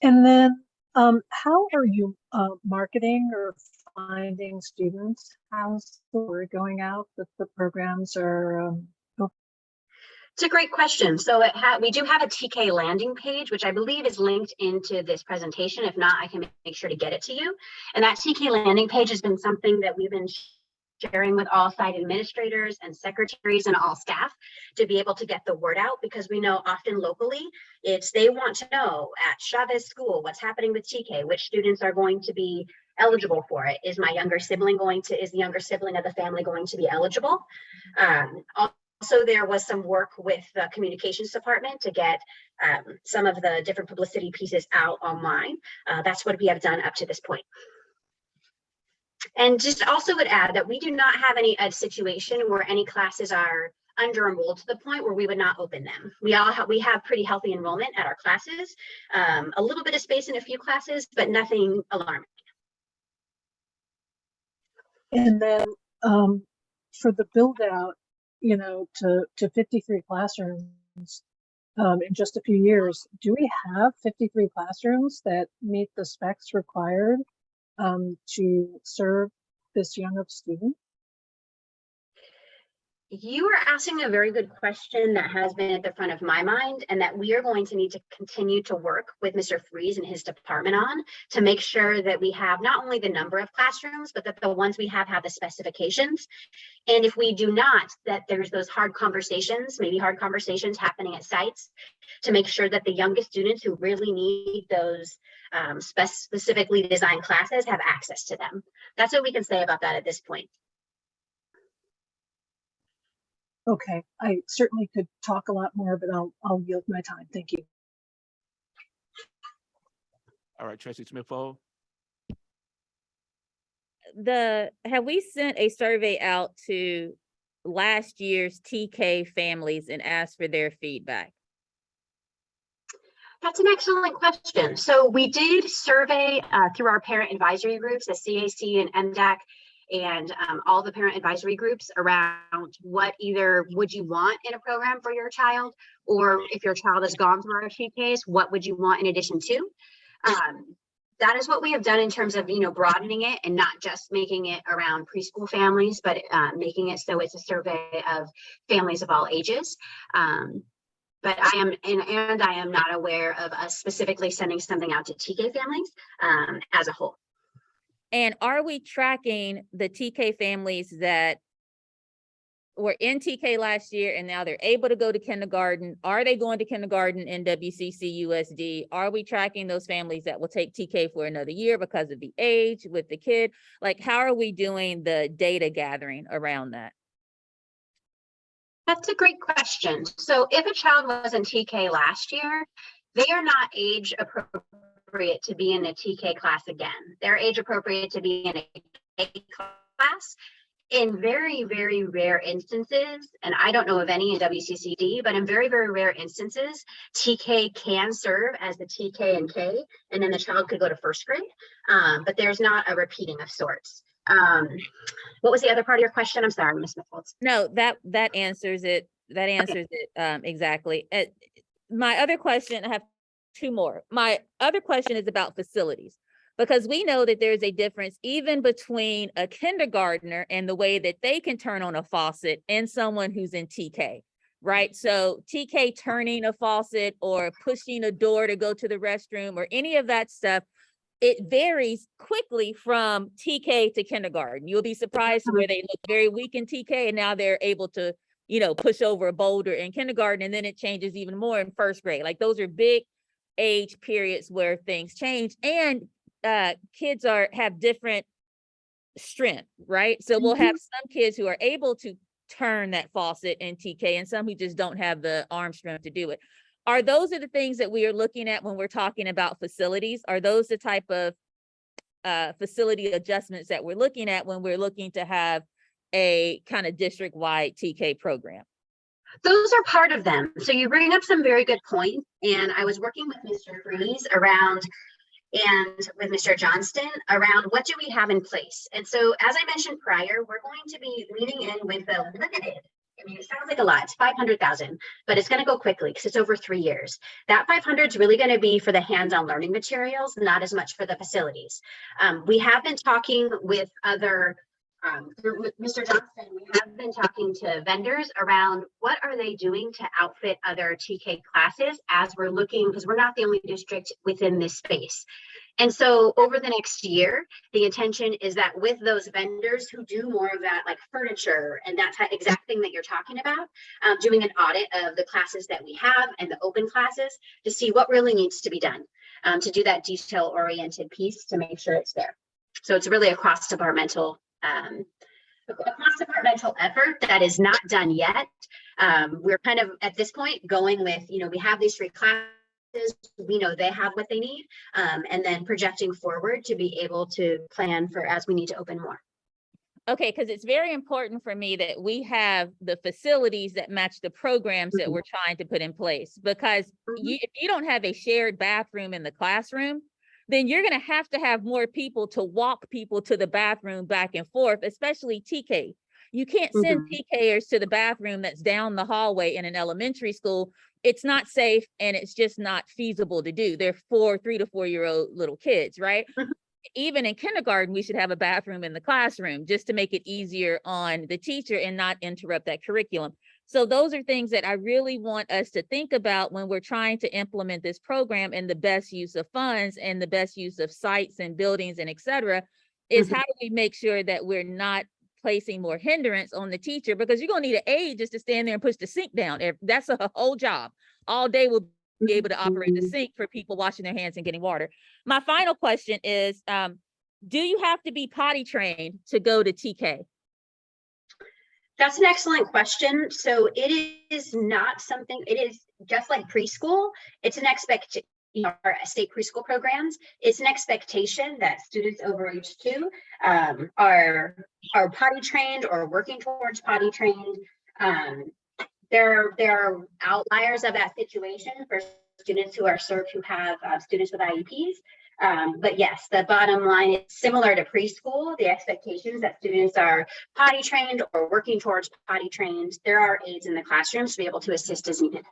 And then how are you marketing or finding students? How's the word going out that the programs are It's a great question. So we do have a TK landing page, which I believe is linked into this presentation. If not, I can make sure to get it to you. And that TK landing page has been something that we've been sharing with all site administrators and secretaries and all staff to be able to get the word out, because we know often locally they want to know at Chavez School what's happening with TK, which students are going to be eligible for it. Is the younger sibling of the family going to be eligible? Also, there was some work with the communications department to get some of the different publicity pieces out online. That's what we have done up to this point. And just also would add that we do not have any situation where any classes are under enrolled to the point where we would not open them. We have pretty healthy enrollment at our classes, a little bit of space in a few classes, but nothing alarming. And then for the build out, to 53 classrooms in just a few years, do we have 53 classrooms that meet the specs required to serve this young of student? You are asking a very good question that has been at the front of my mind, and that we are going to need to continue to work with Mr. Freeze and his department on to make sure that we have not only the number of classrooms, but that the ones we have the specifications. And if we do not, that there's those hard conversations happening at sites to make sure that the youngest students who really need those specifically designed classes have access to them. That's what we can say about that at this point. Okay, I certainly could talk a lot more, but I'll yield my time. Thank you. All right, Trustee Smith-Fall. have we sent a survey out to last year's TK families and asked for their feedback? That's an excellent question. So we did survey through our parent advisory groups, the CAC and MDAC, and all the parent advisory groups around what either would you want in a program for your child, or if your child has gone through our TKs, what would you want in addition to? That is what we have done in terms of, broadening it and not just making it around preschool families, but making it so it's a survey of families of all ages. But I am not aware of us specifically sending something out to TK families as a whole. And are we tracking the TK families that were in TK last year and now they're able to go to kindergarten? Are they going to kindergarten in WCCUSD? Are we tracking those families that will take TK for another year because of the age with the kid? Like, how are we doing the data gathering around that? That's a great question. So if a child was in TK last year, they are not age appropriate to be in a TK class again. They're age appropriate to be in a K class. In very, very rare instances, and I don't know of any in WCCD, but in very, very rare instances, TK can serve as the TK and K, and then the child could go to first grade, but there's not a repeating of sorts. What was the other part of your question? I'm sorry, Ms. Mitholtz. No, that answers it. That answers it exactly. My other question, I have two more. My other question is about facilities, because we know that there's a difference even between a kindergartner and the way that they can turn on a faucet and someone who's in TK, right? So TK turning a faucet or pushing a door to go to the restroom or any of that stuff, it varies quickly from TK to kindergarten. You'll be surprised where they look very weak in TK and now they're able to, push over a boulder in kindergarten, and then it changes even more in first grade. Like, those are big age periods where things change, and kids have different strength, right? So we'll have some kids who are able to turn that faucet in TK and some who just don't have the arm strength to do it. Those are the things that we are looking at when we're talking about facilities? Are those the type of facility adjustments that we're looking at when we're looking to have a kind of district-wide TK program? Those are part of them. So you bring up some very good points. And I was working with Mr. Freeze and with Mr. Johnston around what do we have in place. And so, as I mentioned prior, we're going to be leaning in with the limited. I mean, it sounds like a lot. It's 500,000, but it's going to go quickly because it's over 3 years. That 500 is really going to be for the hands-on learning materials, not as much for the facilities. We have been talking with other, Mr. Johnston, we have been talking to vendors around what are they doing to outfit other TK classes as we're looking, because we're not the only district within this space. And so over the next year, the intention is that with those vendors who do more of that, like furniture and that exact thing that you're talking about, doing an audit of the classes that we have and the open classes to see what really needs to be done to do that detail-oriented piece to make sure it's there. So it's really a cross-departmental effort that is not done yet. We're kind of at this point going with, we have these 3 classes. We know they have what they need, and then projecting forward to be able to plan for as we need to open more. Okay, because it's very important for me that we have the facilities that match the programs that we're trying to put in place, because if you don't have a shared bathroom in the classroom, then you're going to have more people to walk people to the bathroom back and forth, especially TK. You can't send TKers to the bathroom that's down the hallway in an elementary school. It's not safe and it's just not feasible to do. They're 3 to 4 year old little kids, right? Even in kindergarten, we should have a bathroom in the classroom just to make it easier on the teacher and not interrupt that curriculum. So those are things that I really want us to think about when we're trying to implement this program, and the best use of funds and the best use of sites and buildings and et cetera, is how do we make sure that we're not placing more hindrance on the teacher, because you're going to need an aide just to stand there and push the sink down. That's a whole job. All day we'll be able to operate the sink for people washing their hands and getting water. My final question is, do you have to be potty trained to go to TK? That's an excellent question. So it is not something, it is just like preschool. It's an our state preschool programs, it's an expectation that students over age 2 are potty trained or working towards potty trained. There are outliers of that situation for students who are served who have students with IEPs. But yes, the bottom line is similar to preschool. The expectations that students are potty trained or working towards potty trained. There are aides in the classrooms to be able to assist as needed.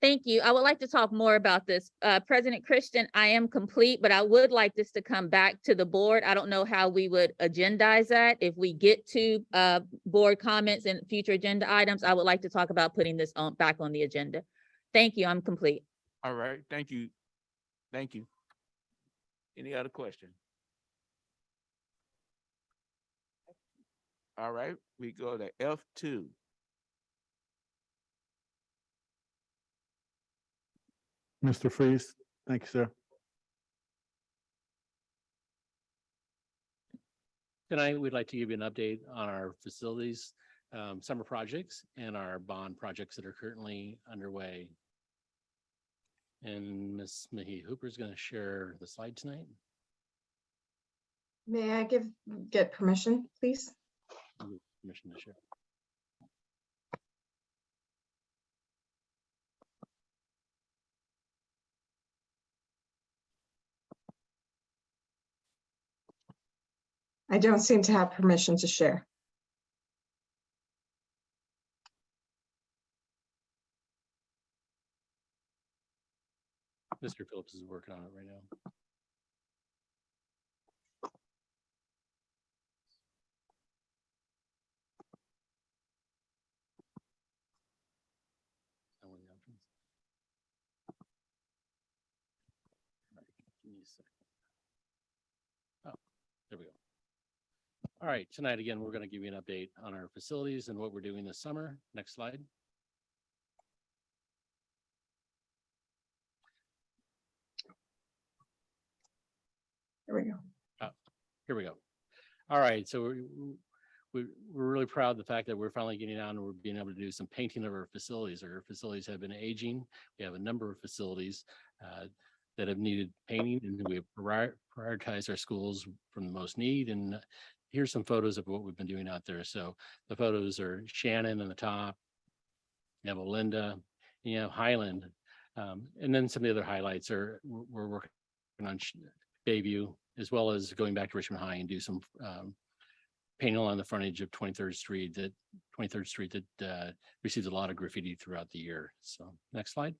Thank you. I would like to talk more about this. President Christian, I am complete, but I would like this to come back to the board. I don't know how we would agendize that. If we get to board comments and future agenda items, I would like to talk about putting this on back on the agenda. Thank you. I'm complete. All right, thank you. Thank you. Any other question? All right, we go to F2. Mr. Freeze, thank you, sir. Tonight, we'd like to give you an update on our facilities, summer projects, and our bond projects that are currently underway. And Ms. Mahi Hooper is going to share the slide tonight. May I get permission, please? Permission to share. I don't seem to have permission to share. Mr. Phillips is working on it right now. Oh, there we go. All right, tonight again, we're going to give you an update on our facilities and what we're doing this summer. Next slide. Here we go. Oh, here we go. All right, so we're really proud of the fact that we're finally getting out and we're being able to do some painting of our facilities. Our facilities have been aging. We have a number of facilities that have needed painting, and we have prioritized our schools from the most need. And here's some photos of what we've been doing out there. So the photos are Shannon on the top, you have Olinda, and you have Highland. And then some of the other highlights are we're working on Bayview, as well as going back to Richmond High and do some painting along the frontage of 23rd Street that receives a lot of graffiti throughout the year. So next slide.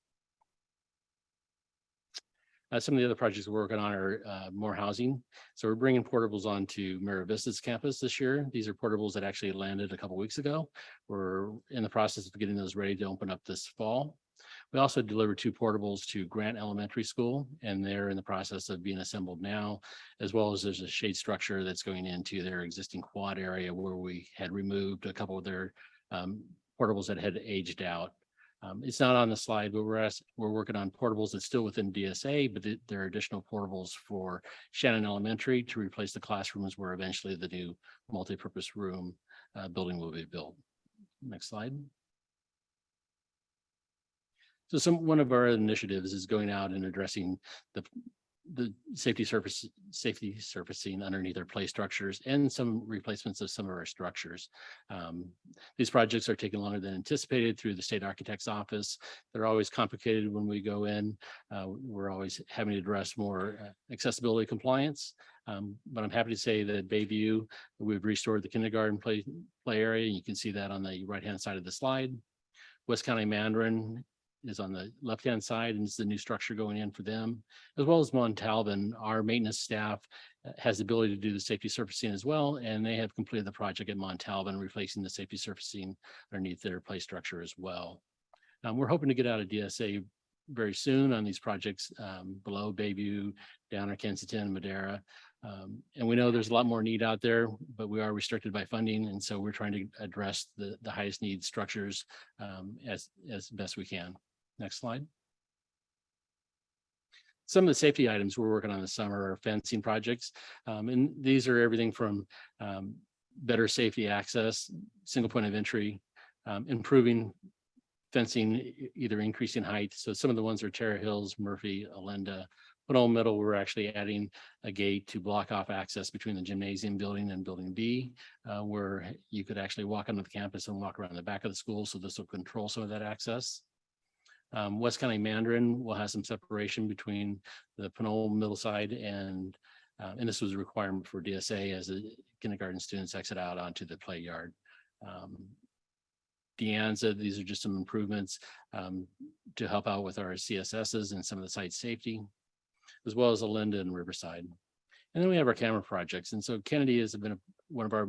Some of the other projects we're working on are more housing. So we're bringing portables onto Mira Vista's campus this year. These are portables that actually landed a couple weeks ago. We're in the process of getting those ready to open up this fall. We also delivered 2 portables to Grant Elementary School, and they're in the process of being assembled now, as well as there's a shade structure that's going into their existing quad area where we had removed a couple of their portables that had aged out. It's not on the slide, but we're working on portables that's still within DSA, but there are additional portables for Shannon Elementary to replace the classrooms where eventually the new multipurpose room building will be built. Next slide. So one of our initiatives is going out and addressing the safety surfacing underneath our play structures and some replacements of some of our structures. These projects are taking longer than anticipated through the state architect's office. They're always complicated when we go in. We're always having to address more accessibility compliance. But I'm happy to say that Bayview, we've restored the kindergarten play area. You can see that on the right-hand side of the slide. West County Mandarin is on the left-hand side, and it's the new structure going in for them, as well as Montalban. Our maintenance staff has the ability to do the safety surfacing as well, and they have completed the project at Montalban, replacing the safety surfacing underneath their play structure as well. We're hoping to get out of DSA very soon on these projects below Bayview, down at Kensington, Madera. And we know there's a lot more need out there, but we are restricted by funding, and so we're trying to address the highest need structures as best we can. Next slide. Some of the safety items we're working on this summer are fencing projects. And these are everything from better safety access, single point of entry, improving fencing, either increasing height. So some of the ones are Terra Hills, Murphy, Alenda. Pinole Middle, we're actually adding a gate to block off access between the gymnasium building and building B, where you could actually walk onto the campus and walk around the back of the school. So this will control some of that access. West County Mandarin will have some separation between the Pinole Middle side and this was a requirement for DSA as the kindergarten students exit out onto the play yard. Deanza, these are just some improvements to help out with our CSSs and some of the site safety, as well as Alenda and Riverside. And then we have our camera projects. And so Kennedy has been one of our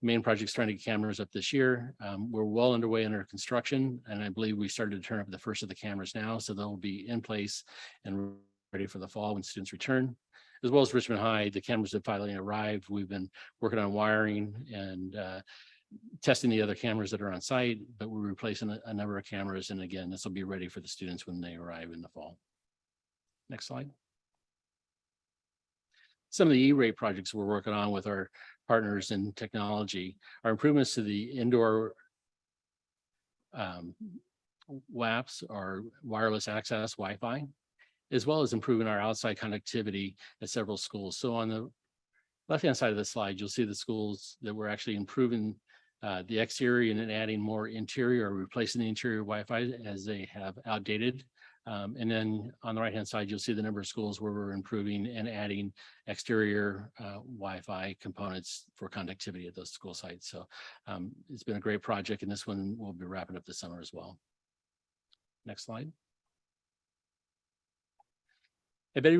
main projects trying to get cameras up this year. We're well underway under construction, and I believe we started to turn up the first of the cameras now. So they'll be in place and ready for the fall when students return. As well as Richmond High, the cameras have finally arrived. We've been working on wiring and testing the other cameras that are on site, but we're replacing a number of cameras. And again, this will be ready for the students when they arrive in the fall. Next slide. Some of the E-rate projects we're working on with our partners in technology are improvements to the indoor WAPs or wireless access Wi-Fi, as well as improving our outside connectivity at several schools. So on the left-hand side of the slide, you'll see the schools that we're actually improving the exterior and then adding more interior or replacing the interior Wi-Fi as they have outdated. And then on the right-hand side, you'll see the number of schools where we're improving and adding exterior Wi-Fi components for connectivity at those school sites. So it's been a great project, and this one will be wrapping up this summer as well. Next slide. At Betty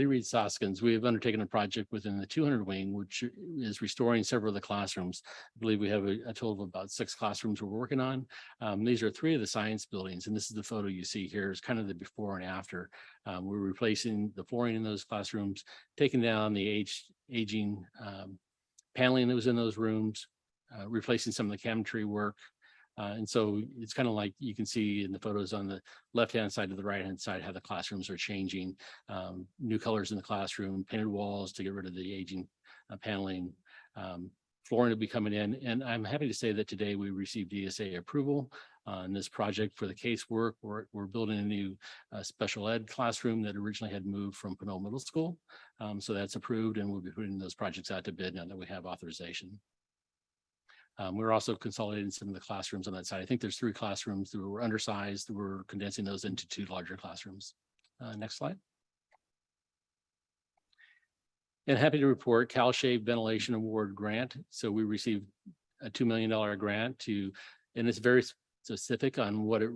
Reed Soskins, we have undertaken a project within the 200 wing, which is restoring several of the classrooms. I believe we have a total of about 6 classrooms we're working on. These are 3 of the science buildings, and this is the photo you see here. It's kind of the before and after. We're replacing the flooring in those classrooms, taking down the aging paneling that was in those rooms, replacing some of the cabinetry work. And so it's kind of like you can see in the photos on the left-hand side to the right-hand side how the classrooms are changing, new colors in the classroom, painted walls to get rid of the aging paneling, flooring will be coming in. And I'm happy to say that today we received DSA approval on this project for the casework. We're building a new special ed classroom that originally had moved from Pinole Middle School. So that's approved, and we'll be putting those projects out to bid now that we have authorization. We're also consolidating some of the classrooms on that side. I think there's 3 classrooms that were undersized. We're condensing those into 2 larger classrooms. Next slide. And happy to report CalShave Ventilation Award grant. So we received a $2 million grant and it's very specific on what it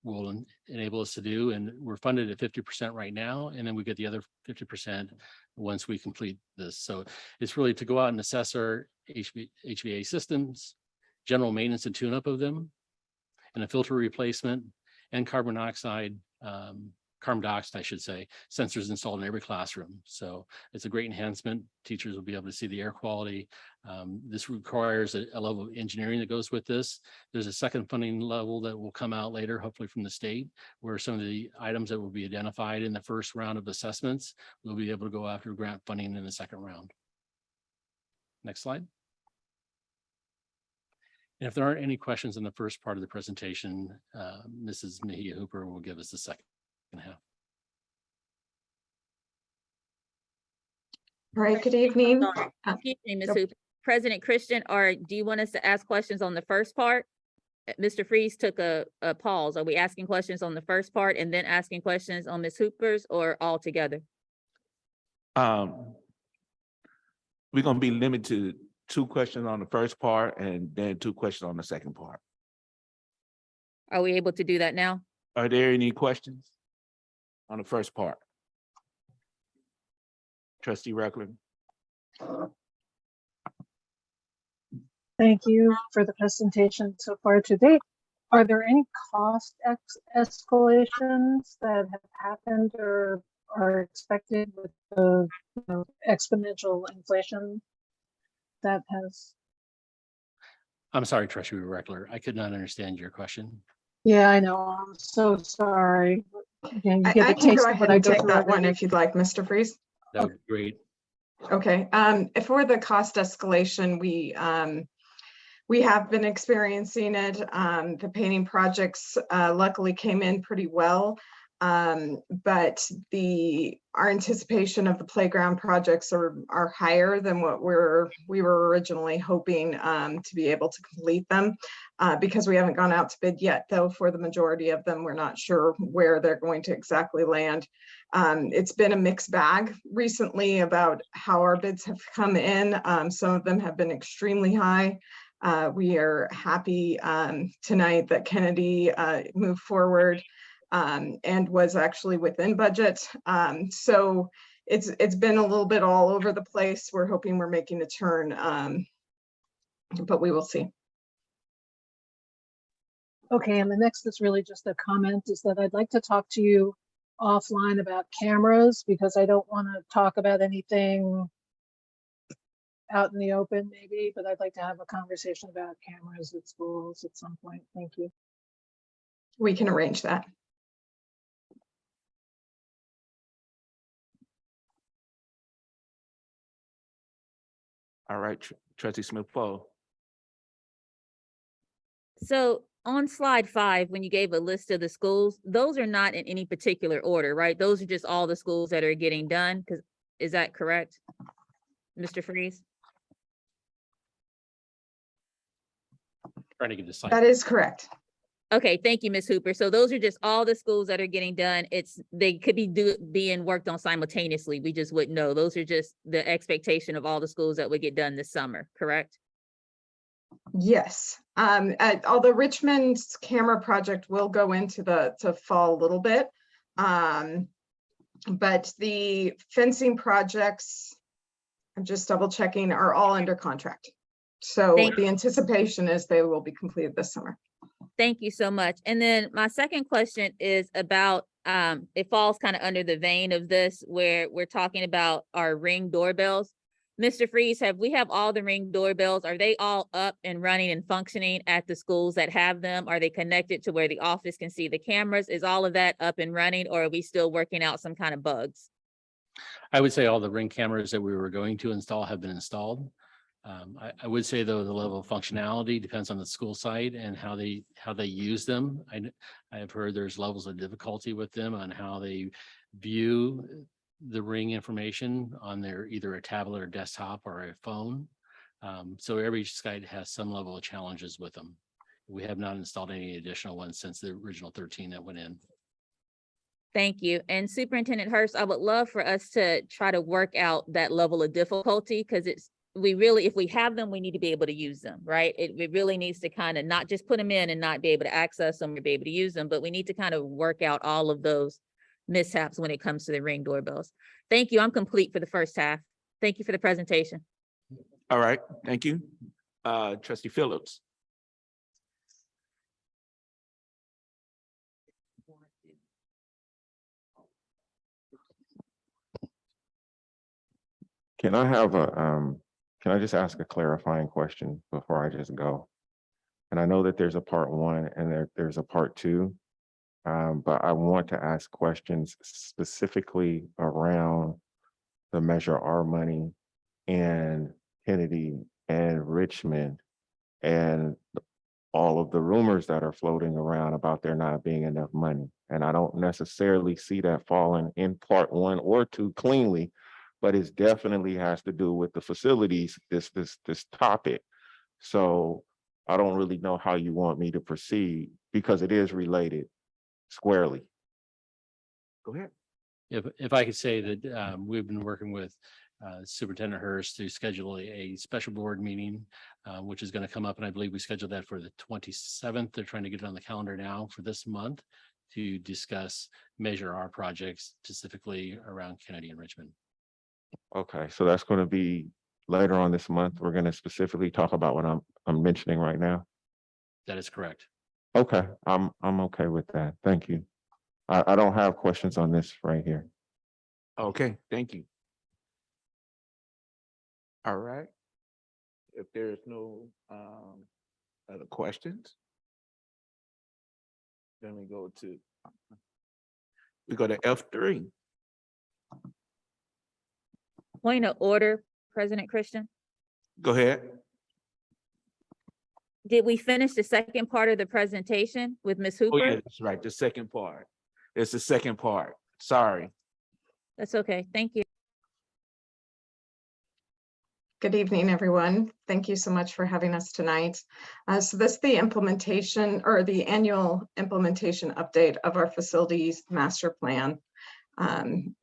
will enable us to do. And we're funded at 50% right now. And then we get the other 50% once we complete this. So it's really to go out and assess our HVA systems, general maintenance and tune-up of them, and a filter replacement and carbon dioxide, I should say, sensors installed in every classroom. So it's a great enhancement. Teachers will be able to see the air quality. This requires a level of engineering that goes with this. There's a second funding level that will come out later, hopefully from the state, where some of the items that will be identified in the first round of assessments, we'll be able to go after grant funding in the second round. Next slide. And if there aren't any questions in the first part of the presentation, Mrs. Mejia Hooper will give us the second half. All right, good evening. Excuse me, Ms. Hooper. President Christian, do you want us to ask questions on the first part? Mr. Freeze took a pause. Are we asking questions on the first part and then asking questions on Ms. Hooper's, or all together? We're going to be limited to 2 questions on the first part and then 2 questions on the second part. Are we able to do that now? Are there any questions on the first part? Trustee Reckler. Thank you for the presentation so far to date. Are there any cost escalations that have happened or are expected with the exponential inflation that has? I'm sorry, Trustee Reckler. I could not understand your question. Yeah, I know. I'm so sorry. Again, you get I a can taste go of ahead what I and go take through that every one week. if you'd like, Mr. Freeze. That would be great. Okay, for the cost escalation, we have been experiencing it. The painting projects luckily came in pretty well. But our anticipation of the playground projects are higher than what we were originally hoping to be able to complete them. Because we haven't gone out to bid yet, though, for the majority of them, we're not sure where they're going to exactly land. It's been a mixed bag recently about how our bids have come in. Some of them have been extremely high. We are happy tonight that Kennedy moved forward and was actually within budget. So it's been a little bit all over the place. We're hoping we're making a turn, but we will see. Okay, and the next is really just a comment, is that I'd like to talk to you offline about cameras, because I don't want to talk about anything out in the open maybe, but I'd like to have a conversation about cameras at schools at some point. Thank you. We can arrange that. All right, Trustee Smith-Fall. So on slide 5, when you gave a list of the schools, those are not in any particular order, right? Those are just all the schools that are getting done. Is that correct, Mr. Freeze? Trying to get the slide. That is correct. Okay, thank you, Ms. Hooper. So those are just all the schools that are getting done. They could be being worked on simultaneously. We just wouldn't know. Those are just the expectation of all the schools that would get done this summer, correct? Yes, although Richmond's camera project will go into the fall a little bit, but the fencing projects, I'm just double checking, are all under contract. So the anticipation is they will be completed this summer. Thank you so much. And then my second question is about, it falls kind of under the vein of this, where we're talking about our Ring doorbells. Mr. Freeze, we have all the Ring doorbells? Are they all up and running and functioning at the schools that have them? Are they connected to where the office can see the cameras? Is all of that up and running, or are we still working out some kind of bugs? I would say all the Ring cameras that we were going to install have been installed. I would say, though, the level of functionality depends on the school site and how they use them. I have heard there's levels of difficulty with them on how they view the Ring information on their either a tablet or desktop or a phone. So every site has some level of challenges with them. We have not installed any additional ones since the original 13 that went in. Thank you. And Superintendent Hurst, I would love for us to try to work out that level of difficulty, because if we have them, we need to be able to use them, right? It really needs to kind of not just put them in and not be able to access them or be able to use them, but we need to kind of work out all of those mishaps when it comes to the Ring doorbells. Thank you. I'm complete for the first half. Thank you for the presentation. All right, thank you. Trustee Phillips. Can I have can I just ask a clarifying question before I just go? And I know that there's a part 1 and there's a part 2, but I want to ask questions specifically around the Measure R money and Kennedy and Richmond and all of the rumors that are floating around about there not being enough money. And I don't necessarily see that falling in part 1 or 2 cleanly, but it definitely has to do with the facilities, this topic. So I don't really know how you want me to proceed, because it is related squarely. Go ahead. If I could say that we've been working with Superintendent Hurst to schedule a special board meeting, which is going to come up, and I believe we scheduled that for the 27th. They're trying to get it on the calendar now for this month to discuss Measure R projects, specifically around Kennedy and Richmond. Okay, so that's going to be later on this month. We're going to specifically talk about what I'm mentioning right now. That is correct. Okay, I'm okay with that. Thank you. I don't have questions on this right here. Okay, thank you. All right. If there's no other questions, then we go to F3. Point of order, President Christian. Go ahead. Did we finish the second part of the presentation with Ms. Oh, Hooper? yeah, that's right. The second part. It's the second part. Sorry. That's okay. Thank you. Good evening, everyone. Thank you so much for having us tonight. So this is the implementation or the annual implementation update of our facilities master plan,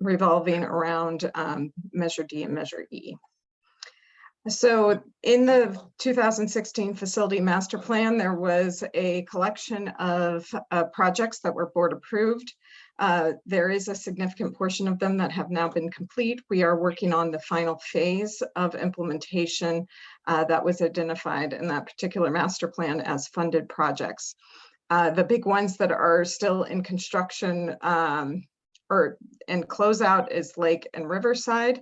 revolving around Measure D and Measure E. So in the 2016 facility master plan, there was a collection of projects that were board approved. There is a significant portion of them that have now been complete. We are working on the final phase of implementation that was identified in that particular master plan as funded projects. The big ones that are still in construction or in closeout is Lake and Riverside.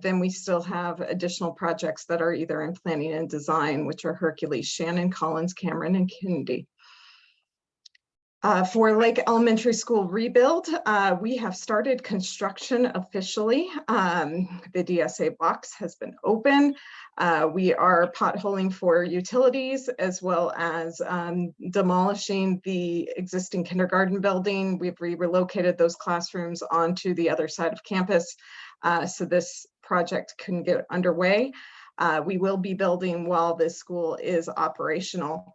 Then we still have additional projects that are either in planning and design, which are Hercules, Shannon, Collins, Cameron, and Kennedy. For Lake Elementary School rebuild, we have started construction officially. The DSA box has been open. We are potholing for utilities as well as demolishing the existing kindergarten building. We've relocated those classrooms onto the other side of campus. So this project can get underway. We will be building while this school is operational.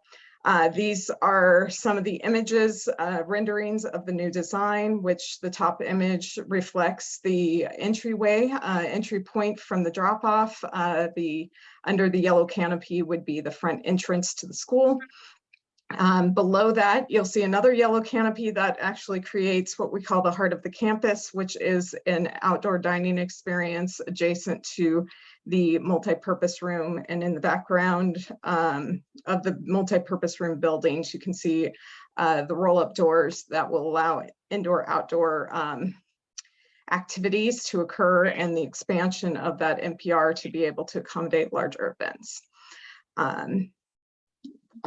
These are some of the images, renderings of the new design, which the top image reflects the entryway, entry point from the drop-off. Under the yellow canopy would be the front entrance to the school. Below that, you'll see another yellow canopy that actually creates what we call the heart of the campus, which is an outdoor dining experience adjacent to the multi-purpose room. And in the background of the multi-purpose room buildings, you can see the roll-up doors that will allow indoor-outdoor activities to occur and the expansion of that NPR to be able to accommodate larger events.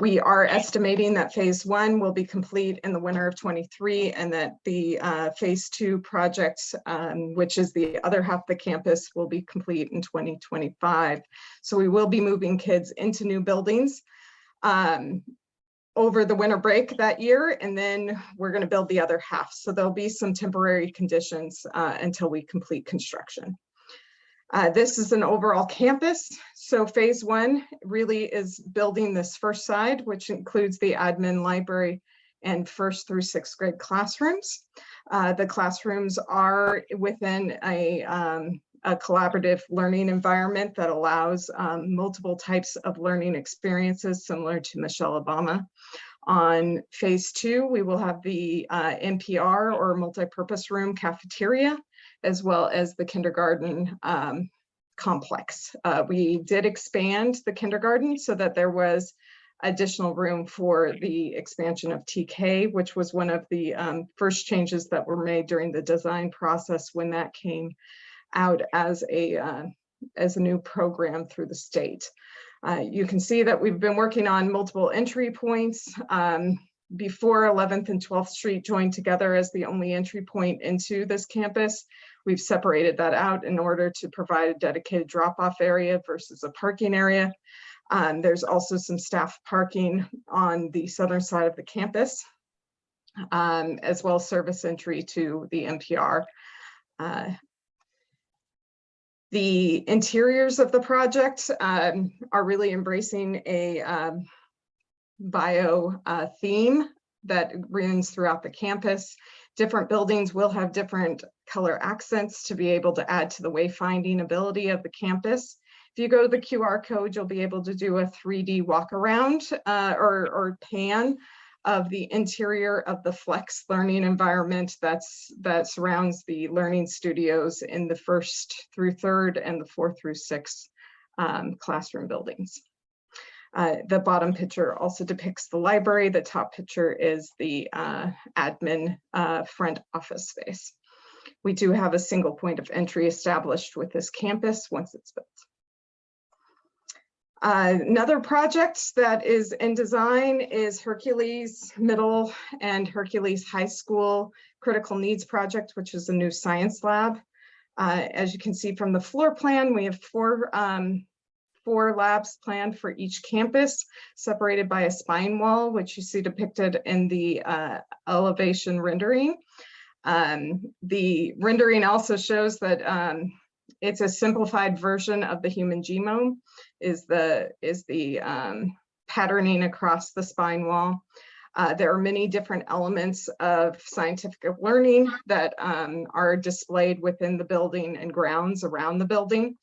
We are estimating that phase 1 will be complete in the winter of 23 and that the phase 2 project, which is the other half of the campus, will be complete in 2025. So we will be moving kids into new buildings over the winter break that year, and then we're going to build the other half. So there'll be some temporary conditions until we complete construction. This is an overall campus. So phase 1 really is building this first side, which includes the admin, library, and 1st through 6th grade classrooms. The classrooms are within a collaborative learning environment that allows multiple types of learning experiences similar to Michelle Obama. On phase 2, we will have the NPR or multi-purpose room cafeteria, as well as the kindergarten complex. We did expand the kindergarten so that there was additional room for the expansion of TK, which was one of the first changes that were made during the design process when that came out as a new program through the state. You can see that we've been working on multiple entry points. Before 11th and 12th Street joined together as the only entry point into this campus, we've separated that out in order to provide a dedicated drop-off area versus a parking area. There's also some staff parking on the southern side of the campus, as well as service entry to the NPR. The interiors of the project are really embracing a bio theme that runs throughout the campus. Different buildings will have different color accents to be able to add to the wayfinding ability of the campus. If you go to the QR code, you'll be able to do a 3D walk around or pan of the interior of the flex learning environment that surrounds the learning studios in the 1st through 3rd and the 4th through 6th classroom buildings. The bottom picture also depicts the library. The top picture is the admin front office space. We do have a single point of entry established with this campus once it's built. Another project that is in design is Hercules Middle and Hercules High School Critical Needs Project, which is a new science lab. As you can see from the floor plan, we have four 4 labs planned for each campus, separated by a spine wall, which you see depicted in the elevation rendering. The rendering also shows that it's a simplified version of the human genome, is the patterning across the spine wall. There are many different elements of scientific learning that are displayed within the building and grounds around the building,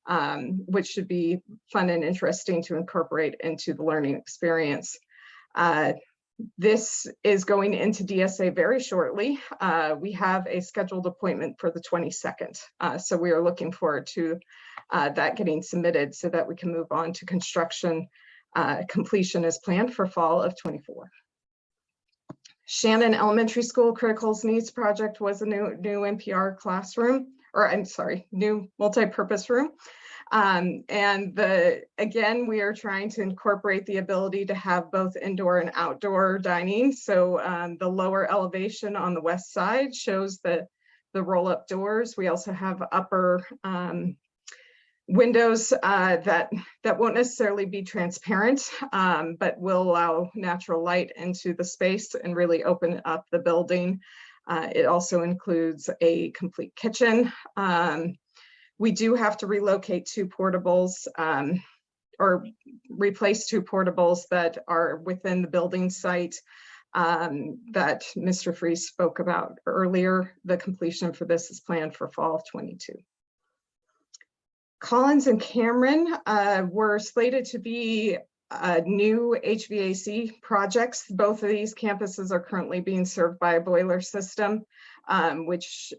which should be fun and interesting to incorporate into the learning experience. This is going into DSA very shortly. We have a scheduled appointment for the 22nd. So we are looking forward to that getting submitted so that we can move on to construction. Completion is planned for fall of 24. Shannon Elementary School Critical Needs Project was a new NPR classroom, or I'm sorry, new multi-purpose room. Again, we are trying to incorporate the ability to have both indoor and outdoor dining. So the lower elevation on the west side shows the roll-up doors. We also have upper windows that won't necessarily be transparent, but will allow natural light into the space and really open up the building. It also includes a complete kitchen. We do have to relocate 2 portables or replace 2 portables that are within the building site that Mr. Freeze spoke about earlier. The completion for this is planned for fall of 22. Collins and Cameron were slated to be new HVAC projects. Both of these campuses are currently being served by a boiler system, which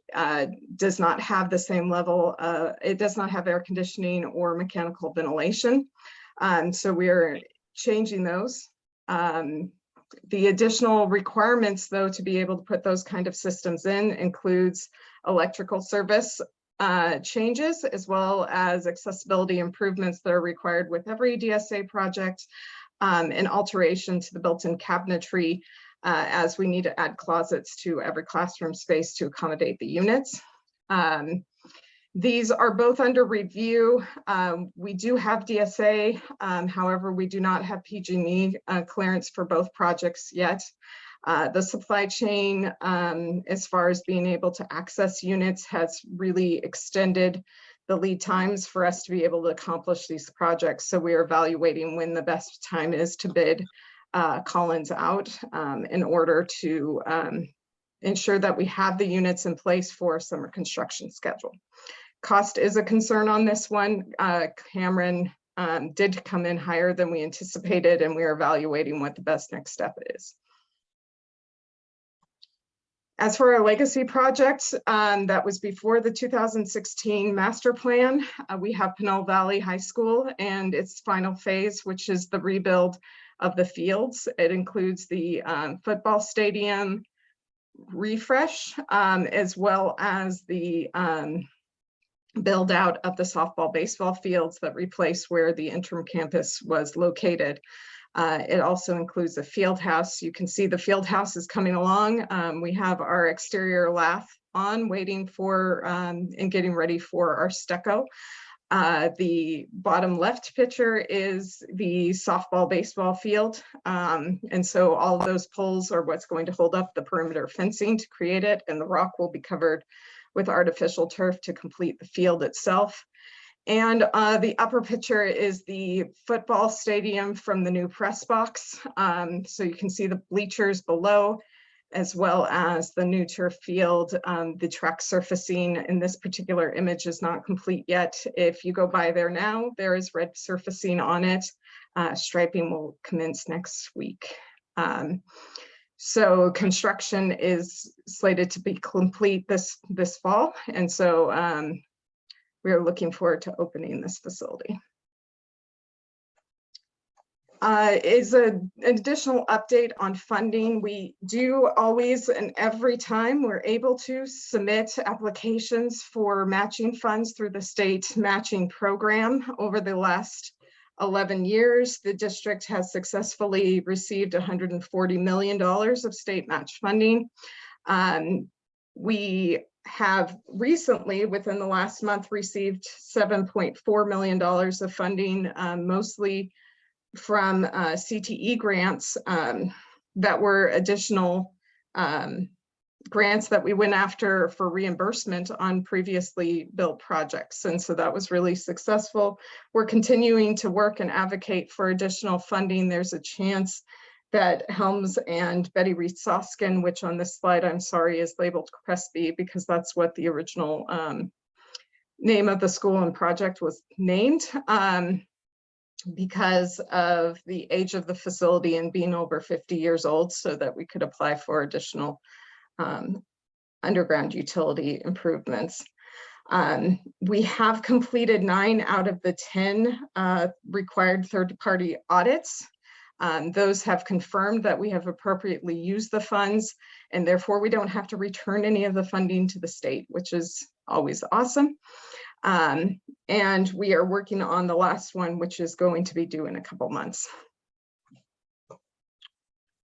does not have the same level. It does not have air conditioning or mechanical ventilation. So we are changing those. The additional requirements, though, to be able to put those kind of systems in includes electrical service changes, as well as accessibility improvements that are required with every DSA project, and alteration to the built-in cabinetry, as we need to add closets to every classroom space to accommodate the units. These are both under review. We do have DSA, however, we do not have PG&E clearance for both projects yet. The supply chain, as far as being able to access units, has really extended the lead times for us to be able to accomplish these projects. So we are evaluating when the best time is to bid Collins out in order to ensure that we have the units in place for a summer construction schedule. Cost is a concern on this one. Cameron did come in higher than we anticipated, and we are evaluating what the best next step is. As for our legacy projects, that was before the 2016 master plan, we have Pinole Valley High School and its final phase, which is the rebuild of the fields. It includes the football stadium refresh, as well as the build out of the softball baseball fields that replace where the interim campus was located. It also includes a field house. You can see the field house is coming along. We have our exterior lath on, waiting for and getting ready for our stucco. The bottom left picture is the softball baseball field. And so all of those poles are what's going to hold up the perimeter fencing to create it, and the rock will be covered with artificial turf to complete the field itself. And the upper picture is the football stadium from the new press box. So you can see the bleachers below, as well as the new turf field. The track surfacing in this particular image is not complete yet. If you go by there now, there is red surfacing on it. Striping will commence next week. So construction is slated to be complete this fall. And so we are looking forward to opening this facility. Is an additional update on funding. We do always and every time we're able to submit applications for matching funds through the state matching program. Over the last 11 years, the district has successfully received $140 million of state match funding. We have recently, within the last month, received $7.4 million of funding, mostly from CTE grants that were additional grants that we went after for reimbursement on previously built projects. And so that was really successful. We're continuing to work and advocate for additional funding. There's a chance that Helms and Betty Reed Soskin, which on this slide, I'm sorry, is labeled Crespi because that's what the original name of the school and project was named, because of the age of the facility and being over 50 years old, so that we could apply for additional underground utility improvements. We have completed 9 out of the 10 required third-party audits. Those have confirmed that we have appropriately used the funds, and therefore we don't have to return any of the funding to the state, which is always awesome. And we are working on the last one, which is going to be due in a couple months.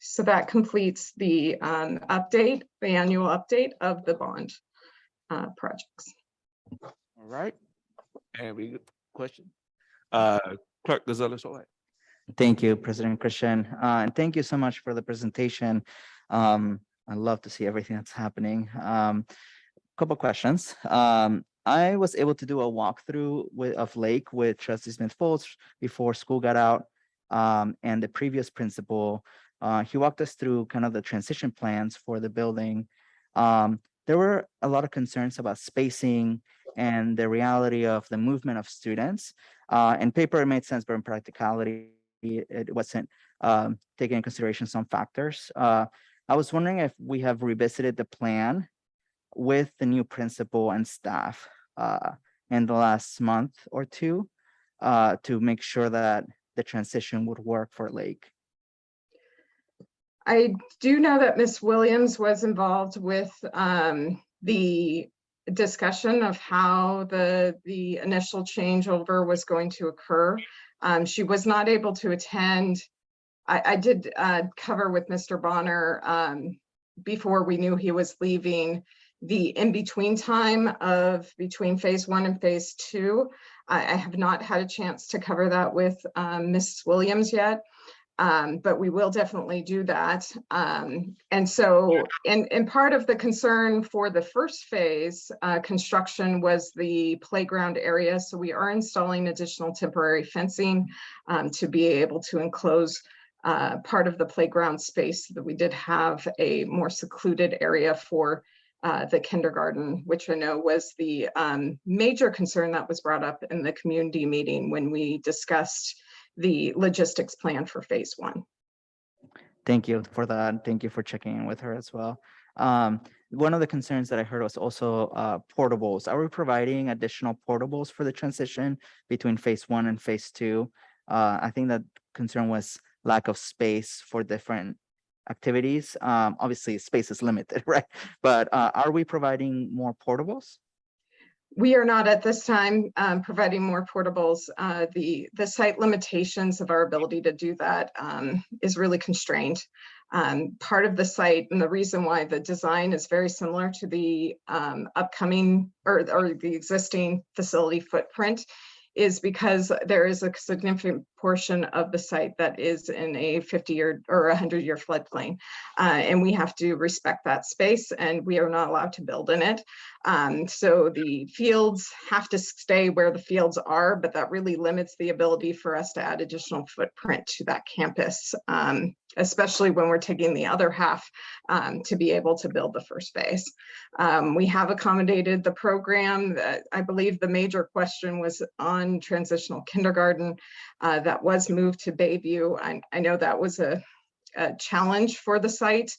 So that completes the update, the annual update of the bond projects. All right. And we question. Clerk Gonzalez, all right. Thank you, President Christian. And thank you so much for the presentation. I love to see everything that's happening. Couple questions. I was able to do a walkthrough of Lake with Trustee Smith-Folds before school got out. And the previous principal, he walked us through kind of the transition plans for the building. There were a lot of concerns about spacing and the reality of the movement of students. In paper, it made sense, but in practicality, it wasn't taking into consideration some factors. I was wondering if we have revisited the plan with the new principal and staff in the last month or two to make sure that the transition would work for Lake. I do know that Ms. Williams was involved with the discussion of how the initial changeover was going to occur. She was not able to attend. I did cover with Mr. Bonner before we knew he was leaving the in-between time of between phase 1 and phase 2. I have not had a chance to cover that with Ms. Williams yet. But we will definitely do that. And so, and part of the concern for the first phase construction was the playground area. So we are installing additional temporary fencing to be able to enclose part of the playground space so that we did have a more secluded area for the kindergarten, which I know was the major concern that was brought up in the community meeting when we discussed the logistics plan for phase 1. Thank you for that. Thank you for checking in with her as well. One of the concerns that I heard was also portables. Are we providing additional portables for the transition between phase 1 and phase 2? I think that concern was lack of space for different activities. Obviously, space is limited, right? But are we providing more portables? We are not at this time providing more portables. The site limitations of our ability to do that is really constrained. Part of the site, and the reason why the design is very similar to the upcoming or the existing facility footprint, is because there is a significant portion of the site that is in a 50-year or 100-year floodplain. And we have to respect that space, and we are not allowed to build in it. So the fields have to stay where the fields are, but that really limits the ability for us to add additional footprint to that campus, especially when we're taking the other half to be able to build the first phase. We have accommodated the program. I believe the major question was on transitional kindergarten that was moved to Bayview. I know that was a challenge for the site.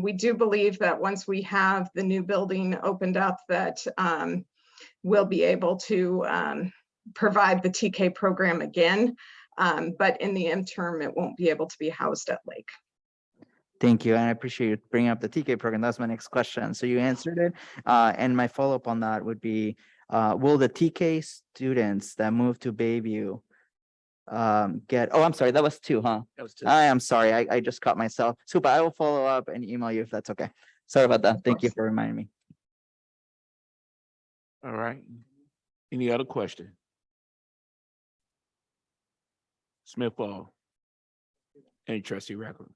We do believe that once we have the new building opened up, that we'll be able to provide the TK program again. But in the interim, it won't be able to be housed at Lake. Thank you. And I appreciate you bringing up the TK program. That's my next question. So you answered it. And my follow-up on that would be, will the TK students that move to Bayview oh, I'm sorry, that was 2, huh? That was 2. I am sorry, I just caught myself. Super, I will follow up and email you if that's okay. Sorry about that. Thank you for reminding me. All right. Any other question? Smith Fall. And trustee Reckler.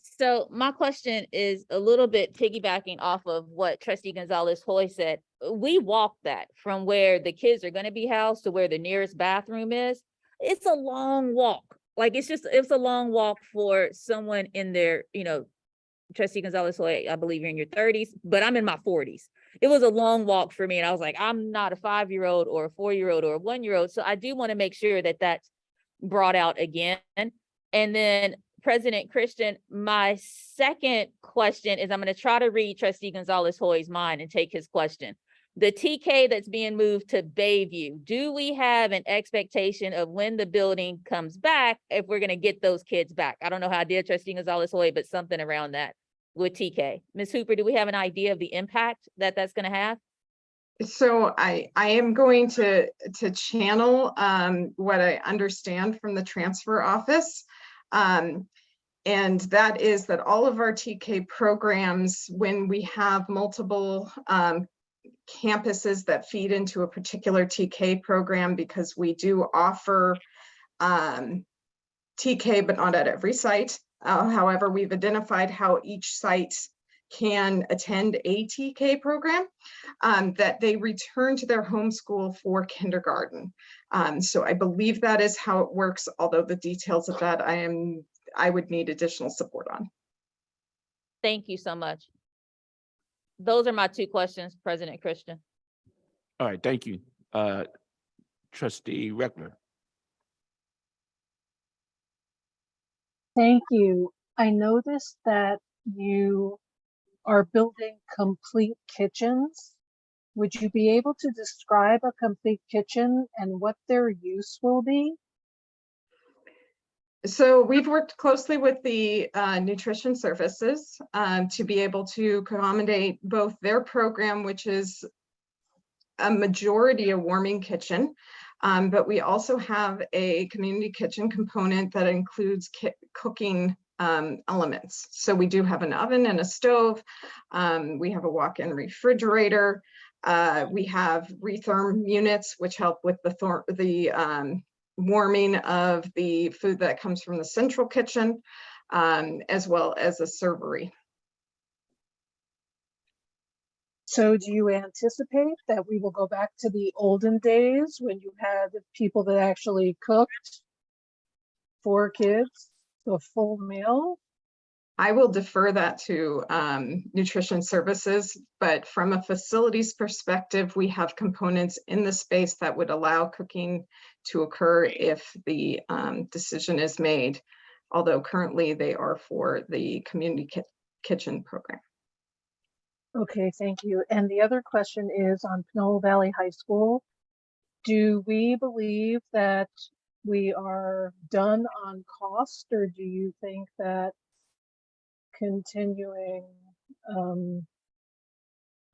So my question is a little bit piggybacking off of what trustee Gonzalez Hoy said. We walked that from where the kids are gonna be housed to where the nearest bathroom is. It's a long walk. Like, it's a long walk for someone in their, trustee Gonzalez Hoy, I believe you're in your 30s, but I'm in my 40s. It was a long walk for me. And I was like, I'm not a 5-year-old or a 4-year-old or a 1-year-old. So I do want to make sure that that's brought out again. And then President Christian, my second question is, I'm going to try to read trustee Gonzalez Hoy's mind and take his question. The TK that's being moved to Bayview, do we have an expectation of when the building comes back, if we're going to get those kids back? I don't know how I did trustee Gonzalez Hoy, but something around that with TK. Ms. Hooper, do we have an idea of the impact that that's going to have? So I am going to channel what I understand from the transfer office. And that is that all of our TK programs, when we have multiple campuses that feed into a particular TK program, because we do offer TK, but not at every site. However, we've identified how each site can attend a TK program, that they return to their home school for kindergarten. So I believe that is how it works, although the details of that I would need additional support on. Thank you so much. Those are my two questions, President Christian. All right, thank you. Trustee Reckler. Thank you. I noticed that you are building complete kitchens. Would you be able to describe a complete kitchen and what their use will be? So we've worked closely with the nutrition services to be able to accommodate both their program, which is a majority a warming kitchen, but we also have a community kitchen component that includes cooking elements. So we do have an oven and a stove. We have a walk-in refrigerator. We have retherm units, which help with the warming of the food that comes from the central kitchen, as well as a servery. So do you anticipate that we will go back to the olden days when you had people that actually cooked for kids, a full meal? I will defer that to nutrition services, but from a facilities perspective, we have components in the space that would allow cooking to occur if the decision is made, although currently they are for the community kitchen program. Okay, thank you. And the other question is on Pinole Valley High School. Do we believe that we are done on cost, or do you think that continuing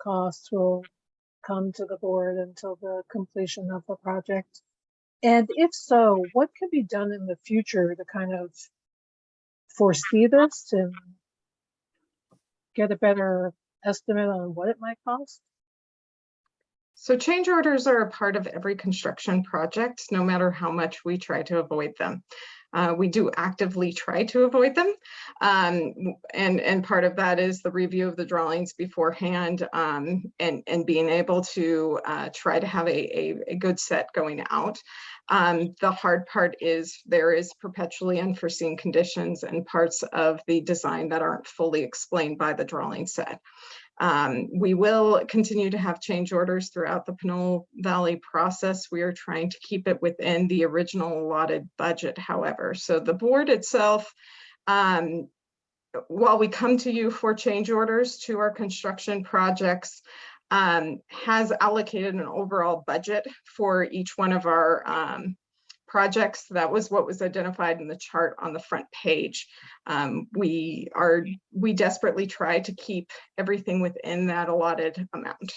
costs will come to the board until the completion of the project? And if so, what could be done in the future to kind of foresee this and get a better estimate on what it might cost? So change orders are a part of every construction project, no matter how much we try to avoid them. We do actively try to avoid them. And part of that is the review of the drawings beforehand, and being able to try to have a good set going out. The hard part is there is perpetually unforeseen conditions and parts of the design that aren't fully explained by the drawing set. We will continue to have change orders throughout the Pinole Valley process. We are trying to keep it within the original allotted budget, however. So the board itself, while we come to you for change orders to our construction projects, has allocated an overall budget for each one of our projects. That was what was identified in the chart on the front page. We desperately try to keep everything within that allotted amount.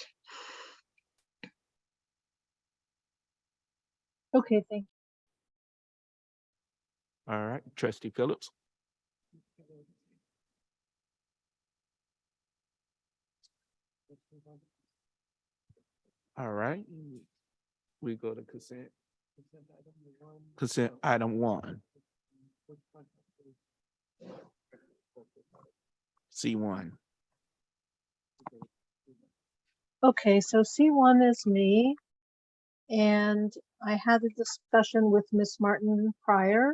Okay, thank you. All right, Trustee Phillips. All right. We go to consent. Consent item 1. C1. Okay, so C1 is me. And I had a discussion with Miss Martin prior.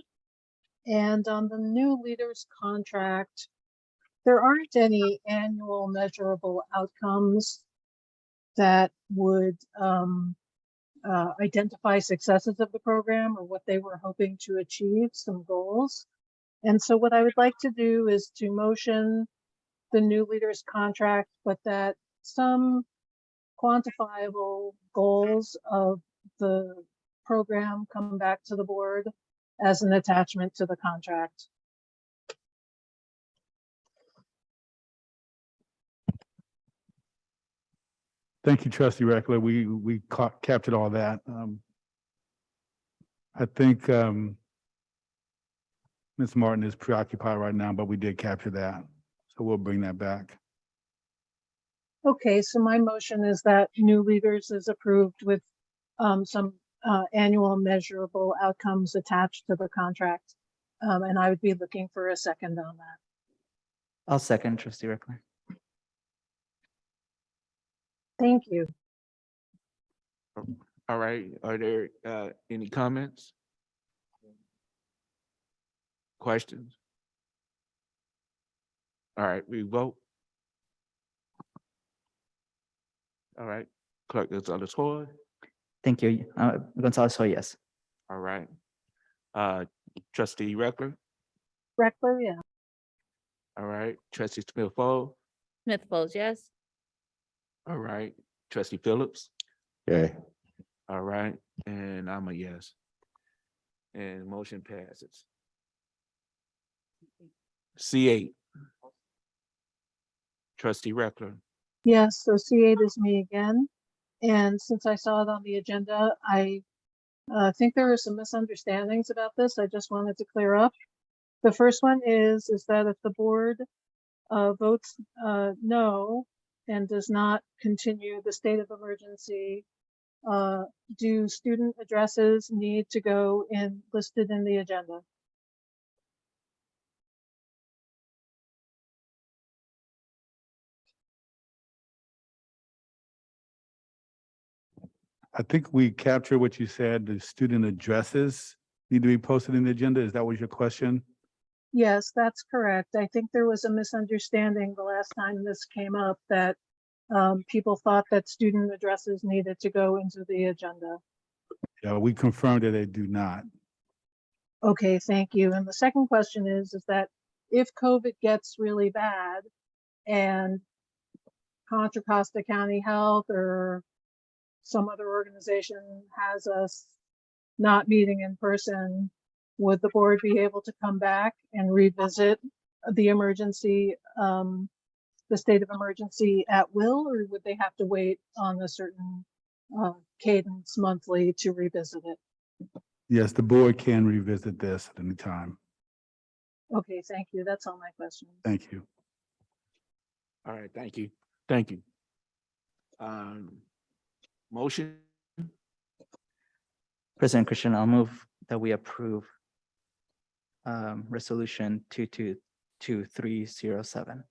And on the new leaders contract, there aren't any annual measurable outcomes that would identify successes of the program or what they were hoping to achieve, some goals. And so what I would like to do is to motion the new leaders contract, but that some quantifiable goals of the program come back to the board as an attachment to the contract. Thank you, trustee Reckler. We captured all that. I think Ms. Martin is preoccupied right now, but we did capture that. So we'll bring that back. Okay, so my motion is that new leaders is approved with some annual measurable outcomes attached to the contract. And I would be looking for a second on that. I'll second, trustee Reckler. Thank you. All right. Are there any comments? Questions? All right, we vote. All right, Clerk Gonzalez Hoy. Thank you. Gonzalez, so yes. All right. Trustee Reckler. Reckler, yeah. All right. Trustee Smith-Fall. Smith Folds, yes. All right. Trustee Phillips. Yay. All right. And I'm a yes. And motion passes. C8. Trustee Reckler. Yes, so C8 is me again. And since I saw it on the agenda, I think there are some misunderstandings about this. I just wanted to clear up. The first one is that if the board votes no and does not continue the state of emergency, do student addresses need to go in listed in the agenda? I think we captured what you said, the student addresses need to be posted in the agenda. Is that was your question? Yes, that's correct. I think there was a misunderstanding the last time this came up that people thought that student addresses needed to go into the agenda. Yeah, we confirmed that they do not. Okay, thank you. And the second question is that if COVID gets really bad and Contra Costa County Health or some other organization has us not meeting in person, would the board be able to come back and revisit the emergency, the state of emergency at will, or would they have to wait on a certain cadence monthly to revisit it? Yes, the board can revisit this at any time. Okay, thank you. That's all my questions. Thank you. All right, thank you. Thank you. Motion. President Christian, I'll move that we approve resolution 222307.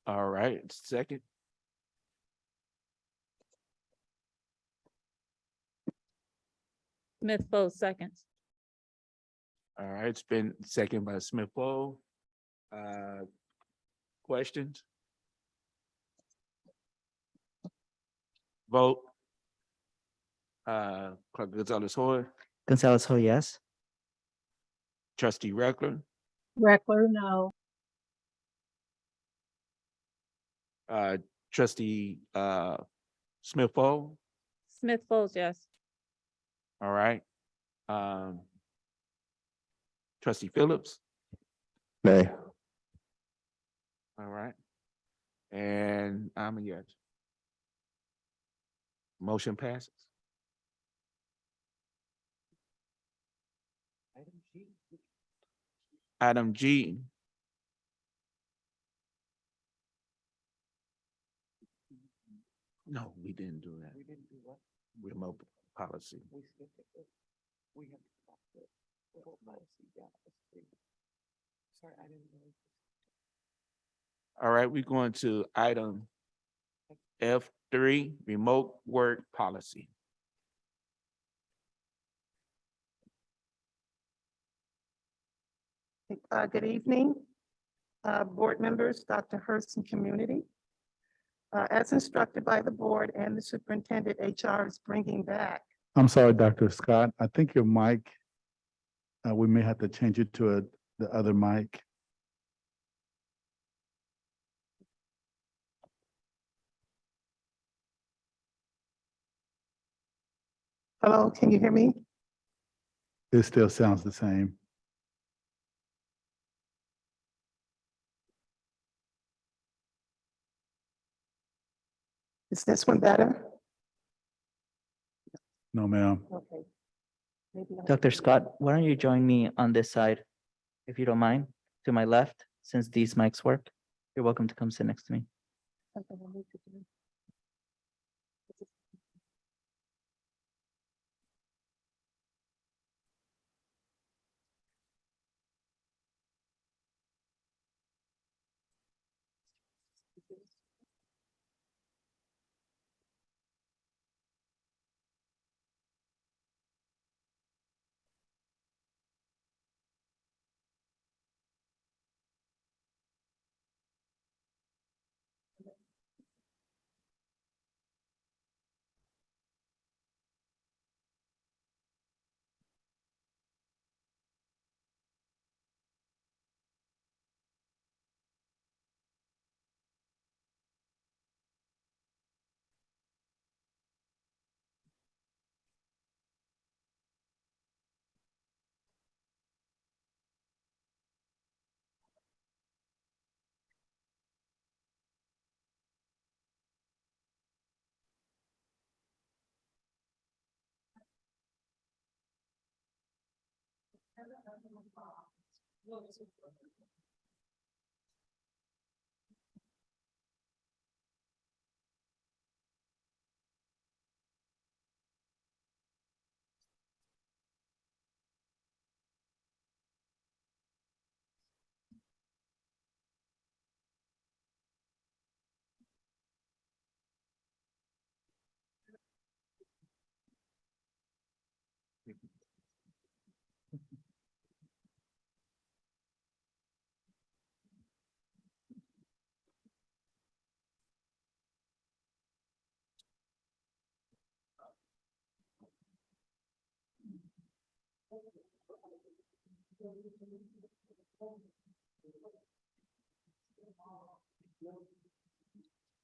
All right, second. Smith Folds, seconds. All right, it's been second by Smith-Fall. Questions? Vote. Clerk Gonzalez Hoy. Gonzalez, oh yes. Trustee Reckler. Reckler, no. Trustee Smith-Fall. Smith Folds, yes. All right. Trustee Phillips. Nay. All right. And I'm a yes. Motion passes. Item G. No, we didn't do that. We didn't do what? Remote policy. We skipped it. We have to stop the whole policy. Yeah, let's see. Sorry, I didn't know. All right, we're going to item F3, remote work policy. Good evening, board members, Dr. Hurst and community. As instructed by the board and the superintendent, HR is bringing back. I'm sorry, Dr. Scott. I think your mic, we may have to change it to the other mic. Hello, can you hear me? It still sounds the same. Is this one better? No, ma'am. Okay. Maybe I'll- Dr. Scott, why don't you join me on this side, if you don't mind, to my left, since these mics work? You're welcome to come sit next to me. Something I need to do.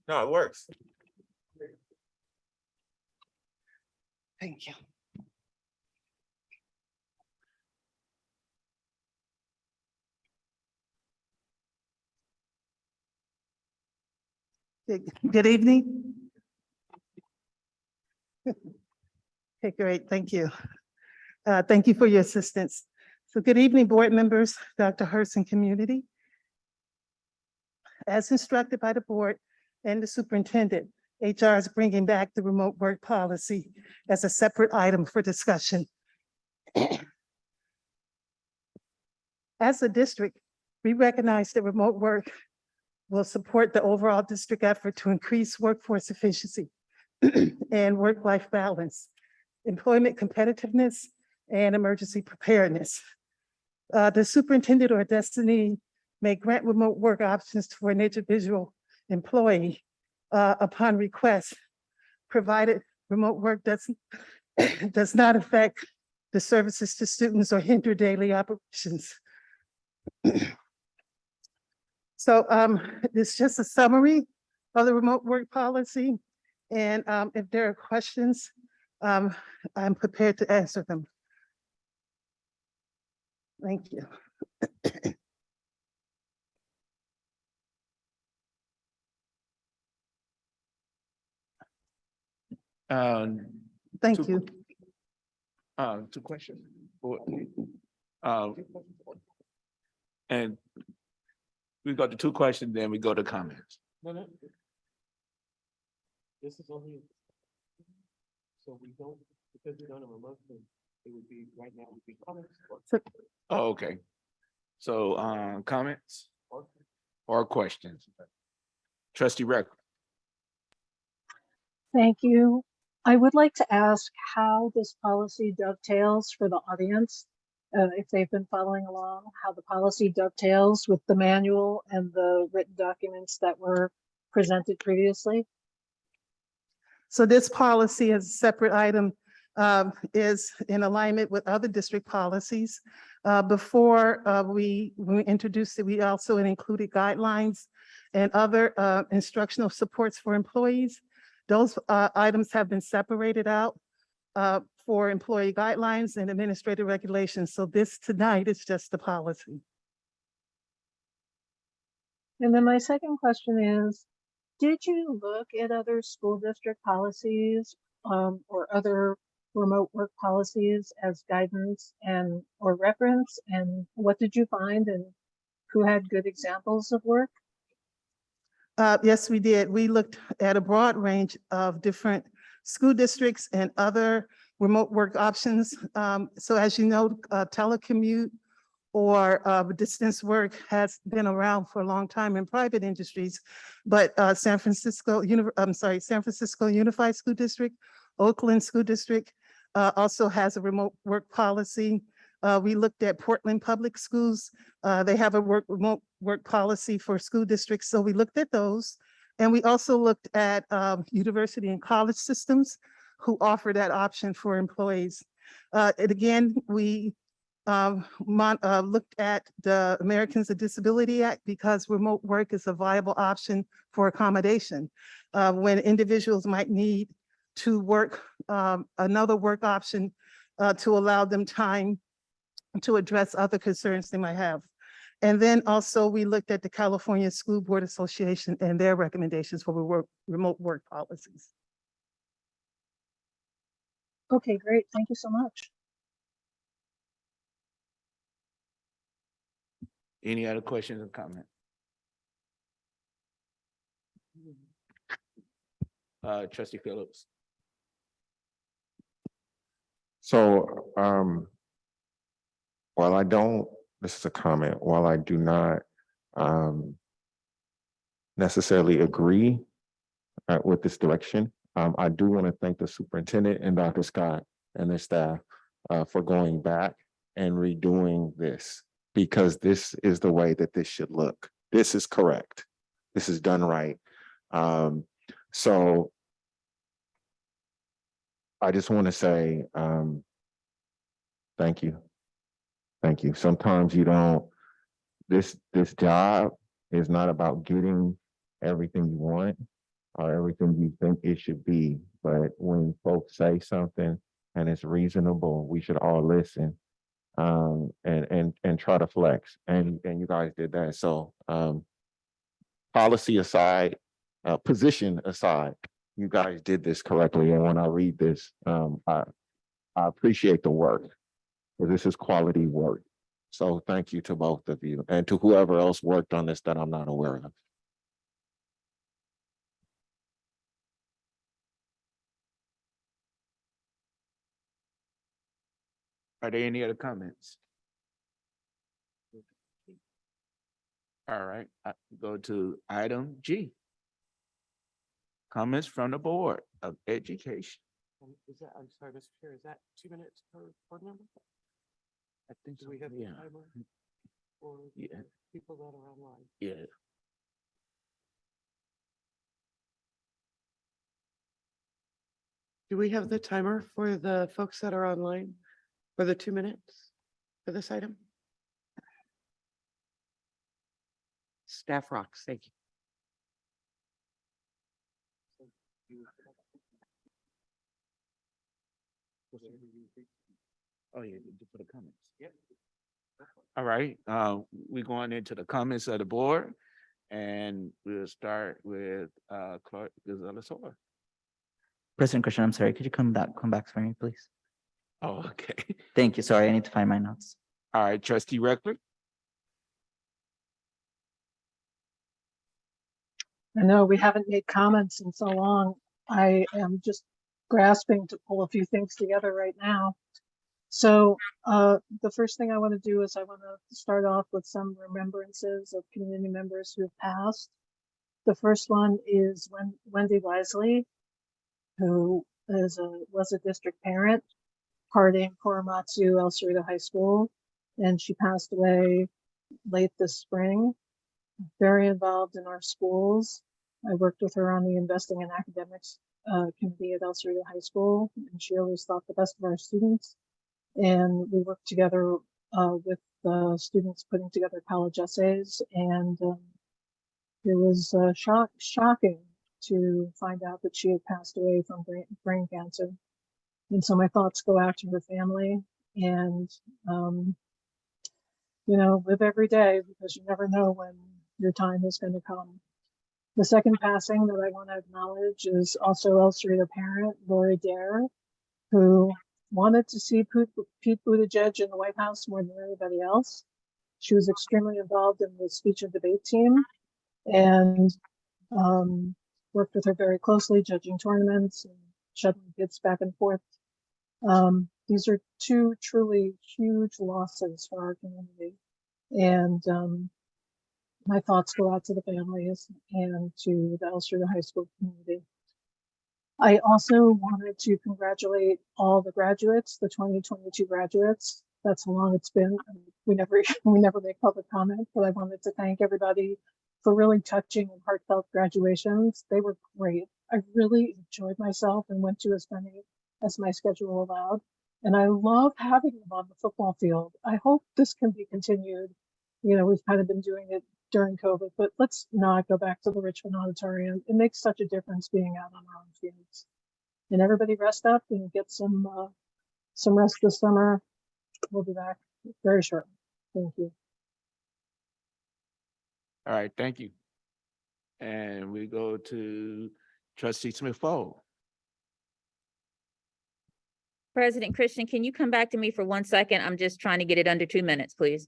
No, it works. Thank you. Good evening. Okay, great, thank you. Thank you for your assistance. So good evening, board members, Dr. Hurst and community. As instructed by the board and the superintendent, HR is bringing back the remote work policy as a separate item for discussion. As a district, we recognize that remote work will support the overall district effort to increase workforce efficiency and work-life balance, employment competitiveness, and emergency preparedness. The superintendent or designee may grant remote work options for an individual employee upon request, provided remote work does not affect the services to students or hinder daily operations. So it's just a summary of the remote work policy. And if there are questions, I'm prepared to answer them. Thank you. Thank you. Two questions. And we go to two questions, then we go to comments. This is only. So we don't, because we don't have a motion, it would be, right now, would be comments. Oh, okay. So, comments or questions? Trustee Record. Thank you. I would like to ask how this policy dovetails for the audience, if they've been following along, how the policy dovetails with the manual and the written documents that were presented previously. So this policy as a separate item is in alignment with other district policies. Before we introduced it, we also included guidelines and other instructional supports for employees. Those items have been separated out for employee guidelines and administrative regulations. So this tonight is just the policy. And then my second question is, did you look at other school district policies or other remote work policies as guidance and or reference? And what did you find, and who had good examples of work? Yes, we did. We looked at a broad range of different school districts and other remote work options. So as you know, telecommute or distance work has been around for a long time in private industries, but San Francisco Unified School District, Oakland School District also has a remote work policy. We looked at Portland Public Schools. They have a remote work policy for school districts. So we looked at those. And we also looked at university and college systems who offer that option for employees. And again, we looked at the Americans with Disability Act because remote work is a viable option for accommodation. When individuals might need to work another work option to allow them time to address other concerns they might have. And then also we looked at the California School Board Association and their recommendations for remote work policies. Okay, great. Thank you so much. Any other questions or comments? Trustee Phillips. So, while I don't, this is a comment, while I do not necessarily agree with this direction, I do want to thank the superintendent and Dr. Scott and their staff for going back and redoing this, because this is the way that this should look. This is correct. This is done right. So I just want to say thank you. Thank you. Sometimes you don't, this job is not about getting everything you want or everything you think it should be. But when folks say something and it's reasonable, we should all listen and try to flex. And you guys did that. So policy aside, position aside, you guys did this correctly. And when I read this, I appreciate the work, because this is quality work. So thank you to both of you and to whoever else worked on this that I'm not aware of. Are there any other comments? All right, I go to item G. Comments from the Board of Education. Is that, I'm sorry, Mr. Chair, is that 2 minutes per board member? I think Do so, we have the yeah. timer for Yeah. people that are online? Yeah. Do we have the timer for the folks that are online for the 2 minutes for this item? Staff rocks, thank you. Oh, yeah, for the comments. Yep. All right, we're going into the comments of the board, and we'll start with Clark Gonzalez-Hor. President Christian, I'm sorry, could you come back for me, please? Oh, okay. Thank you. Sorry, I need to find my notes. All right, Trustee Reckler. I know we haven't made comments in so long. I am just grasping to pull a few things together right now. So the first thing I want to do is I want to start off with some remembrances of community members who have passed. The first one is Wendy Wisely, who was a district parent, part in Korematsu El Cerrito High School, and she passed away late this spring. Very involved in our schools. I worked with her on the Investing in Academics committee at El Cerrito High School, and she always thought the best of our students. And we worked together with the students putting together college essays, and it was shocking to find out that she had passed away from brain cancer. And so my thoughts go out to her family, and live every day, because you never know when your time is going to come. The second passing that I want to acknowledge is also El Cerrito parent, Lori Dare, who wanted to see Pete Buttigieg in the White House more than anybody else. She was extremely involved in the speech and debate team, and worked with her very closely, judging tournaments and shuttling kids back and forth. These are two truly huge losses for our community. And my thoughts go out to the families and to the El Cerrito High School community. I also wanted to congratulate all the graduates, the 2022 graduates. That's how long it's been. We never make public comment, but I wanted to thank everybody for really touching and heartfelt graduations. They were great. I really enjoyed myself and went to as many as my schedule allowed. And I love having them on the football field. I hope this can be continued. We've kind of been doing it during COVID, but let's not go back to the Richmond Auditorium. It makes such a difference being out on our own fields. And everybody rest up and get some rest this summer. We'll be back very shortly. Thank you. All right, thank you. And we go to Trustee Smith-Fall. President Christian, can you come back to me for 1 second? I'm just trying to get it under 2 minutes, please.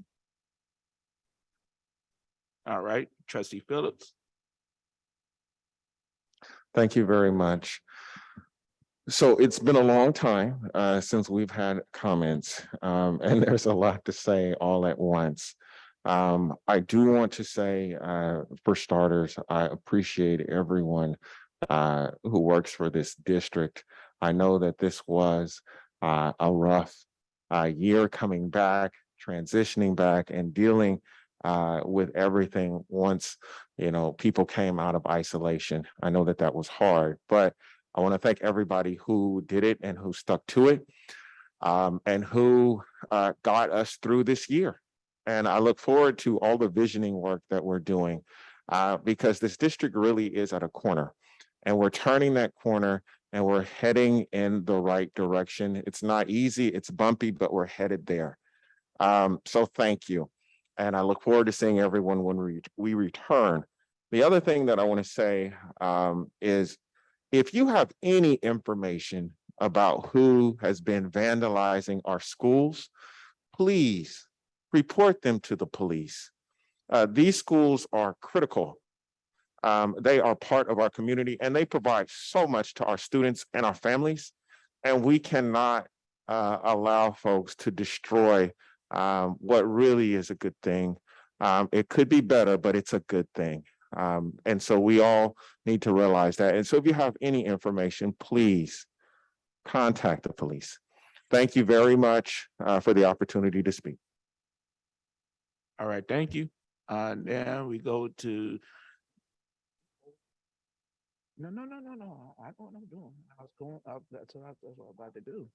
All right, Trustee Phillips. Thank you very much. So it's been a long time since we've had comments, and there's a lot to say all at once. I do want to say, for starters, I appreciate everyone who works for this district. I know that this was a rough year coming back, transitioning back, and dealing with everything once, people came out of isolation. I know that that was hard, but I want to thank everybody who did it and who stuck to it, and who got us through this year. And I look forward to all the visioning work that we're doing, because this district really is at a corner, and we're turning that corner and we're heading in the right direction. It's not easy, it's bumpy, but we're headed there. So thank you. And I look forward to seeing everyone when we return. The other thing that I want to say is, if you have any information about who has been vandalizing our schools, please report them to the police. These schools are critical. They are part of our community, and they provide so much to our students and our families. And we cannot allow folks to destroy what really is a good thing. It could be better, but it's a good thing. And so we all need to realize that. And so if you have any information, please contact the police. Thank you very much for the opportunity to speak. All right, thank you. Now we go to. No. I know what I'm doing. I was going up. That's what I'm about to do.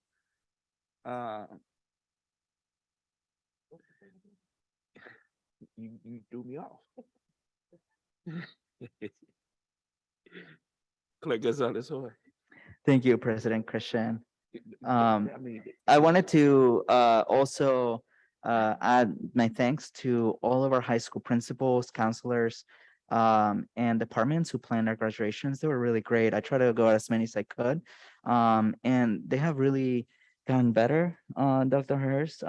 You threw me off. Click us on this one. Thank you, President Christian. I wanted to also add my thanks to all of our high school principals, counselors, and departments who planned our graduations. They were really great. I tried to go as many as I could, and they have really gotten better, Dr. Hurst.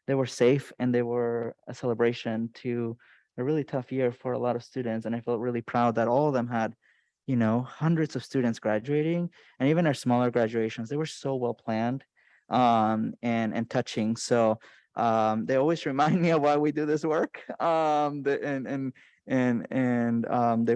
They were safe, and they were a celebration to a really tough year for a lot of students. And I felt really proud that all of them had, hundreds of students graduating, and even our smaller graduations, they were so well planned, and touching. So they always remind me of why we do this work. They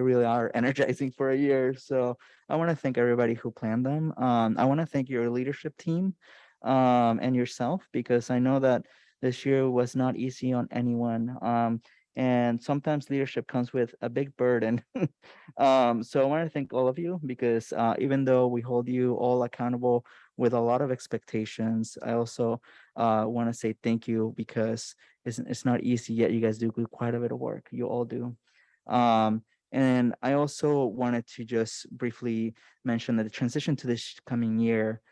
really are energizing for a year. So I want to thank everybody who planned them. I want to thank your leadership team, and yourself, because I know that this year was not easy on anyone. And sometimes leadership comes with a big burden. So I want to thank all of you, because even though we hold you all accountable with a lot of expectations, I also want to say thank you, because it's not easy, yet you guys do quite a bit of work. You all do. And I also wanted to just briefly mention that the transition to this coming year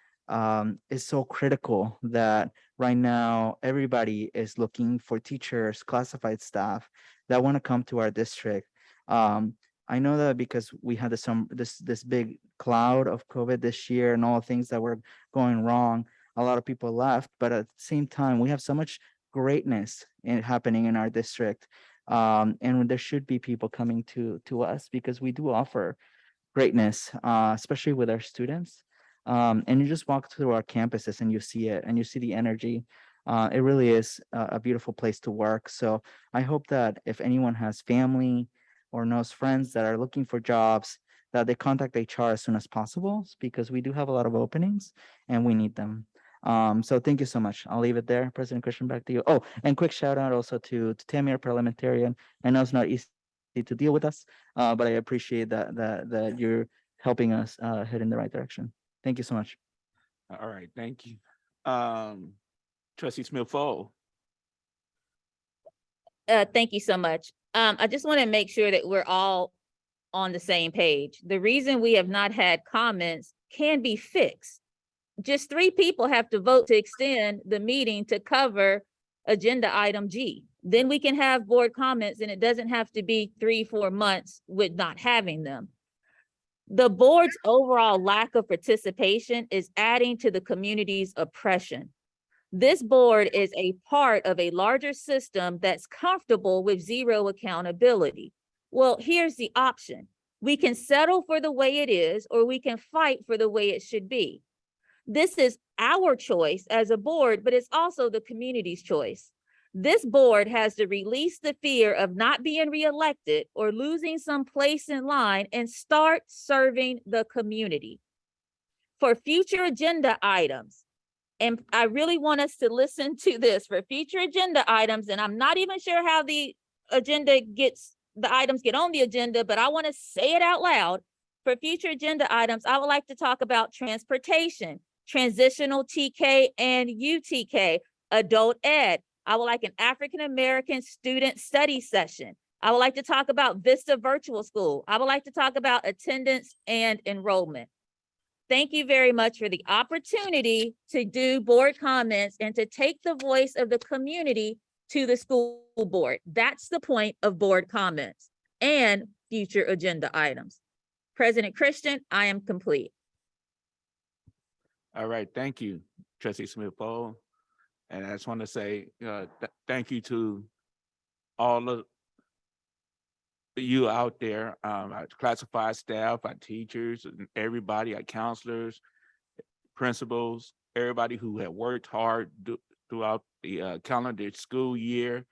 is so critical, that right now everybody is looking for teachers, classified staff that want to come to our district. I know that because we had this big cloud of COVID this year and all the things that were going wrong, a lot of people left. But at the same time, we have so much greatness happening in our district, and there should be people coming to us, because we do offer greatness, especially with our students. And you just walk through our campuses and you see it, and you see the energy. It really is a beautiful place to work. So I hope that if anyone has family or knows friends that are looking for jobs, that they contact HR as soon as possible, because we do have a lot of openings and we need them. So thank you so much. I'll leave it there. President Christian, back to you. Oh, and quick shout out also to Tammy, our parliamentarian. I know it's not easy to deal with us, but I appreciate that you're helping us head in the right direction. Thank you so much. All right, thank you. Trustee Smith-Fall. Thank you so much. I just want to make sure that we're all on the same page. The reason we have not had comments can be fixed. Just 3 people have to vote to extend the meeting to cover agenda item G. Then we can have board comments, and it doesn't have to be 3-4 months with not having them. The board's overall lack of participation is adding to the community's oppression. This board is a part of a larger system that's comfortable with zero accountability. Well, here's the option. We can settle for the way it is, or we can fight for the way it should be. This is our choice as a board, but it's also the community's choice. This board has to release the fear of not being reelected or losing some place in line and start serving the community. For future agenda items, and I really want us to listen to this, for future agenda items, and I'm not even sure how the items get on the agenda, but I want to say it out loud. For future agenda items, I would like to talk about transportation, transitional TK and UTK, adult ed. I would like an African-American student study session. I would like to talk about Vista Virtual School. I would like to talk about attendance and enrollment. Thank you very much for the opportunity to do board comments and to take the voice of the community to the school board. That's the point of board comments and future agenda items. President Christian, I am complete. All right, thank you, Trustee Smith-Fall. And I just want to say thank you to all of you out there, our classified staff, our teachers, and everybody, our counselors, principals, everybody who had worked hard throughout the calendar school year.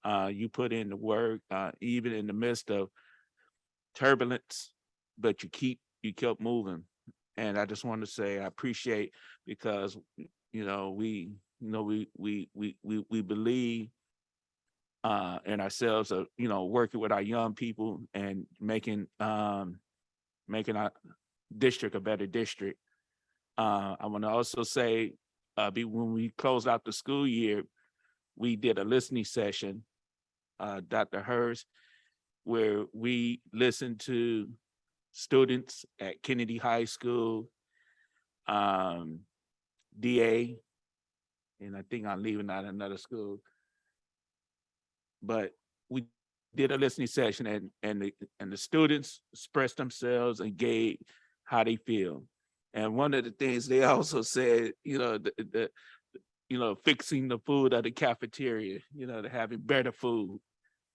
You put in the work, even in the midst of turbulence, but you kept moving. And I just want to say I appreciate, because we believe in ourselves of working with our young people and making our district a better district. I want to also say when we closed out the school year, we did a listening session, Dr. Hurst, where we listened to students at Kennedy High School, DA, and I think I'm leaving out another school. But we did a listening session, and the students expressed themselves and gave how they feel. And one of the things they also said, fixing the food at the cafeteria, to having better food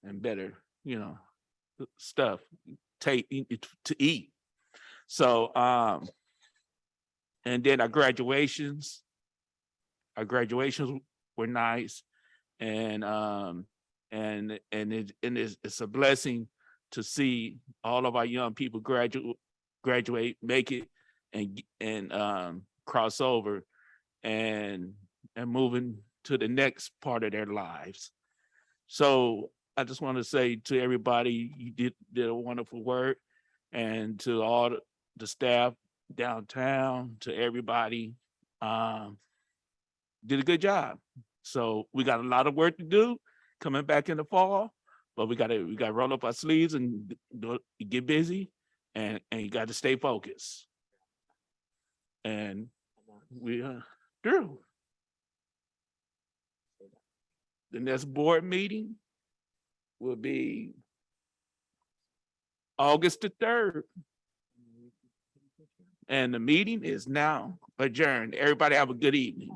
and better, stuff to eat. So, and then our graduations were nice. And it's a blessing to see all of our young people graduate, make it, and cross over and moving to the next part of their lives. So I just want to say to everybody, you did a wonderful work, and to all the staff downtown, to everybody, did a good job. So we got a lot of work to do coming back in the fall, but we gotta roll up our sleeves and get busy, and you got to stay focused. And we through. The next board meeting will be August the 3rd. And the meeting is now adjourned. Everybody have a good evening.